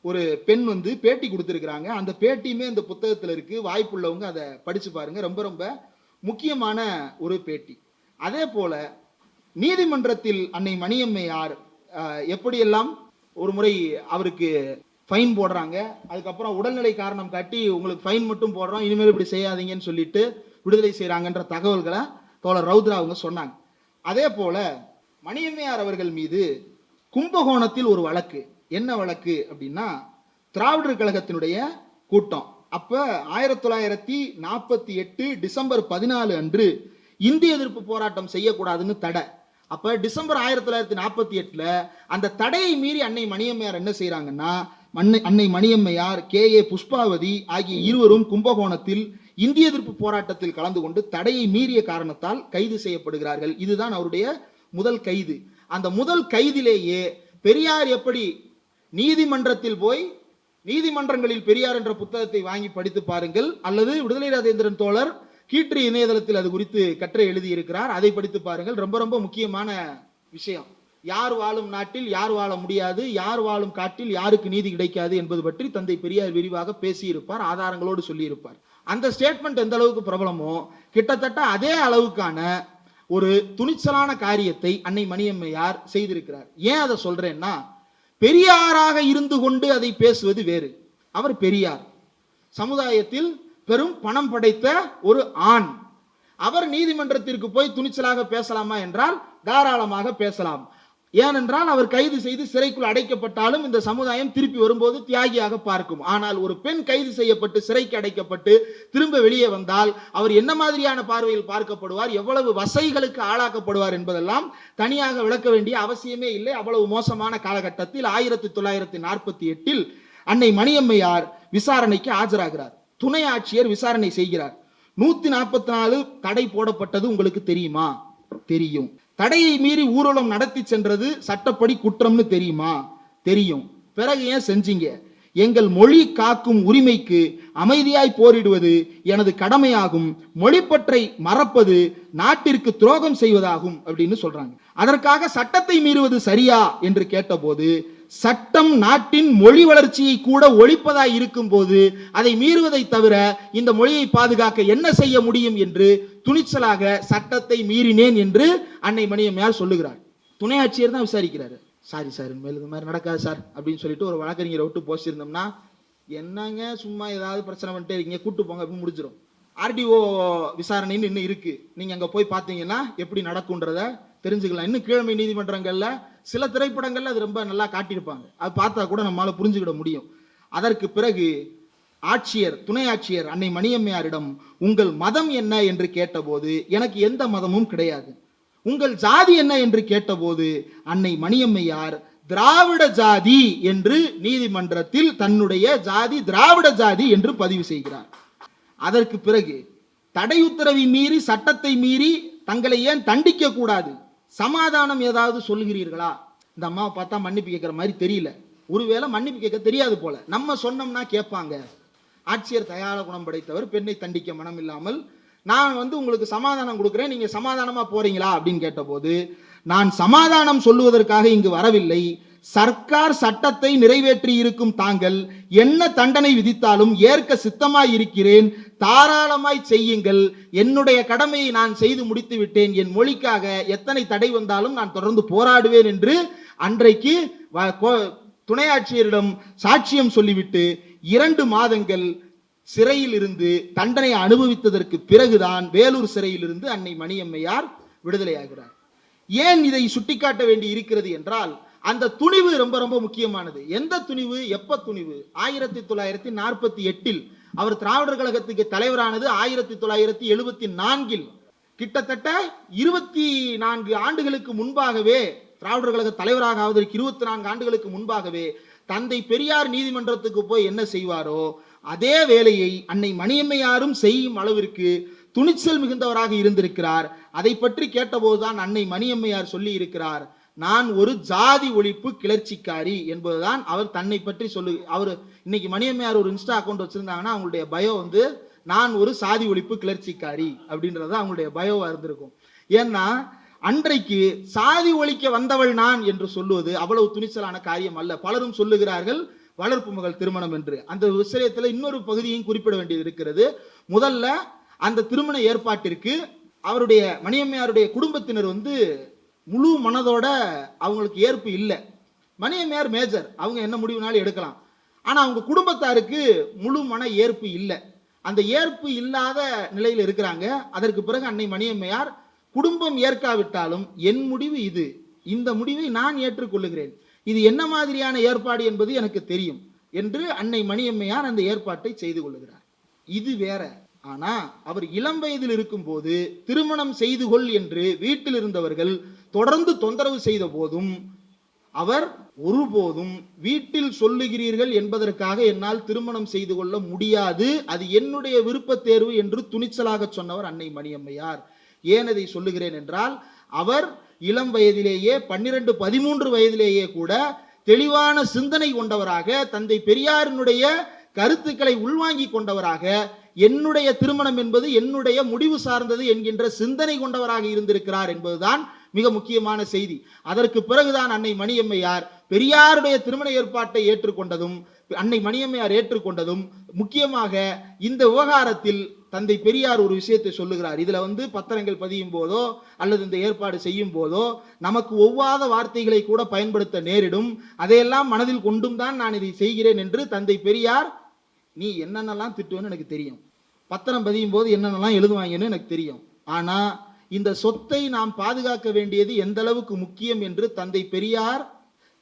ஒரு பெண் பேட்டி கொடுத்திருக்கிறாங்க. அந்த பேட்டியுமே இந்த புத்தகத்துல இருக்கு. வாய்ப்புள்ளவங்க அதை படிச்சு பாருங்க. ரொம்ப ரொம்ப முக்கியமான ஒரு பேட்டி. அதே போல நீதிமன்றத்தில் அன்னை மணியம்மையார் எப்படியெல்லாம் ஒரு முறை அவருக்கு ஃபைன் போடுறாங்க, அதுக்கப்புறம் உடல்நிலை காரணம் காட்டி உங்களுக்கு ஃபைன் மட்டும் போடுறோம், இனிமேல் இப்படி செய்யாதீங்கன்னு சொல்லிட்டு விடுதலை செய்யறாங்கன்ற தகவல்களை தோழர் ரவுத்ரா அவங்க சொன்னாங்க. அதே போல மணியம்மையார் அவர்கள் மீது கும்பகோணத்தில் ஒரு வழக்கு. என்ன வழக்கு அப்படின்னா, திராவிடர் கழகத்தினுடைய கூட்டம். அப்ப 1948 டிசம்பர் 14 அன்று இந்திய எதிர்ப்பு போராட்டம் செய்யக்கூடாதுன்னு தடை. அப்ப டிசம்பர் 1948 அந்த தடையை மீறி அன்னை மணியம்மையார் என்ன செய்யறாங்கன்னா, அன்னை மணியம்மையார், KA புஷ்பாவதி ஆகிய இருவரும் கும்பகோணத்தில் இந்திய எதிர்ப்பு போராட்டத்தில் கலந்து கொண்டு தடையை மீறிய காரணத்தால் கைது செய்யப்படுகிறார்கள். இதுதான் அவருடைய முதல் கைது. அந்த முதல் கைதிலேயே பெரியார் எப்படி நீதிமன்றத்தில் போய், நீதிமன்றங்களில் பெரியார் என்ற புத்தகத்தை வாங்கி படித்து பாருங்கள், அல்லது விடுதலை ராஜேந்திரன் தோழர் கீற்று இணையதளத்தில் அது குறித்து கட்டுரை எழுதியிருக்கிறார், அதை படித்து பாருங்கள். ரொம்ப ரொம்ப முக்கியமான விஷயம். யார் வாழும் நாட்டில் யார் வாழ முடியாது, யார் வாழும் காட்டில் யாருக்கு நீதி கிடைக்காது என்பது பற்றி தந்தை பெரியார் விரிவாக பேசியிருப்பார், ஆதாரங்களோடு சொல்லியிருப்பார். அந்த ஸ்டேட்மெண்ட் எந்த அளவுக்கு பிரபலமோ கிட்டத்தட்ட அதே அளவுக்கான ஒரு துணிச்சலான காரியத்தை அன்னை மணியம்மையார் செய்திருக்கிறார். ஏன் அதை சொல்றேன்னா, பெரியாராக இருந்து கொண்டு அதை பேசுவது வேறு. அவர் பெரியார், சமுதாயத்தில் பெரும் பணம் படைத்த ஒரு ஆண். அவர் நீதிமன்றத்திற்கு போய் துணிச்சலாக பேசலாமா என்றால் தாராளமாக பேசலாம். ஏனென்றால் அவர் கைது செய்து சிறைக்குள் அடைக்கப்பட்டாலும் இந்த சமுதாயம் திருப்பி வரும்போது தியாகியாக பார்க்கும். ஆனால் ஒரு பெண் கைது செய்யப்பட்டு சிறைக்கு அடைக்கப்பட்டு திரும்ப வெளியே வந்தால் அவர் என்ன மாதிரியான பார்வையில் பார்க்கப்படுவார், எவ்வளவு வசைகளுக்கு ஆளாக்கப்படுவார் என்பதெல்லாம் தனியாக விளக்க வேண்டிய அவசியமே இல்லை. அவ்வளவு மோசமான காலகட்டத்தில் 1948 அன்னை மணியம்மையார் விசாரணைக்கு ஆஜராகிறார். துணை ஆட்சியர் விசாரணை செய்கிறார். 144 தடை போடப்பட்டது உங்களுக்கு தெரியுமா? தெரியும். தடையை மீறி ஊர்வலம் நடத்தி சென்றது சட்டப்படி குற்றம்னு தெரியுமா? தெரியும். பிறகு ஏன் செஞ்சீங்க? எங்கள் மொழி காக்கும் உரிமைக்கு அமைதியாய் போரிடுவது எனது கடமையாகும், மொழிப்பற்றை மறப்பது நாட்டிற்கு துரோகம் செய்வதாகும் அப்படின்னு சொல்றாங்க. அதற்காக சட்டத்தை மீறுவது சரியா என்று கேட்டபோது, சட்டம் நாட்டின் மொழி வளர்ச்சியை கூட ஒழிப்பதாய் இருக்கும் போது அதை மீறுவதை தவிர இந்த மொழியை பாதுகாக்க என்ன செய்ய முடியும் என்று துணிச்சலாக சட்டத்தை மீறினேன் என்று அன்னை மணியம்மையார் சொல்லுகிறார். துணை ஆட்சியர் தான் விசாரிக்கிறாரு. சாரி சார், இனிமேல் இது மாதிரி நடக்காது சார் அப்படின்னு சொல்லிட்டு ஒரு வழக்கறிஞரை விட்டு போச்சிருந்தோம்னா, என்னங்க சும்மா ஏதாவது பிரச்சனை பண்ணிட்டே இருக்கீங்க, கூட்டு போங்க அப்படின்னு முடிஞ்சிடும். RDO விசாரணைன்னு இன்னும் இருக்கு. நீங்க அங்க போய் பார்த்தீங்கன்னா எப்படி நடக்கும்ன்றத தெரிஞ்சுக்கலாம். இன்னும் கீழமை நீதிமன்றங்கள்ல சில திரைப்படங்கள்ல அது ரொம்ப நல்லா காட்டியிருப்பாங்க. அது பார்த்தா கூட நம்மளால புரிஞ்சுக்கிட முடியும். அதற்கு பிறகு ஆட்சியர், துணை ஆட்சியர் அன்னை மணியம்மையாரிடம் உங்கள் மதம் என்ன என்று கேட்டபோது, எனக்கு எந்த மதமும் கிடையாது. உங்கள் ஜாதி என்ன என்று கேட்டபோது அன்னை மணியம்மையார் திராவிட ஜாதி என்று நீதிமன்றத்தில் தன்னுடைய ஜாதி திராவிட ஜாதி என்று பதிவு செய்கிறார். அதற்கு பிறகு தடை உத்தரவை மீறி சட்டத்தை மீறி தங்களை ஏன் தண்டிக்க கூடாது, சமாதானம் ஏதாவது சொல்லுகிறீர்களா? இந்த அம்மாவை பார்த்தா மன்னிப்பு கேட்கிற மாதிரி தெரியல. ஒருவேளை மன்னிப்பு கேட்க தெரியாது போல. நம்ம சொன்னோம்னா கேட்பாங்க. ஆட்சியர் தயார குணம் படைத்தவர், பெண்ணை தண்டிக்க மனம் இல்லாமல், நான் உங்களுக்கு சமாதானம் கொடுக்கிறேன், நீங்க சமாதானமா போறீங்களா அப்படின்னு கேட்டபோது, நான் சமாதானம் சொல்லுவதற்காக இங்கு வரவில்லை, சர்க்கார் சட்டத்தை நிறைவேற்றி இருக்கும் தாங்கள் என்ன தண்டனை விதித்தாலும் ஏற்க சித்தமாய் இருக்கிறேன், தாராளமாய் செய்யுங்கள், என்னுடைய கடமையை நான் செய்து முடித்து விட்டேன், என் மொழிக்காக எத்தனை தடை வந்தாலும் நான் தொடர்ந்து போராடுவேன் என்று அன்றைக்கு துணை ஆட்சியரிடம் சாட்சியம் சொல்லிவிட்டு 2 மாதங்கள் சிறையில் இருந்து தண்டனை அனுபவித்ததற்கு பிறகுதான் வேலூர் சிறையில் இருந்து அன்னை மணியம்மையார் விடுதலையாகிறார். ஏன் இதை சுட்டிக்காட்ட வேண்டி இருக்கிறது என்றால், அந்த துணிவு ரொம்ப ரொம்ப முக்கியமானது. எந்த துணிவு, எப்ப துணிவு? 1948 அவர் திராவிடர் கழகத்துக்கு தலைவரானது 1974. கிட்டத்தட்ட 24 ஆண்டுகளுக்கு முன்பாகவே, திராவிடர் கழக தலைவராக ஆவதற்கு 24 ஆண்டுகளுக்கு முன்பாகவே தந்தை பெரியார் நீதிமன்றத்துக்கு போய் என்ன செய்வாரோ அதே வேலையை அன்னை மணியம்மையாரும் செய்யும் அளவிற்கு துணிச்சல் மிகுந்தவராக இருந்திருக்கிறார். அதை பற்றி கேட்டபோதுதான் அன்னை மணியம்மையார் சொல்லி இருக்கிறார், நான் ஒரு ஜாதி ஒழிப்பு கிளர்ச்சிக்காரி என்பதுதான் அவர் தன்னை பற்றி அவர் இன்னைக்கு மணியம்மையார் ஒரு இன்ஸ்டா அக்கௌண்ட் வச்சிருந்தாங்கன்னா அவங்களுடைய பயோ நான் ஒரு சாதி ஒழிப்பு கிளர்ச்சிக்காரி அப்படின்றது அவங்களுடைய பயோவா இருந்திருக்கும். ஏன்னா அன்றைக்கு சாதி ஒழிக்க வந்தவள் நான் என்று சொல்லுவது அவ்வளவு துணிச்சலான காரியம் அல்ல. பலரும் சொல்லுகிறார்கள் வளர்ப்பு மகள் திருமணம் என்று. அந்த விஷயத்துல இன்னொரு பகுதியையும் குறிப்பிட வேண்டியது இருக்கிறது. முதல்ல அந்த திருமண ஏற்பாட்டிற்கு அவருடைய மணியம்மையாருடைய குடும்பத்தினர் முழு மனதோட அவங்களுக்கு ஏற்பு இல்லை. மணியம்மையார் மேஜர், அவங்க என்ன முடிவுனாலும் எடுக்கலாம். ஆனா அவங்க குடும்பத்தாருக்கு முழு மன ஏற்பு இல்லை. அந்த ஏற்பு இல்லாத நிலையில் இருக்கிறாங்க. அதற்கு பிறகு அன்னை மணியம்மையார், குடும்பம் ஏற்காவிட்டாலும் என் முடிவு இது, இந்த முடிவை நான் ஏற்றுக்கொள்ளுகிறேன், இது என்ன மாதிரியான ஏற்பாடு என்பது எனக்கு தெரியும் என்று அன்னை மணியம்மையார் அந்த ஏற்பாட்டை செய்து கொள்ளுகிறார். இது வேற. ஆனா அவர் இளம் வயதில் இருக்கும் போது திருமணம் செய்து கொள் என்று வீட்டில் இருந்தவர்கள் தொடர்ந்து தொந்தரவு செய்த போதும் அவர் ஒருபோதும் வீட்டில் சொல்லுகிறீர்கள் என்பதற்காக என்னால் திருமணம் செய்து கொள்ள முடியாது, அது என்னுடைய விருப்ப தேர்வு என்று துணிச்சலாக சொன்னவர் அன்னை மணியம்மையார். ஏன் அதை சொல்லுகிறேன் என்றால், அவர் இளம் வயதிலேயே 12, 13 வயதிலேயே கூட தெளிவான சிந்தனை கொண்டவராக, தந்தை பெரியாரினுடைய கருத்துக்களை உள்வாங்கி கொண்டவராக, என்னுடைய திருமணம் என்பது என்னுடைய முடிவு சார்ந்தது என்கின்ற சிந்தனை கொண்டவராக இருந்திருக்கிறார் என்பதுதான் மிக முக்கியமான செய்தி. அதற்கு பிறகுதான் அன்னை மணியம்மையார் பெரியாருடைய திருமண ஏற்பாட்டை ஏற்றுக்கொண்டதும், அன்னை மணியம்மையார் ஏற்றுக்கொண்டதும், முக்கியமாக இந்த விவகாரத்தில் தந்தை பெரியார் ஒரு விஷயத்தை சொல்லுகிறார். இதுல பத்திரங்கள் பதியும் போதோ அல்லது இந்த ஏற்பாடு செய்யும் போதோ நமக்கு ஒவ்வாத வார்த்தைகளை கூட பயன்படுத்த நேரிடும், அதையெல்லாம் மனதில் கொண்டும் தான் நான் இதை செய்கிறேன் என்று தந்தை பெரியார், நீ என்னென்னலாம் திட்டுவேன்னு எனக்கு தெரியும், பத்திரம் பதியும் போது என்னென்னலாம் எழுதுவாங்கன்னு எனக்கு தெரியும், ஆனா இந்த சொத்தை நாம் பாதுகாக்க வேண்டியது எந்த அளவுக்கு முக்கியம் என்று தந்தை பெரியார்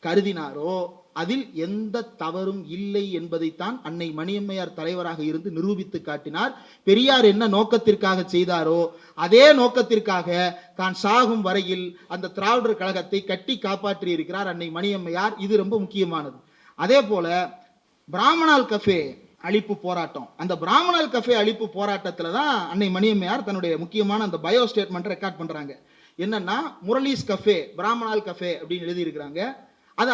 கருதினாரோ அதில் எந்த தவறும் இல்லை என்பதைத்தான் அன்னை மணியம்மையார் தலைவராக இருந்து நிரூபித்து காட்டினார். பெரியார் என்ன நோக்கத்திற்காக செய்தாரோ அதே நோக்கத்திற்காக தான் சாகும் வரையில் அந்த திராவிடர் கழகத்தை கட்டி காப்பாற்றி இருக்கிறார் அன்னை மணியம்மையார். இது ரொம்ப முக்கியமானது. அதே போல பிராமணால் கஃபே அழிப்பு போராட்டம், அந்த பிராமணால் கஃபே அழிப்பு போராட்டத்துல தான் அன்னை மணியம்மையார் தன்னுடைய முக்கியமான அந்த பயோ ஸ்டேட்மெண்ட் ரெக்கார்ட் பண்றாங்க. என்னன்னா, முரளிஸ் கஃபே, பிராமணால் கஃபே அப்படின்னு எழுதி இருக்கிறாங்க. அது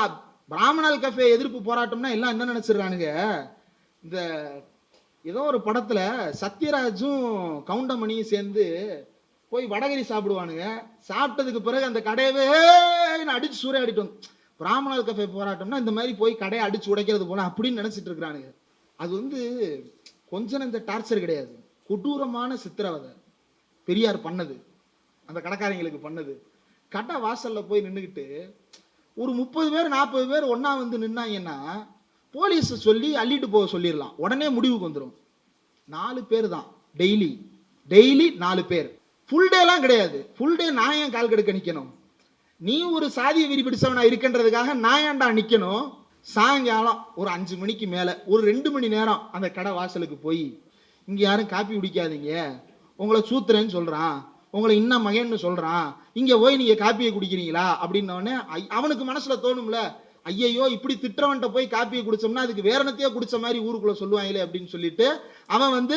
பிராமணால் கஃபே எதிர்ப்பு போராட்டம்னா எல்லாம் என்ன நினைச்சிடறானுங்க, இந்த ஏதோ ஒரு படத்துல சத்யராஜும் கவுண்டமணியும் சேர்ந்து போய் வடகரி சாப்பிடுவானுங்க, சாப்பிட்டதுக்கு பிறகு அந்த கடையவே அடிச்சு சூறையாடிட்டு பிராமணால் கஃபே போராட்டம்னா இந்த மாதிரி போய் கடையை அடிச்சு உடைக்கிறது போல அப்படின்னு நினைச்சிட்டு இருக்கிறானுங்க. அது கொஞ்சம் இந்த டார்ச்சர் கிடையாது, கொடூரமான சித்திரவதை பெரியார் பண்ணது, அந்த கடைக்காரங்களுக்கு பண்ணது. கடை வாசல்ல போய் நின்றுக்கிட்டு ஒரு 30 பேர் 40 பேர் ஒன்னா நின்னாங்கன்னா போலீஸ் சொல்லி அள்ளிட்டு போக சொல்லிடலாம், உடனே முடிவுக்கு வந்துடும். 4 பேர் தான் டெய்லி 4 பேர், ஃபுல் டேலாம் கிடையாது. ஃபுல் டே நான் ஏன் கால் கெடுக்க நிக்கணும், நீ ஒரு சாதிய வெறி பிடிச்சவனா இருக்கின்றதுக்காக நான் ஏன்டா நிக்கணும். சாயங்காலம் ஒரு 5 மணிக்கு மேல ஒரு 2 மணி நேரம் அந்த கடை வாசலுக்கு போய், இங்க யாரும் காப்பி குடிக்காதீங்க, உங்களை சூத்திரன்னு சொல்றான், உங்களை இன்னும் மகன்னு சொல்றான், இங்க போய் நீங்க காப்பியை குடிக்கிறீங்களா அப்படின்னோடனே அவனுக்கு மனசுல தோணும்ல, ஐயையோ இப்படி திட்டவன்ட்ட போய் காப்பியை குடிச்சோம்னா அதுக்கு வேற என்னத்தையோ குடிச்ச மாதிரி ஊருக்குள்ள சொல்லுவாங்களே அப்படின்னு சொல்லிட்டு அவன்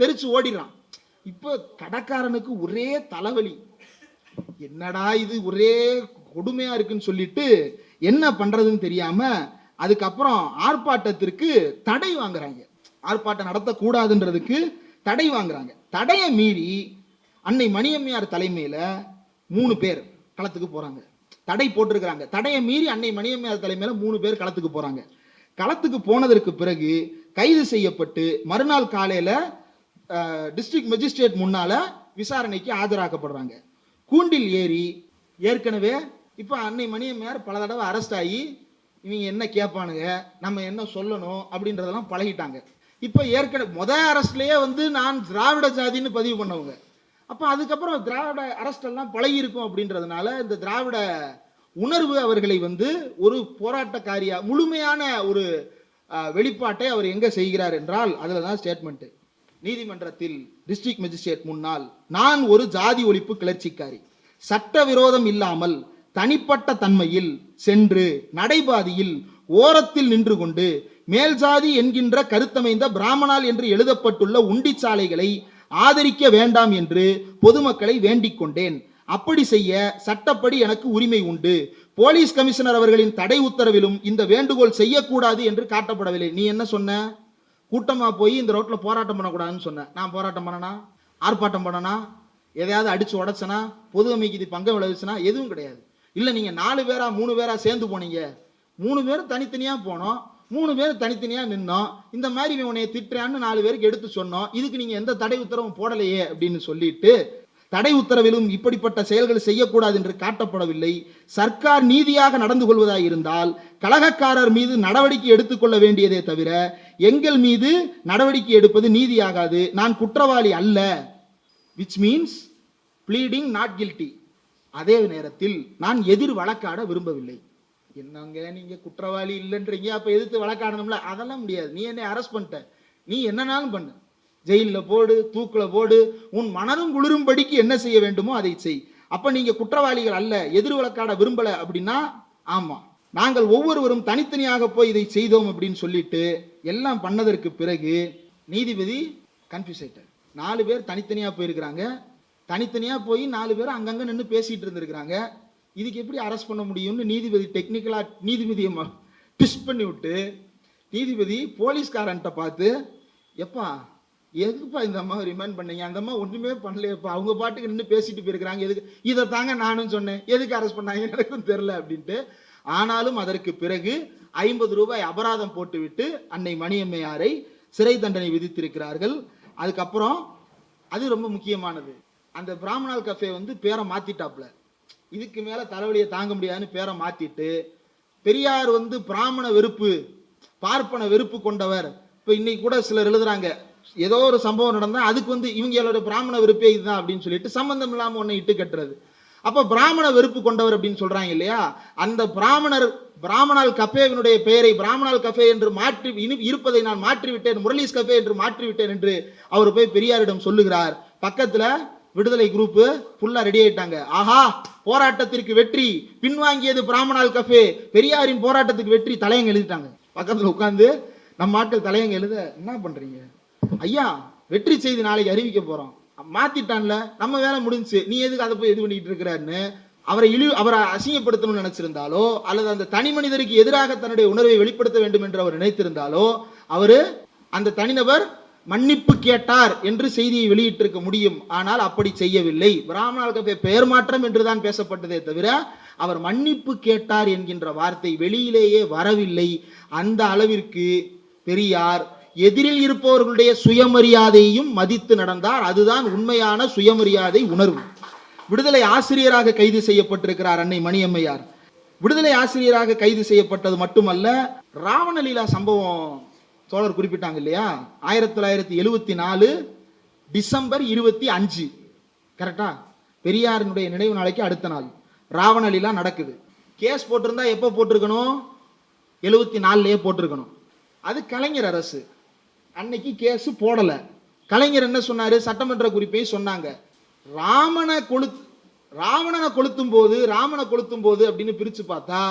தெரிச்சு ஓடிடுறான். இப்ப கடைக்காரனுக்கு ஒரே தலைவலி, என்னடா இது ஒரே கொடுமையா இருக்குன்னு சொல்லிட்டு என்ன பண்றதுன்னு தெரியாம அதுக்கப்புறம் ஆர்ப்பாட்டத்திற்கு தடை வாங்குறாங்க. ஆர்ப்பாட்டம் நடத்தக்கூடாதுன்றதுக்கு தடை வாங்குறாங்க. தடையை மீறி அன்னை மணியம்மையார் தலைமையில 3 பேர் களத்துக்கு போறாங்க. தடை போட்டிருக்கிறாங்க, தடையை மீறி அன்னை மணியம்மையார் தலைமையில 3 பேர் களத்துக்கு போறாங்க. களத்துக்கு போனதற்கு பிறகு கைது செய்யப்பட்டு மறுநாள் காலையில டிஸ்ட்ரிக்ட் மெஜிஸ்ட்ரேட் முன்னால விசாரணைக்கு ஆஜராக்கப்படுறாங்க. கூண்டில் ஏறி ஏற்கனவே இப்ப அன்னை மணியம்மையார் பல தடவை அரெஸ்ட் ஆகி இவங்க என்ன கேட்பானுங்க, நம்ம என்ன சொல்லணும் அப்படின்றதெல்லாம் பழகிட்டாங்க. இப்ப ஏற்கனவே அரஸ்ட்லயே நான் திராவிட ஜாதின்னு பதிவு பண்ணவங்க. அப்ப அதுக்கப்புறம் திராவிட அரஸ்ட் எல்லாம் பழகி இருக்கும் அப்படின்றதுனால இந்த திராவிட உணர்வு அவர்களை ஒரு போராட்டக்காரியா முழுமையான ஒரு வெளிப்பாட்டை அவர் எங்க செய்கிறார் என்றால் அதுலதான் ஸ்டேட்மெண்ட். நீதிமன்றத்தில் டிஸ்ட்ரிக்ட் மேஜிஸ்ட்ரேட் முன்னால், நான் ஒரு ஜாதி ஒழிப்பு கிளர்ச்சிக்காரி, சட்டவிரோதம் இல்லாமல் தனிப்பட்ட தன்மையில் சென்று நடைபாதையில் ஓரத்தில் நின்று கொண்டு மேல் ஜாதி என்கின்ற கருத்தமைந்த பிராமணால் என்று எழுதப்பட்டுள்ள உண்டிச்சாலைகளை ஆதரிக்க வேண்டாம் என்று பொதுமக்களை வேண்டிக் கொண்டேன். அப்படி செய்ய சட்டப்படி எனக்கு உரிமை உண்டு. போலீஸ் கமிஷனர் அவர்களின் தடை உத்தரவிலும் இந்த வேண்டுகோள் செய்யக்கூடாது என்று காட்டப்படவில்லை. நீ என்ன சொன்ன? கூட்டமா போய் இந்த ரோட்ல போராட்டம் பண்ணக்கூடாதுன்னு சொன்ன. நான் போராட்டம் பண்ணனா? ஆர்ப்பாட்டம் பண்ணனா? எதையாவது அடிச்சு உடச்சனா? பொது அமைதி பங்கம் விளைவிச்சனா? எதுவும் கிடையாது. இல்ல நீங்க 4 பேரா 3 பேரா சேர்ந்து போனீங்க. 3 பேரும் தனித்தனியா போனோம், 3 பேரும் தனித்தனியா நின்னோம். இந்த மாதிரி உன்னைய திட்டுறான்னு 4 பேருக்கு எடுத்து சொன்னோம். இதுக்கு நீங்க எந்த தடை உத்தரவும் போடலையே அப்படின்னு சொல்லிட்டு, தடை உத்தரவிலும் இப்படிப்பட்ட செயல்கள் செய்யக்கூடாது என்று காட்டப்படவில்லை. சர்க்கார் நீதியாக நடந்து கொள்வதாக இருந்தால் கலகக்காரர் மீது நடவடிக்கை எடுத்துக்கொள்ள வேண்டியதே தவிர எங்கள் மீது நடவடிக்கை எடுப்பது நீதியாகாது. நான் குற்றவாளி அல்ல, which means pleading not guilty. அதே நேரத்தில் நான் எதிர் வழக்காட விரும்பவில்லை. என்னங்க நீங்க குற்றவாளி இல்லைன்றீங்க, அப்ப எதிர்த்து வழக்காடணும்ல? அதெல்லாம் முடியாது. நீ என்னை அரெஸ்ட் பண்ணிட்ட, நீ என்னன்னாலும் பண்ணு, ஜெயிலில் போடு, தூக்குல போடு, உன் மனதும் குளிரும்படிக்கு என்ன செய்ய வேண்டுமோ அதை செய். அப்ப நீங்க குற்றவாளிகள் அல்ல, எதிர் வழக்காட விரும்பல அப்படின்னா ஆமா, நாங்கள் ஒவ்வொருவரும் தனித்தனியாக போய் இதை செய்தோம் அப்படின்னு சொல்லிட்டு எல்லாம் பண்ணதற்கு பிறகு நீதிபதி கன்ஃபியூஸ் ஆயிட்டார். 4 பேர் தனித்தனியா போயிருக்கிறாங்க, தனித்தனியா போய் 4 பேர் அங்கங்க நின்று பேசிட்டு இருந்திருக்கிறாங்க. இதுக்கு எப்படி அரெஸ்ட் பண்ண முடியும்னு நீதிபதி டெக்னிக்கலா நீதிபதியை ட்விஸ்ட் பண்ணி விட்டு, நீதிபதி போலீஸ்காரன்ட்ட பார்த்து, எப்பா எதுக்குப்பா இந்த அம்மா ரிமைண்ட் பண்ணீங்க? அந்த அம்மா ஒன்றுமே பண்ணலையப்பா, அவங்க பாட்டுக்கு நின்று பேசிட்டு போயிருக்கிறாங்க, எதுக்கு? இதை தாங்க நானும் சொன்னேன், எதுக்கு அரெஸ்ட் பண்ணாங்க எனக்கும் தெரியல அப்படின்ட்டு. ஆனாலும் அதற்கு பிறகு 50 ரூபாய் அபராதம் போட்டுவிட்டு அன்னை மணியம்மையாரை சிறை தண்டனை விதித்திருக்கிறார்கள். அதுக்கப்புறம் அது ரொம்ப முக்கியமானது, அந்த பிராமணால் கஃபே பேரை மாத்திட்டாப்ல. இதுக்கு மேல தலைவலியை தாங்க முடியாதுன்னு பேரை மாத்திட்டு, பெரியார் பிராமண வெறுப்பு பார்ப்பன வெறுப்பு கொண்டவர். இப்ப இன்னைக்கு கூட சிலர் எழுதுறாங்க, ஏதோ ஒரு சம்பவம் நடந்தா அதுக்கு இவங்களோட பிராமண வெறுப்பே இதுதான் அப்படின்னு சொல்லிட்டு சம்பந்தம் இல்லாம ஒண்ணு இட்டு கட்டுறது. அப்ப பிராமண வெறுப்பு கொண்டவர் அப்படின்னு சொல்றாங்க இல்லையா? அந்த பிராமணால் கஃபேவினுடைய பெயரை பிராமணால் கஃபே என்று மாற்றி இருப்பதை நான் மாற்றிவிட்டேன், முரளிஸ் கஃபே என்று மாற்றிவிட்டேன் என்று அவர் போய் பெரியாரிடம் சொல்லுகிறார். பக்கத்துல விடுதலை குரூப் ஃபுல்லா ரெடி ஆயிட்டாங்க. ஆஹா, போராட்டத்திற்கு வெற்றி, பின்வாங்கியது பிராமணால் கஃபே, பெரியாரின் போராட்டத்துக்கு வெற்றி, தலையங்க எழுதிட்டாங்க. பக்கத்துல உட்கார்ந்து நம்ம ஆட்கள் தலையங்க எழுத, என்ன பண்றீங்க ஐயா, வெற்றி செய்தி நாளைக்கு அறிவிக்க போறோம், மாத்திட்டான்ல, நம்ம வேலை முடிஞ்சு, நீ எதுக்கு அதை போய் இது பண்ணிட்டு இருக்கிறாருன்னு அவரை அசிங்கப்படுத்தணும்னு நினைச்சிருந்தாலோ அல்லது அந்த தனி மனிதருக்கு எதிராக தன்னுடைய உணர்வை வெளிப்படுத்த வேண்டும் என்று அவர் நினைத்திருந்தாலோ அவரு அந்த தனிநபர் மன்னிப்பு கேட்டார் என்று செய்தியை வெளியிட்டிருக்க முடியும். ஆனால் அப்படி செய்யவில்லை. பிராமணால் கஃபே பெயர் மாற்றம் என்றுதான் பேசப்பட்டதே தவிர அவர் மன்னிப்பு கேட்டார் என்கின்ற வார்த்தை வெளியிலேயே வரவில்லை. அந்த அளவிற்கு பெரியார் எதிரில் இருப்பவர்களுடைய சுயமரியாதையையும் மதித்து நடந்தார். அதுதான் உண்மையான சுயமரியாதை உணர்வு. விடுதலை ஆசிரியராக கைது செய்யப்பட்டிருக்கிறார் அன்னை மணியம்மையார். விடுதலை ஆசிரியராக கைது செய்யப்பட்டது மட்டுமல்ல, ராவணலீலா சம்பவம் தோழர் குறிப்பிட்டாங்க இல்லையா? 1974 டிசம்பர் 25 கரெக்டா, பெரியாரினுடைய நினைவு நாளைக்கு அடுத்த நாள் ராவணலீலா நடக்குது. கேஸ் போட்டிருந்தா எப்போ போட்டிருக்கணும்? 74 போட்டிருக்கணும். அது கலைஞர் அரசு, அன்னைக்கு கேஸ் போடல. கலைஞர் என்ன சொன்னாரு? சட்டமன்ற குறிப்பை சொன்னாங்க, ராவணனை கொளுத்தும் போது அப்படின்னு பிரிச்சு பார்த்தா,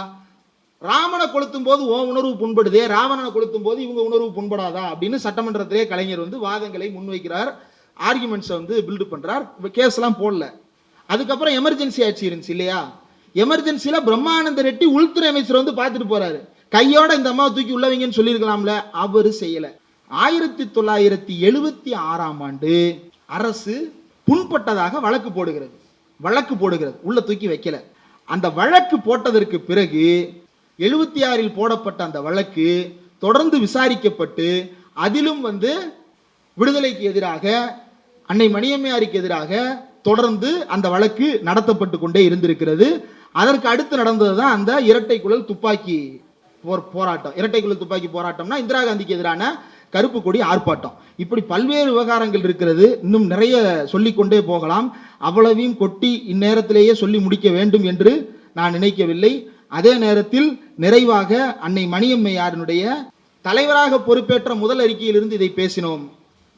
ராமனை கொளுத்தும் போது ஓ உணர்வு புண்படுதே, ராவணனை கொளுத்தும் போது இவங்க உணர்வு புண்படாதா அப்படின்னு சட்டமன்றத்திலே கலைஞர் வாதங்களை முன்வைக்கிறார், ஆர்குமெண்ட்ஸை பில்டு பண்றார். கேஸ் எல்லாம் போடல. அதுக்கப்புறம் எமர்ஜென்சி ஆட்சி இருந்துச்சு இல்லையா? எமர்ஜென்சியில பிரம்மானந்த ரெட்டி உள்துறை அமைச்சர் பார்த்துட்டு போறாரு, கையோட இந்த அம்மாவை தூக்கி உள்ளவங்கன்னு சொல்லியிருக்கலாம்ல, அவரு செய்யல. 1976 ஆண்டு அரசு புண்பட்டதாக வழக்கு போடுகிறது, உள்ள தூக்கி வைக்கல. அந்த வழக்கு போட்டதற்கு பிறகு 76 போடப்பட்ட அந்த வழக்கு தொடர்ந்து விசாரிக்கப்பட்டு அதிலும் விடுதலைக்கு எதிராக, அன்னை மணியம்மையாருக்கு எதிராக தொடர்ந்து அந்த வழக்கு நடத்தப்பட்டு கொண்டே இருந்திருக்கிறது. அதற்கு அடுத்து நடந்ததுதான் அந்த இரட்டை குழல் துப்பாக்கி போராட்டம். இரட்டை குழல் துப்பாக்கி போராட்டம்னா இந்திரா காந்திக்கு எதிரான கருப்பு கொடி ஆர்ப்பாட்டம். இப்படி பல்வேறு விவகாரங்கள் இருக்கிறது. இன்னும் நிறைய சொல்லிக்கொண்டே போகலாம். அவ்வளவையும் கொட்டி இந்நேரத்திலேயே சொல்லி முடிக்க வேண்டும் என்று நான் நினைக்கவில்லை. அதே நேரத்தில் நிறைவாக அன்னை மணியம்மையாரினுடைய தலைவராக பொறுப்பேற்ற முதல் அறிக்கையிலிருந்து இதை பேசினோம்.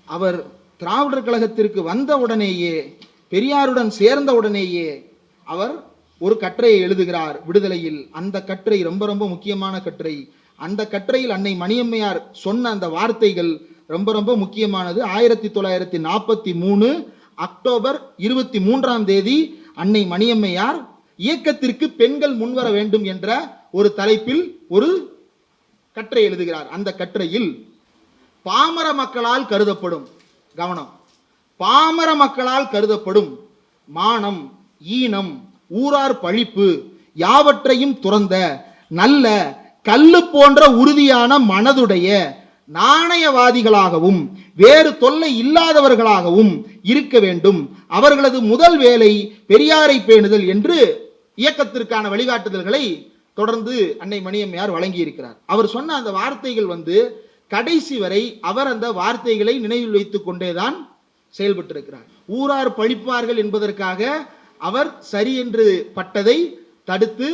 அவர் திராவிடர் கழகத்திற்கு வந்த உடனேயே, பெரியாருடன் சேர்ந்த உடனேயே அவர் ஒரு கட்டுரையை எழுதுகிறார் விடுதலையில். அந்த கட்டுரை ரொம்ப ரொம்ப முக்கியமான கட்டுரை. அந்த கட்டுரையில் அன்னை மணியம்மையார் சொன்ன அந்த வார்த்தைகள் ரொம்ப ரொம்ப முக்கியமானது. 1943 அக்டோபர் 23 அன்னை மணியம்மையார் இயக்கத்திற்கு பெண்கள் முன்வர வேண்டும் என்ற ஒரு தலைப்பில் ஒரு கட்டுரை எழுதுகிறார். அந்த கட்டுரையில் பாமர மக்களால் கருதப்படும், கவனம், பாமர மக்களால் கருதப்படும் மானம், ஈனம், ஊரார் பழிப்பு யாவற்றையும் துறந்த நல்ல கல்லு போன்ற உறுதியான மனதுடைய நாணயவாதிகளாகவும் வேறு தொல்லை இல்லாதவர்களாகவும் இருக்க வேண்டும். அவர்களது முதல் வேலை பெரியாரை பேணுதல் என்று இயக்கத்திற்கான வழிகாட்டுதல்களை தொடர்ந்து அன்னை மணியம்மையார் வழங்கி இருக்கிறார். அவர் சொன்ன அந்த வார்த்தைகள் கடைசி வரை அவர் அந்த வார்த்தைகளை நினைவில் வைத்துக் கொண்டேதான் செயல்பட்டிருக்கிறார். ஊரார் பழிப்பார்கள் என்பதற்காக அவர் சரி என்று பட்டதை தடுத்து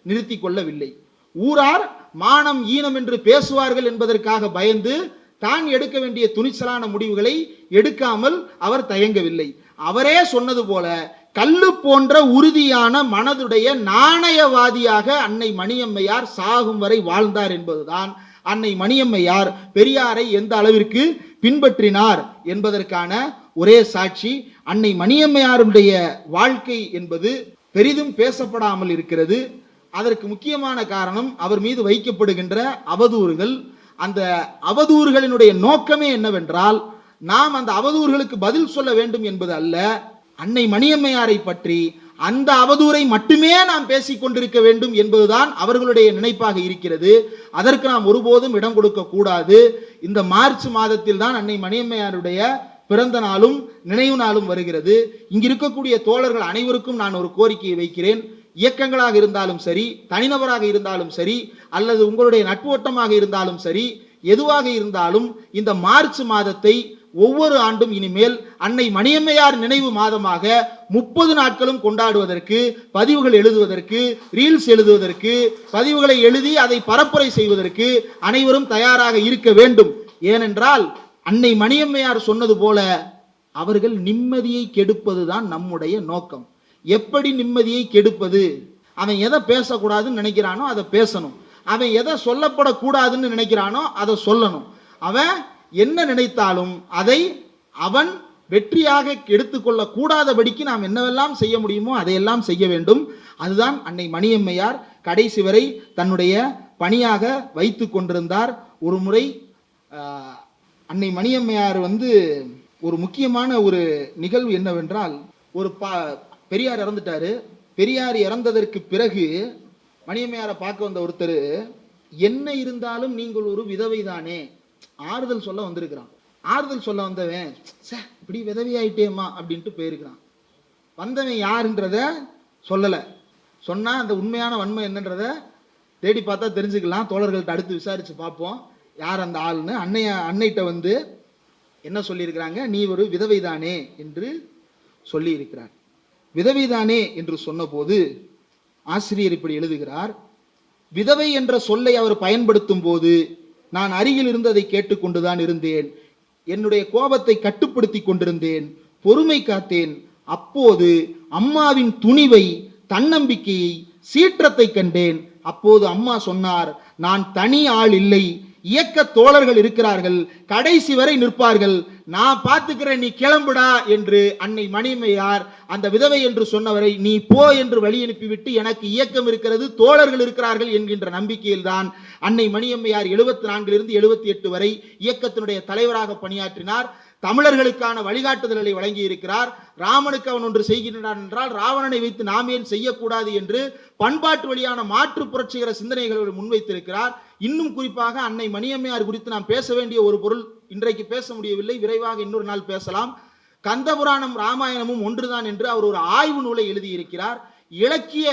நிறுத்திக் கொள்ளவில்லை. ஊரார் மானம் ஈனம் என்று பேசுவார்கள் என்பதற்காக பயந்து தான் எடுக்க வேண்டிய துணிச்சலான முடிவுகளை எடுக்காமல் அவர் தயங்கவில்லை. அவரே சொன்னது போல கல்லு போன்ற உறுதியான மனதுடைய நாணயவாதியாக அன்னை மணியம்மையார் சாகும் வரை வாழ்ந்தார் என்பதுதான் அன்னை மணியம்மையார் பெரியாரை எந்த அளவிற்கு பின்பற்றினார் என்பதற்கான ஒரே சாட்சி. அன்னை மணியம்மையாருடைய வாழ்க்கை என்பது பெரிதும் பேசப்படாமல் இருக்கிறது. அதற்கு முக்கியமான காரணம் அவர் மீது வைக்கப்படுகின்ற அவதூறுகள். அந்த அவதூறுகளினுடைய நோக்கமே என்னவென்றால், நாம் அந்த அவதூறுகளுக்கு பதில் சொல்ல வேண்டும் என்பது அல்ல, அன்னை மணியம்மையாரை பற்றி அந்த அவதூறை மட்டுமே நாம் பேசிக் கொண்டிருக்க வேண்டும் என்பதுதான் அவர்களுடைய நினைப்பாக இருக்கிறது. அதற்கு நாம் ஒருபோதும் இடம் கொடுக்க கூடாது. இந்த மார்ச் மாதத்தில் தான் அன்னை மணியம்மையாருடைய பிறந்த நாளும் நினைவு நாளும் வருகிறது. இங்கு இருக்கக்கூடிய தோழர்கள் அனைவருக்கும் நான் ஒரு கோரிக்கையை வைக்கிறேன். இயக்கங்களாக இருந்தாலும் சரி, தனிநபராக இருந்தாலும் சரி, அல்லது உங்களுடைய நட்பு வட்டமாக இருந்தாலும் சரி, எதுவாக இருந்தாலும் இந்த மார்ச் மாதத்தை ஒவ்வொரு ஆண்டும் இனிமேல் அன்னை மணியம்மையார் நினைவு மாதமாக 30 நாட்களும் கொண்டாடுவதற்கு, பதிவுகள் எழுதுவதற்கு, ரீல்ஸ் எழுதுவதற்கு, பதிவுகளை எழுதி அதை பரப்புரை செய்வதற்கு அனைவரும் தயாராக இருக்க வேண்டும். ஏனென்றால் அன்னை மணியம்மையார் சொன்னது போல அவர்கள் நிம்மதியை கெடுப்பதுதான் நம்முடைய நோக்கம். எப்படி நிம்மதியை கெடுப்பது? அவன் எதை பேசக்கூடாதுன்னு நினைக்கிறானோ அதை பேசணும். அவன் எதை சொல்லப்படக்கூடாதுன்னு நினைக்கிறானோ அதை சொல்லணும். அவன் என்ன நினைத்தாலும் அதை அவன் வெற்றியாக எடுத்துக்கொள்ள கூடாதபடிக்கு நாம் என்னவெல்லாம் செய்ய முடியுமோ அதையெல்லாம் செய்ய வேண்டும். அதுதான் அன்னை மணியம்மையார் கடைசி வரை தன்னுடைய பணியாக வைத்து கொண்டிருந்தார். ஒரு முறை அன்னை மணியம்மையார் ஒரு முக்கியமான ஒரு நிகழ்வு என்னவென்றால், ஒரு பெரியார் இறந்துட்டாரு. பெரியார் இறந்ததற்கு பிறகு மணியம்மையாரை பார்க்க வந்த ஒருத்தர், என்ன இருந்தாலும் நீங்கள் ஒரு விதவை தானே, ஆறுதல் சொல்ல வந்திருக்கிறான். ஆறுதல் சொல்ல வந்தவன் இப்படி விதவையாயிட்டேமா அப்படின்ட்டு போயிருக்கிறான். வந்தவன் யாருன்றத சொல்லலை. சொன்னா அந்த உண்மையான வன்மை என்னன்றத தேடி பார்த்தா தெரிஞ்சுக்கலாம். தோழர்கள்ட்ட அடுத்து விசாரிச்சு பார்ப்போம் யார் அந்த ஆள்னு. அன்னைட்ட என்ன சொல்லியிருக்கிறாங்க, நீ ஒரு விதவைதானே என்று சொல்லி இருக்கிறார். விதவைதானே என்று சொன்ன போது ஆசிரியர் இப்படி எழுதுகிறார், விதவை என்ற சொல்லை அவர் பயன்படுத்தும் போது நான் அருகில் இருந்து அதை கேட்டுக்கொண்டுதான் இருந்தேன். என்னுடைய கோபத்தை கட்டுப்படுத்தி கொண்டிருந்தேன், பொறுமை காத்தேன். அப்போது அம்மாவின் துணிவை, தன்னம்பிக்கையை, சீற்றத்தை கண்டேன். அப்போது அம்மா சொன்னார், நான் தனி ஆள் இல்லை, இயக்க தோழர்கள் இருக்கிறார்கள், கடைசி வரை நிற்பார்கள், நான் பார்த்துக்கிறேன், நீ கிளம்புடா என்று அன்னை மணியம்மையார் அந்த விதவை என்று சொன்னவரை நீ போ என்று வழி அனுப்பிவிட்டு எனக்கு இயக்கம் இருக்கிறது, தோழர்கள் இருக்கிறார்கள் என்கின்ற நம்பிக்கையில் தான் அன்னை மணியம்மையார் 74 78 வரை இயக்கத்தினுடைய தலைவராக பணியாற்றினார். தமிழர்களுக்கான வழிகாட்டுதல்களை வழங்கி இருக்கிறார். ராமனுக்கு அவன் ஒன்று செய்கின்றான் என்றால் ராவணனை வைத்து நாம் ஏன் செய்யக்கூடாது என்று பண்பாட்டு வழியான மாற்று புரட்சிகர சிந்தனைகளை முன்வைத்திருக்கிறார். இன்னும் குறிப்பாக அன்னை மணியம்மையார் குறித்து நாம் பேச வேண்டிய ஒரு பொருள் இன்றைக்கு பேச முடியவில்லை, விரைவாக இன்னொரு நாள் பேசலாம். கந்தபுராணம் ராமாயணமும் ஒன்றுதான் என்று அவர் ஒரு ஆய்வு நூலை எழுதியிருக்கிறார். இலக்கிய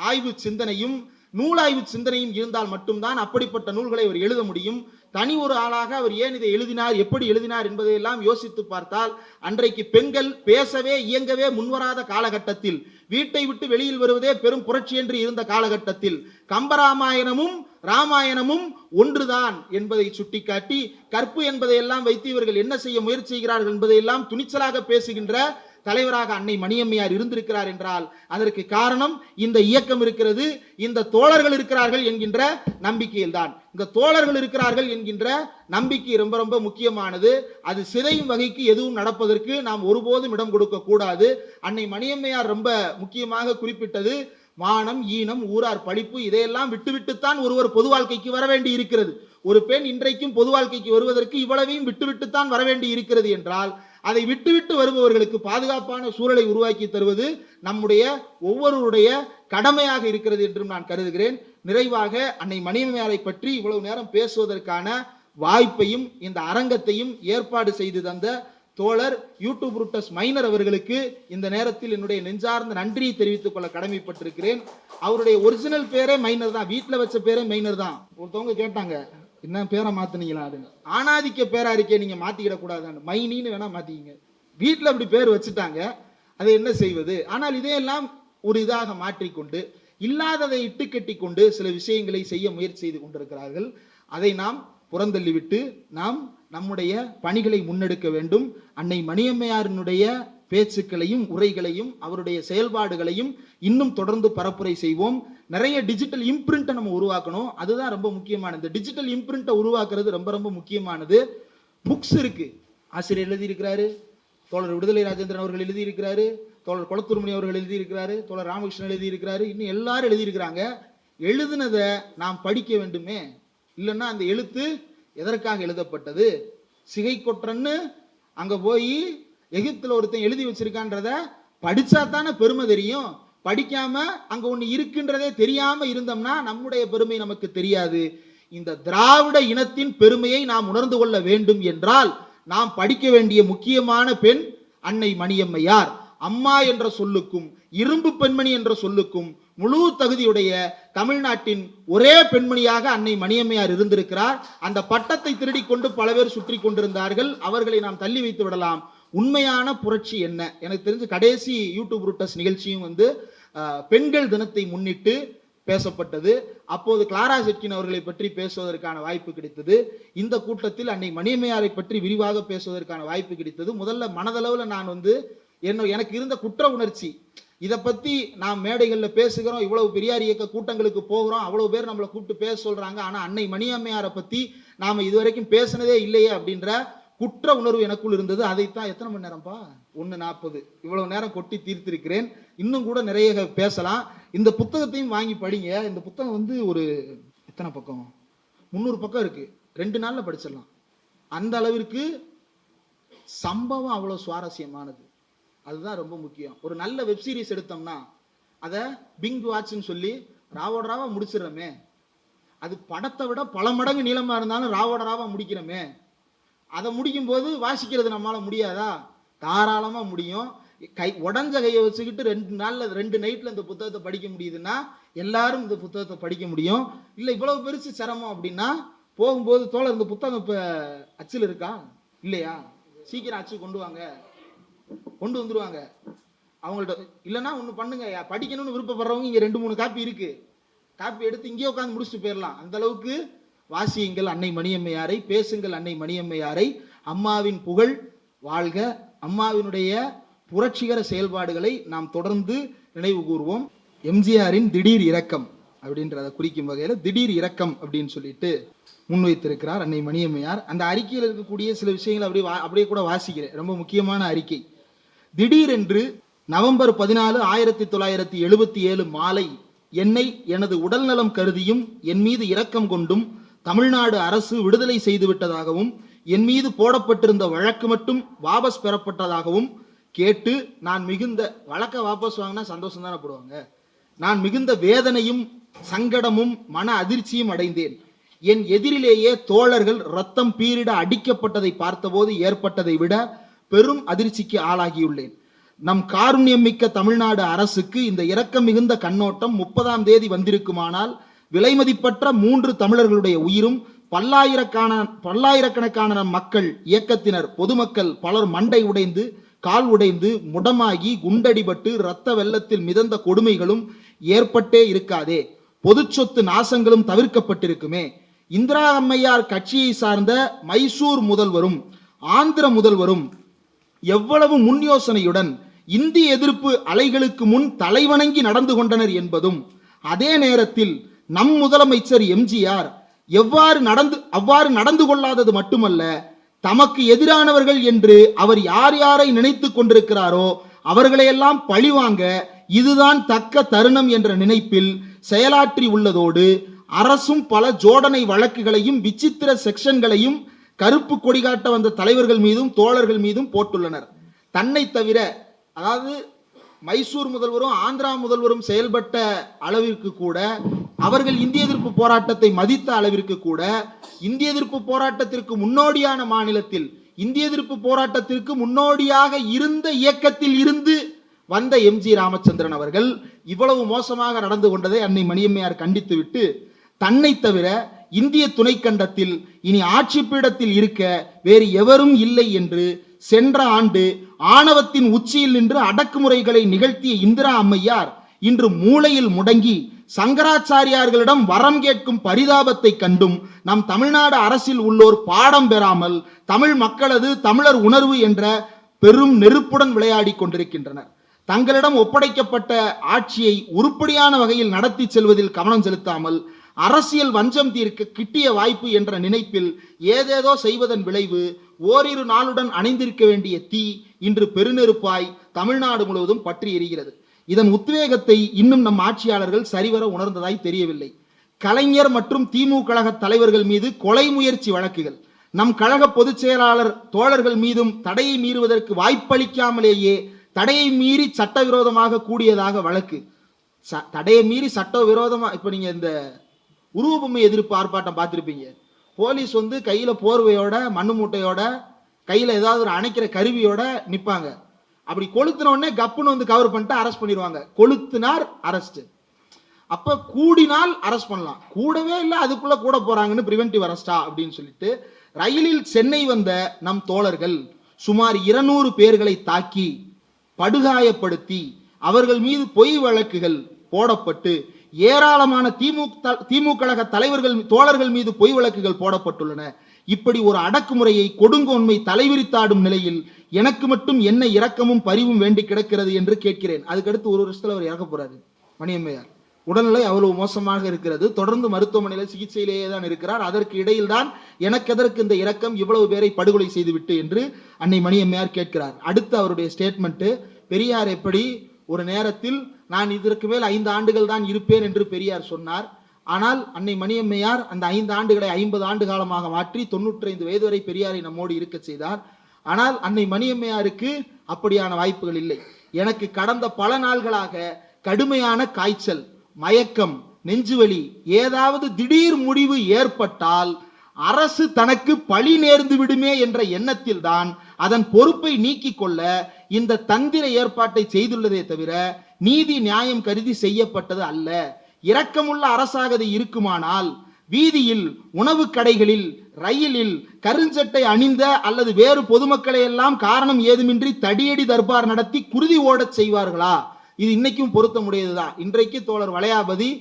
ஆய்வு சிந்தனையும் நூலாய்வு சிந்தனையும் இருந்தால் மட்டும்தான் அப்படிப்பட்ட நூல்களை அவர் எழுத முடியும். தனி ஒரு ஆளாக அவர் ஏன் இதை எழுதினார், எப்படி எழுதினார் என்பதையெல்லாம் யோசித்து பார்த்தால், அன்றைக்கு பெண்கள் பேசவே இயங்கவே முன்வராத காலகட்டத்தில், வீட்டை விட்டு வெளியில் வருவதே பெரும் புரட்சி என்று இருந்த காலகட்டத்தில் கம்பராமாயணமும் ராமாயணமும் ஒன்றுதான் என்பதை சுட்டிக்காட்டி, கற்பு என்பதை எல்லாம் வைத்து இவர்கள் என்ன செய்ய முயற்சி செய்கிறார்கள் என்பதை எல்லாம் துணிச்சலாக பேசுகின்ற தலைவராக அன்னை மணியம்மையார் இருந்திருக்கிறார் என்றால் அதற்கு காரணம் இந்த இயக்கம் இருக்கிறது, இந்த தோழர்கள் இருக்கிறார்கள் என்கின்ற நம்பிக்கையில் தான். இந்த தோழர்கள் இருக்கிறார்கள் என்கின்ற நம்பிக்கை ரொம்ப ரொம்ப முக்கியமானது. அது சிதையும் வகைக்கு எதுவும் நடப்பதற்கு நாம் ஒருபோதும் இடம் கொடுக்க கூடாது. அன்னை மணியம்மையார் ரொம்ப முக்கியமாக குறிப்பிட்டது, மானம், ஈனம், ஊரார் பழிப்பு இதையெல்லாம் விட்டுவிட்டுத்தான் ஒருவர் பொது வாழ்க்கைக்கு வர வேண்டி இருக்கிறது. ஒரு பெண் இன்றைக்கும் பொது வாழ்க்கைக்கு வருவதற்கு இவ்வளவையும் விட்டுவிட்டுத்தான் வர வேண்டி இருக்கிறது என்றால், அதை விட்டுவிட்டு வருபவர்களுக்கு பாதுகாப்பான சூழலை உருவாக்கி தருவது நம்முடைய ஒவ்வொருவருடைய கடமையாக இருக்கிறது என்றும் நான் கருதுகிறேன். நிறைவாக அன்னை மணியம்மையாரை பற்றி இவ்வளவு நேரம் பேசுவதற்கான வாய்ப்பையும் இந்த அரங்கத்தையும் ஏற்பாடு செய்து தந்த தோழர் யூடியூப் ரூட்டஸ் மைனர் அவர்களுக்கு இந்த நேரத்தில் என்னுடைய நெஞ்சார்ந்த நன்றியை தெரிவித்துக் கொள்ள கடமைப்பட்டிருக்கிறேன். அவருடைய ஒரிஜினல் பேரே மைனர் தான், வீட்டில் வச்ச பேரே மைனர் தான். ஒருத்தவங்க கேட்டாங்க, என்ன பேரை மாத்தினீங்களா? ஆணாதிக்க பேரா இருக்கே, நீங்க மாத்திக்கிட கூடாது, மைனின்னு வேணா மாத்திக்கிங்க. வீட்டில் அப்படி பேர் வச்சுட்டாங்க, அதை என்ன செய்வது? ஆனால் இதையெல்லாம் ஒரு இதாக மாற்றிக்கொண்டு இல்லாததை இட்டு கட்டி கொண்டு சில விஷயங்களை செய்ய முயற்சி செய்து கொண்டிருக்கிறார்கள். அதை நாம் புறந்தள்ளிவிட்டு நாம் நம்முடைய பணிகளை முன்னெடுக்க வேண்டும். அன்னை மணியம்மையாரினுடைய பேச்சுக்களையும் உரைகளையும் அவருடைய செயல்பாடுகளையும் இன்னும் தொடர்ந்து பரப்புரை செய்வோம். நிறைய டிஜிட்டல் இம்ப்ரிண்ட்டை நம்ம உருவாக்கணும், அதுதான் ரொம்ப முக்கியமானது. இந்த டிஜிட்டல் இம்ப்ரிண்ட்டை உருவாக்குறது ரொம்ப ரொம்ப முக்கியமானது. புக்ஸ் இருக்கு, ஆசிரியர் எழுதியிருக்கிறாரு, தோழர் விடுதலை ராஜேந்திரன் அவர்கள் எழுதியிருக்கிறாரு, தோழர் கொளத்தூர்மணி அவர்கள் எழுதியிருக்கிறாரு, தோழர் ராமகிருஷ்ணன் எழுதியிருக்கிறாரு, இன்னும் எல்லாரும் எழுதியிருக்கிறாங்க. எழுதுனதை நாம் படிக்க வேண்டுமே, இல்லைன்னா அந்த எழுத்து எதற்காக எழுதப்பட்டது? சிகை கொற்றன்னு அங்க போய் எகிப்துல ஒருத்தன் எழுதி வச்சிருக்கான்றத படிச்சா தானே பெருமை தெரியும். படிக்காம அங்க ஒண்ணு இருக்குன்றதே தெரியாம இருந்தோம்னா நம்முடைய பெருமை நமக்கு தெரியாது. இந்த திராவிட இனத்தின் பெருமையை நாம் உணர்ந்து கொள்ள வேண்டும் என்றால் நாம் படிக்க வேண்டிய முக்கியமான பெண் அன்னை மணியம்மையார். அம்மா என்ற சொல்லுக்கும் இரும்பு பெண்மணி என்ற சொல்லுக்கும் முழு தகுதியுடைய தமிழ்நாட்டின் ஒரே பெண்மணியாக அன்னை மணியம்மையார் இருந்திருக்கிறார். அந்த பட்டத்தை திருடி கொண்டு பல பேர் சுற்றி கொண்டிருந்தார்கள், அவர்களை நாம் தள்ளி வைத்து விடலாம். உண்மையான புரட்சி என்ன? எனக்கு தெரிஞ்ச கடைசி யூடியூப் ரூட்டஸ் நிகழ்ச்சியும் பெண்கள் தினத்தை முன்னிட்டு பேசப்பட்டது. அப்போது கிளாரா ஜெட்கின் அவர்களை பற்றி பேசுவதற்கான வாய்ப்பு கிடைத்தது. இந்த கூட்டத்தில் அன்னை மணியம்மையாரை பற்றி விரிவாக பேசுவதற்கான வாய்ப்பு கிடைத்தது. முதல்ல மனதளவில் நான் எனக்கு இருந்த குற்ற உணர்ச்சி, இதை பத்தி நாம் மேடைகளில் பேசுகிறோம், இவ்வளவு பெரியார் இயக்க கூட்டங்களுக்கு போகிறோம், அவ்வளவு பேர் நம்மளை கூப்பிட்டு பேச சொல்றாங்க, ஆனா அன்னை மணியம்மையாரை பத்தி நாம இதுவரைக்கும் பேசினதே இல்லையே அப்படின்ற குற்ற உணர்வு எனக்குள் இருந்தது. அதைத்தான் எத்தனை மணி நேரம்ப்பா, 1:40 இவ்வளவு நேரம் கொட்டி தீர்த்திருக்கிறேன். இன்னும் கூட நிறைய பேசலாம். இந்த புத்தகத்தையும் வாங்கி படிங்க. இந்த புத்தகம் ஒரு எத்தனை பக்கம், 300 பக்கம் இருக்கு, 2 நாள்ல படிச்சிடலாம். அந்த அளவிற்கு சம்பவம் அவ்வளவு சுவாரஸ்யமானது. அதுதான் ரொம்ப முக்கியம். ஒரு நல்ல வெப் சீரிஸ் எடுத்தோம்னா அதை பிங் வாட்ச்னு சொல்லி ராவோட ராவா முடிச்சிடறோமே, அது படத்தை விட பல மடங்கு நீளமா இருந்தாலும் ராவோட ராவா முடிக்கிறோமே, அதை முடிக்கும் போது வாசிக்கிறது நம்மளால முடியாதா? தாராளமா முடியும். உடஞ்ச கையை வச்சுக்கிட்டு 2 நைட்ல இந்த புத்தகத்தை படிக்க முடியுதுன்னா எல்லாரும் இந்த புத்தகத்தை படிக்க முடியும். இல்லை இவ்வளவு பெருசு சிரமம் அப்படின்னா போகும்போது, தோழர் இந்த புத்தகம் இப்ப அச்சில் இருக்கா இல்லையா, சீக்கிரம் அச்சு கொண்டு வந்துருவாங்க அவங்கள்ட்ட. இல்லைன்னா ஒன்று பண்ணுங்க, படிக்கணும்னு விருப்பப்படுறவங்க இங்கே 2-3 காப்பி இருக்கு, காப்பி எடுத்து இங்கே உட்காந்து முடிச்சுட்டு போயிடலாம். அந்த அளவுக்கு வாசியுங்கள் அன்னை மணியம்மையாரை, பேசுங்கள் அன்னை மணியம்மையாரை. அம்மாவின் புகழ் வாழ்க. அம்மாவினுடைய புரட்சிகர செயல்பாடுகளை நாம் தொடர்ந்து நினைவு கூறுவோம். எம்ஜிஆரின் திடீர் இரக்கம் அப்படின்றத குறிக்கும் வகையில் திடீர் இரக்கம் அப்படின்னு சொல்லிட்டு முன்வைத்திருக்கிறார் அன்னை மணியம்மையார். அந்த அறிக்கையில் இருக்கக்கூடிய சில விஷயங்களை அப்படியே கூட வாசிக்கிறேன். ரொம்ப முக்கியமான அறிக்கை. திடீரென்று நவம்பர் 14, 1977 மாலை என்னை எனது உடல் நலம் கருதியும் என் மீது இரக்கம் கொண்டும் தமிழ்நாடு அரசு விடுதலை செய்துவிட்டதாகவும் என் மீது போடப்பட்டிருந்த வழக்கு மட்டும் வாபஸ் பெறப்பட்டதாகவும் கேட்டு நான் மிகுந்த, வழக்க வாபஸ் வாங்கினா சந்தோஷம் தானே போடுவாங்க, நான் மிகுந்த வேதனையும் சங்கடமும் மன அதிர்ச்சியும் அடைந்தேன். என் எதிரிலேயே தோழர்கள் ரத்தம் பீரிட அடிக்கப்பட்டதை பார்த்தபோது ஏற்பட்டதை விட பெரும் அதிர்ச்சிக்கு ஆளாகியுள்ளேன். நம் காருண்யம் மிக்க தமிழ்நாடு அரசுக்கு இந்த இரக்கம் மிகுந்த கண்ணோட்டம் 30ஆம் தேதி வந்திருக்குமானால் விலைமதிப்பற்ற 3 தமிழர்களுடைய உயிரும் பல்லாயிரக்கணக்கான நம் மக்கள் இயக்கத்தினர் பொதுமக்கள் பலர் மண்டை உடைந்து கால் உடைந்து முடமாகி குண்டடிபட்டு இரத்த வெள்ளத்தில் மிதந்த கொடுமைகளும் ஏற்பட்டே இருக்காதே. பொது சொத்து நாசங்களும் தவிர்க்கப்பட்டிருக்குமே. இந்திரா அம்மையார் கட்சியை சார்ந்த மைசூர் முதல்வரும் ஆந்திர முதல்வரும் எவ்வளவு முன் யோசனையுடன் இந்திய எதிர்ப்பு அலைகளுக்கு முன் தலைவணங்கி நடந்து கொண்டனர் என்பதும், அதே நேரத்தில் நம் முதலமைச்சர் எம்ஜிஆர் அவ்வாறு நடந்து கொள்ளாதது மட்டுமல்ல, தமக்கு எதிரானவர்கள் என்று அவர் யார் யாரை நினைத்துக் கொண்டிருக்கிறாரோ அவர்களையெல்லாம் பழிவாங்க இதுதான் தக்க தருணம் என்ற நினைப்பில் செயலாற்றி உள்ளதோடு, அரசும் பல ஜோடனை வழக்குகளையும் விசித்திர செக்ஷன்களையும் கருப்பு கொடி காட்ட வந்த தலைவர்கள் மீதும் தோழர்கள் மீதும் போட்டுள்ளனர். தன்னை தவிர, அதாவது மைசூர் முதல்வரும் ஆந்திரா முதல்வரும் செயல்பட்ட அளவிற்கு கூட, அவர்கள் இந்திய எதிர்ப்பு போராட்டத்தை மதித்த அளவிற்கு கூட, இந்திய எதிர்ப்பு போராட்டத்திற்கு முன்னோடியான மாநிலத்தில் இந்திய எதிர்ப்பு போராட்டத்திற்கு முன்னோடியாக இருந்த இயக்கத்தில் இருந்து வந்த எம்ஜி ராமச்சந்திரன் அவர்கள் இவ்வளவு மோசமாக நடந்து கொண்டதை அன்னை மணியம்மையார் கண்டித்துவிட்டு, தன்னை தவிர இந்திய துணைக்கண்டத்தில் இனி ஆட்சி பீடத்தில் இருக்க வேறு எவரும் இல்லை என்று சென்ற ஆண்டு ஆணவத்தின் உச்சியில் நின்று அடக்குமுறைகளை நிகழ்த்திய இந்திரா அம்மையார் இன்று மூளையில் முடங்கி சங்கராச்சாரியார்களிடம் வரம் கேட்கும் பரிதாபத்தை கண்டும் நம் தமிழ்நாடு அரசில் உள்ளோர் பாடம் பெறாமல் தமிழ் மக்களது தமிழர் உணர்வு என்ற பெரும் நெருப்புடன் விளையாடி கொண்டிருக்கின்றனர். தங்களிடம் ஒப்படைக்கப்பட்ட ஆட்சியை உருப்படியான வகையில் நடத்தி செல்வதில் கவனம் செலுத்தாமல் அரசியல் வஞ்சம் தீர்க்க கிட்டிய வாய்ப்பு என்ற நினைப்பில் ஏதேதோ செய்வதன் விளைவு ஓரிரு நாளுடன் அணைந்திருக்க வேண்டிய தீ இன்று பெருநெருப்பாய் தமிழ்நாடு முழுவதும் பற்றி எரிகிறது. இதன் உத்வேகத்தை இன்னும் நம் ஆட்சியாளர்கள் சரிவர உணர்ந்ததாய் தெரியவில்லை. கலைஞர் மற்றும் திமுக கழக தலைவர்கள் மீது கொலை முயற்சி வழக்குகள், நம் கழக பொதுச் செயலாளர் தோழர்கள் மீதும் தடையை மீறுவதற்கு வாய்ப்பளிக்காமலேயே தடையை மீறி சட்டவிரோதமாக கூடியதாக வழக்கு. தடையை மீறி சட்டவிரோதமா, இப்ப நீங்க இந்த உருவபொம்மை எதிர்ப்பு ஆர்ப்பாட்டம் பார்த்திருப்பீங்க. போலீஸ் கையில போர்வையோட மண்ணு மூட்டையோட கையில ஏதாவது ஒரு அணைக்கிற கருவியோட நிப்பாங்க. அப்படி கொளுத்தின உடனே கப்புன்னு கவர் பண்ணிட்டு அரெஸ்ட் பண்ணிடுவாங்க. கொளுத்தினார் அரெஸ்ட். அப்ப கூடினால் அரெஸ்ட் பண்ணலாம், கூடவே இல்லை அதுக்குள்ள கூட போறாங்கன்னு பிரிவென்டிவ் அரெஸ்டா அப்படின்னு சொல்லிட்டு ரயிலில் சென்னை வந்த நம் தோழர்கள் சுமார் 200 பேர்களை தாக்கி படுகாயப்படுத்தி அவர்கள் மீது பொய் வழக்குகள் போடப்பட்டு ஏராளமான திமுக கழக தலைவர்கள் தோழர்கள் மீது பொய் வழக்குகள் போடப்பட்டுள்ளன. இப்படி ஒரு அடக்குமுறையை கொடுங்கோன்மை தலைவிரித்தாடும் நிலையில் எனக்கு மட்டும் என்ன இரக்கமும் பரிவும் வேண்டி கிடக்கிறது என்று கேட்கிறேன். அதுக்கடுத்து ஒரு வருஷத்துல அவர் இறக்க போறாரு மணியம்மையார். உடல்நிலை அவ்வளவு மோசமாக இருக்கிறது. தொடர்ந்து மருத்துவமனையில் சிகிச்சையிலேயே தான் இருக்கிறார். அதற்கு இடையில் தான் எனக்கு எதற்கு இந்த இரக்கம், இவ்வளவு பேரை படுகொலை செய்துவிட்டு என்று அன்னை மணியம்மையார் கேட்கிறார். அடுத்து அவருடைய ஸ்டேட்மெண்ட், பெரியார் எப்படி ஒரு நேரத்தில் நான் இதற்கு மேல் 5 ஆண்டுகள் தான் இருப்பேன் என்று பெரியார் சொன்னார். ஆனால் அன்னை மணியம்மையார் அந்த 5 ஆண்டுகளை 50 ஆண்டு காலமாக மாற்றி 95 வயது வரை பெரியாரை நம்மோடு இருக்க செய்தார். ஆனால் அன்னை மணியம்மையாருக்கு அப்படியான வாய்ப்புகள் இல்லை. எனக்கு கடந்த பல நாள்களாக கடுமையான காய்ச்சல், மயக்கம், நெஞ்சுவலி, ஏதாவது திடீர் முடிவு ஏற்பட்டால் அரசு தனக்கு பழி நேர்ந்து விடுமே என்ற எண்ணத்தில் தான் அதன் பொறுப்பை நீக்கிக் கொள்ள இந்த தந்திர ஏற்பாட்டை செய்துள்ளதே தவிர நீதி நியாயம் கருதி செய்யப்பட்டது அல்ல. இரக்கமுள்ள அரசாக இருக்குமானால் வீதியில், உணவு கடைகளில், ரயிலில் கருஞ்சட்டை அணிந்த அல்லது வேறு பொதுமக்களை எல்லாம் காரணம் ஏதுமின்றி தடியடி தர்பார் நடத்தி குருதி ஓடச் செய்வார்களா? இது இன்னைக்கும் பொருத்த முடியாதுதான். இன்றைக்கு தோழர் வளையாபதி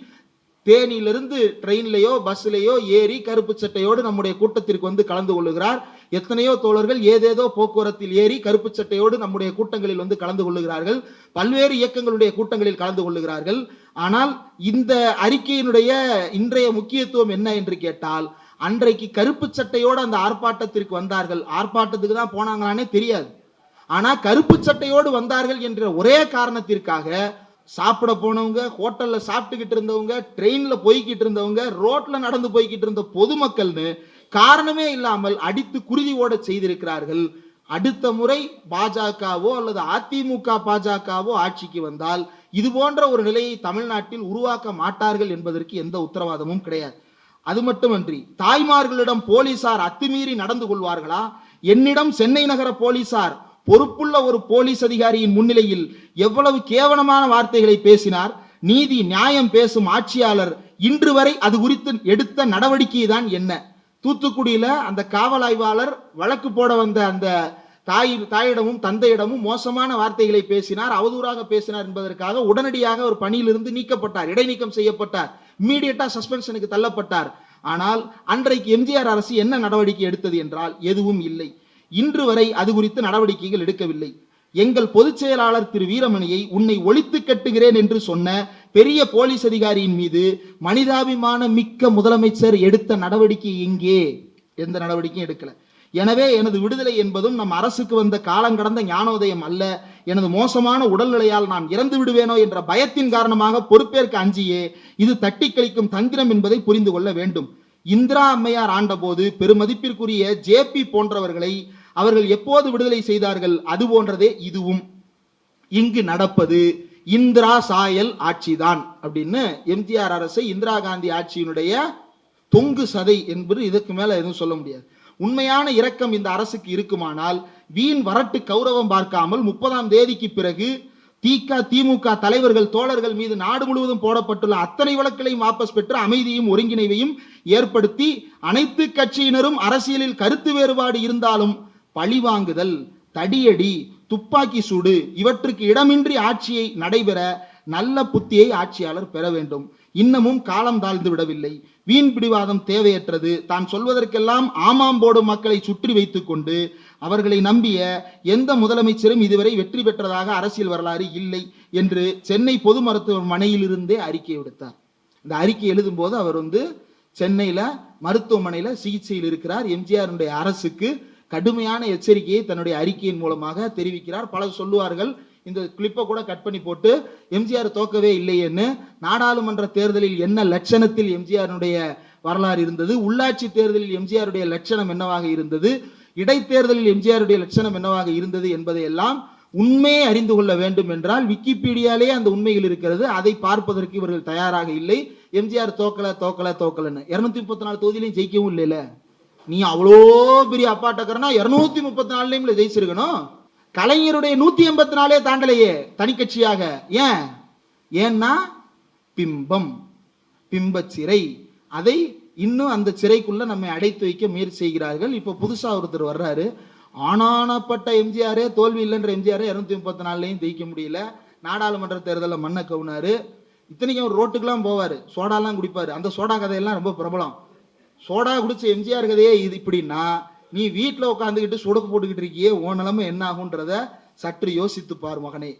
தேனியிலிருந்து ட்ரெயின்லையோ பஸ்லையோ ஏறி கருப்பு சட்டையோடு நம்முடைய கூட்டத்திற்கு கலந்து கொள்ளுகிறார். எத்தனையோ தோழர்கள் ஏதேதோ போக்குவரத்தில் ஏறி கருப்பு சட்டையோடு நம்முடைய கூட்டங்களில் கலந்து கொள்ளுகிறார்கள். பல்வேறு இயக்கங்களுடைய கூட்டங்களில் கலந்து கொள்ளுகிறார்கள். ஆனால் இந்த அறிக்கையினுடைய இன்றைய முக்கியத்துவம் என்ன என்று கேட்டால், அன்றைக்கு கருப்பு சட்டையோடு அந்த ஆர்ப்பாட்டத்திற்கு வந்தார்கள். ஆர்ப்பாட்டத்துக்கு தான் போனாங்களானே தெரியாது. ஆனா கருப்பு சட்டையோடு வந்தார்கள் என்ற ஒரே காரணத்திற்காக சாப்பிட போனவங்க, ஹோட்டல்ல சாப்பிட்டுக்கிட்டு இருந்தவங்க, ட்ரெயின்ல போய்கிட்டு இருந்தவங்க, ரோட்ல நடந்து போய்கிட்டு இருந்த பொதுமக்கள்னு காரணமே இல்லாமல் அடித்து குருதி ஓட செய்திருக்கிறார்கள். அடுத்த முறை பாஜகவோ அல்லது அதிமுக பாஜகவோ ஆட்சிக்கு வந்தால் இது போன்ற ஒரு நிலையை தமிழ்நாட்டில் உருவாக்க மாட்டார்கள் என்பதற்கு எந்த உத்தரவாதமும் கிடையாது. அது மட்டுமன்றி தாய்மார்களிடம் போலீசார் அத்துமீறி நடந்து கொள்வார்களா? என்னிடம் சென்னை நகர போலீசார் பொறுப்புள்ள ஒரு போலீஸ் அதிகாரியின் முன்னிலையில் எவ்வளவு கேவலமான வார்த்தைகளை பேசினார். நீதி நியாயம் பேசும் ஆட்சியாளர் இன்று வரை அது குறித்து எடுத்த நடவடிக்கை தான் என்ன? தூத்துக்குடியில அந்த காவல் ஆய்வாளர் வழக்கு போட வந்த அந்த தாயிடமும் தந்தையிடமும் மோசமான வார்த்தைகளை பேசினார், அவதூறாக பேசினார் என்பதற்காக உடனடியாக ஒரு பணியிலிருந்து நீக்கப்பட்டார், இடைநீக்கம் செய்யப்பட்டார், இம்மீடியட்டா சஸ்பென்ஷனுக்கு தள்ளப்பட்டார். ஆனால் அன்றைக்கு எம்ஜிஆர் அரசு என்ன நடவடிக்கை எடுத்தது என்றால் எதுவும் இல்லை. இன்று வரை அது குறித்து நடவடிக்கைகள் எடுக்கவில்லை. எங்கள் பொதுச் செயலாளர் திரு வீரமணியை உன்னை ஒழித்து கட்டுகிறேன் என்று சொன்ன பெரிய போலீஸ் அதிகாரியின் மீது மனிதாபிமான மிக்க முதலமைச்சர் எடுத்த நடவடிக்கை எங்கே? எந்த நடவடிக்கையும் எடுக்கல. எனவே எனது விடுதலை என்பதும் நம் அரசுக்கு வந்த காலங்கடந்த ஞானோதயம் அல்ல, எனது மோசமான உடல்நிலையால் நான் இறந்து விடுவேனோ என்ற பயத்தின் காரணமாக பொறுப்பேற்க அஞ்சியே இது தட்டி கழிக்கும் தந்திரம் என்பதை புரிந்து கொள்ள வேண்டும். இந்திரா அம்மையார் ஆண்டபோது பெருமதிப்பிற்குரிய ஜேபி போன்றவர்களை அவர்கள் எப்போது விடுதலை செய்தார்கள், அது போன்றதே இதுவும். இங்கு நடப்பது இந்திரா சாயல் ஆட்சிதான் அப்படின்னு எம்ஜிஆர் அரசை இந்திரா காந்தி ஆட்சியினுடைய தொங்கு சதை என்பது இதற்கு மேல எதுவும் சொல்ல முடியாது. உண்மையான இரக்கம் இந்த அரசுக்கு இருக்குமானால் வீண் வரட்டு கௌரவம் பார்க்காமல் 30ஆம் தேதிக்கு பிறகு திமுக தலைவர்கள் தோழர்கள் மீது நாடு முழுவதும் போடப்பட்டுள்ள அத்தனை வழக்குகளையும் வாபஸ் பெற்று அமைதியும் ஒருங்கிணைவையும் ஏற்படுத்தி அனைத்து கட்சியினரும் அரசியலில் கருத்து வேறுபாடு இருந்தாலும் பழிவாங்குதல், தடியடி, துப்பாக்கி சூடு இவற்றுக்கு இடமின்றி ஆட்சியை நடைபெற நல்ல புத்தியை ஆட்சியாளர் பெற வேண்டும். இன்னமும் காலம் தாழ்ந்து விடவில்லை. வீண் பிடிவாதம் தேவையற்றது. தான் சொல்வதற்கெல்லாம் ஆமாம் போடும் மக்களை சுற்றி வைத்துக் கொண்டு அவர்களை நம்பிய எந்த முதலமைச்சரும் இதுவரை வெற்றி பெற்றதாக அரசியல் வரலாறு இல்லை என்று சென்னை பொது மருத்துவமனையிலிருந்தே அறிக்கை விடுத்தார். இந்த அறிக்கை எழுதும் போது அவர் சென்னையில மருத்துவமனையில சிகிச்சையில் இருக்கிறார். எம்ஜிஆருடைய அரசுக்கு கடுமையான எச்சரிக்கையை தன்னுடைய அறிக்கையின் மூலமாக தெரிவிக்கிறார். பலர் சொல்லுவார்கள், இந்த கிளிப்பை கூட கட் பண்ணி போட்டு எம்ஜிஆர் தோக்கவே இல்லையேன்னு. நாடாளுமன்ற தேர்தலில் என்ன லட்சணத்தில் எம்ஜிஆருடைய வரலாறு இருந்தது, உள்ளாட்சி தேர்தலில் எம்ஜிஆருடைய லட்சணம் என்னவாக இருந்தது, இடைத்தேர்தலில் எம்ஜிஆருடைய லட்சணம் என்னவாக இருந்தது என்பதையெல்லாம் உண்மையை அறிந்து கொள்ள வேண்டும் என்றால் விக்கிபீடியாலே அந்த உண்மைகள் இருக்கிறது. அதை பார்ப்பதற்கு இவர்கள் தயாராக இல்லை. எம்ஜிஆர் தோக்கலன்னு 234 தொகுதியிலையும் ஜெயிக்கவும் இல்லைல. நீ அவ்வளோ பெரிய அப்பாட்டக்கறனா 234 ஜெயிச்சிருக்கணும். கலைஞருடைய 184 தாண்டலையே தனி கட்சியாக. ஏன்னா பிம்ப சிறை, அதை இன்னும் அந்த சிறைக்குள்ள நம்மை அடைத்து வைக்க முயற்சி செய்கிறார்கள். இப்ப புதுசா ஒருத்தர் வர்றாரு, ஆனானப்பட்ட எம்ஜிஆரே தோல்வி இல்லைன்ற எம்ஜிஆரே 234 ஜெயிக்க முடியல. நாடாளுமன்ற தேர்தலில் மண்ணை கவுனாரு. இத்தனைக்கும் அவர் ரோட்டுக்கெல்லாம் போவாரு, சோடாலாம் குடிப்பாரு. அந்த சோடா கதையெல்லாம் ரொம்ப பிரபலம். சோடா குடிச்ச எம்ஜிஆர் கதையே இது இப்படின்னா, நீ வீட்டில் உட்காந்துக்கிட்டு சுடக்கு போட்டுக்கிட்டு இருக்கியே, உன் நிலைமை என்ன ஆகுன்றத சற்று யோசித்து பார் மகனே.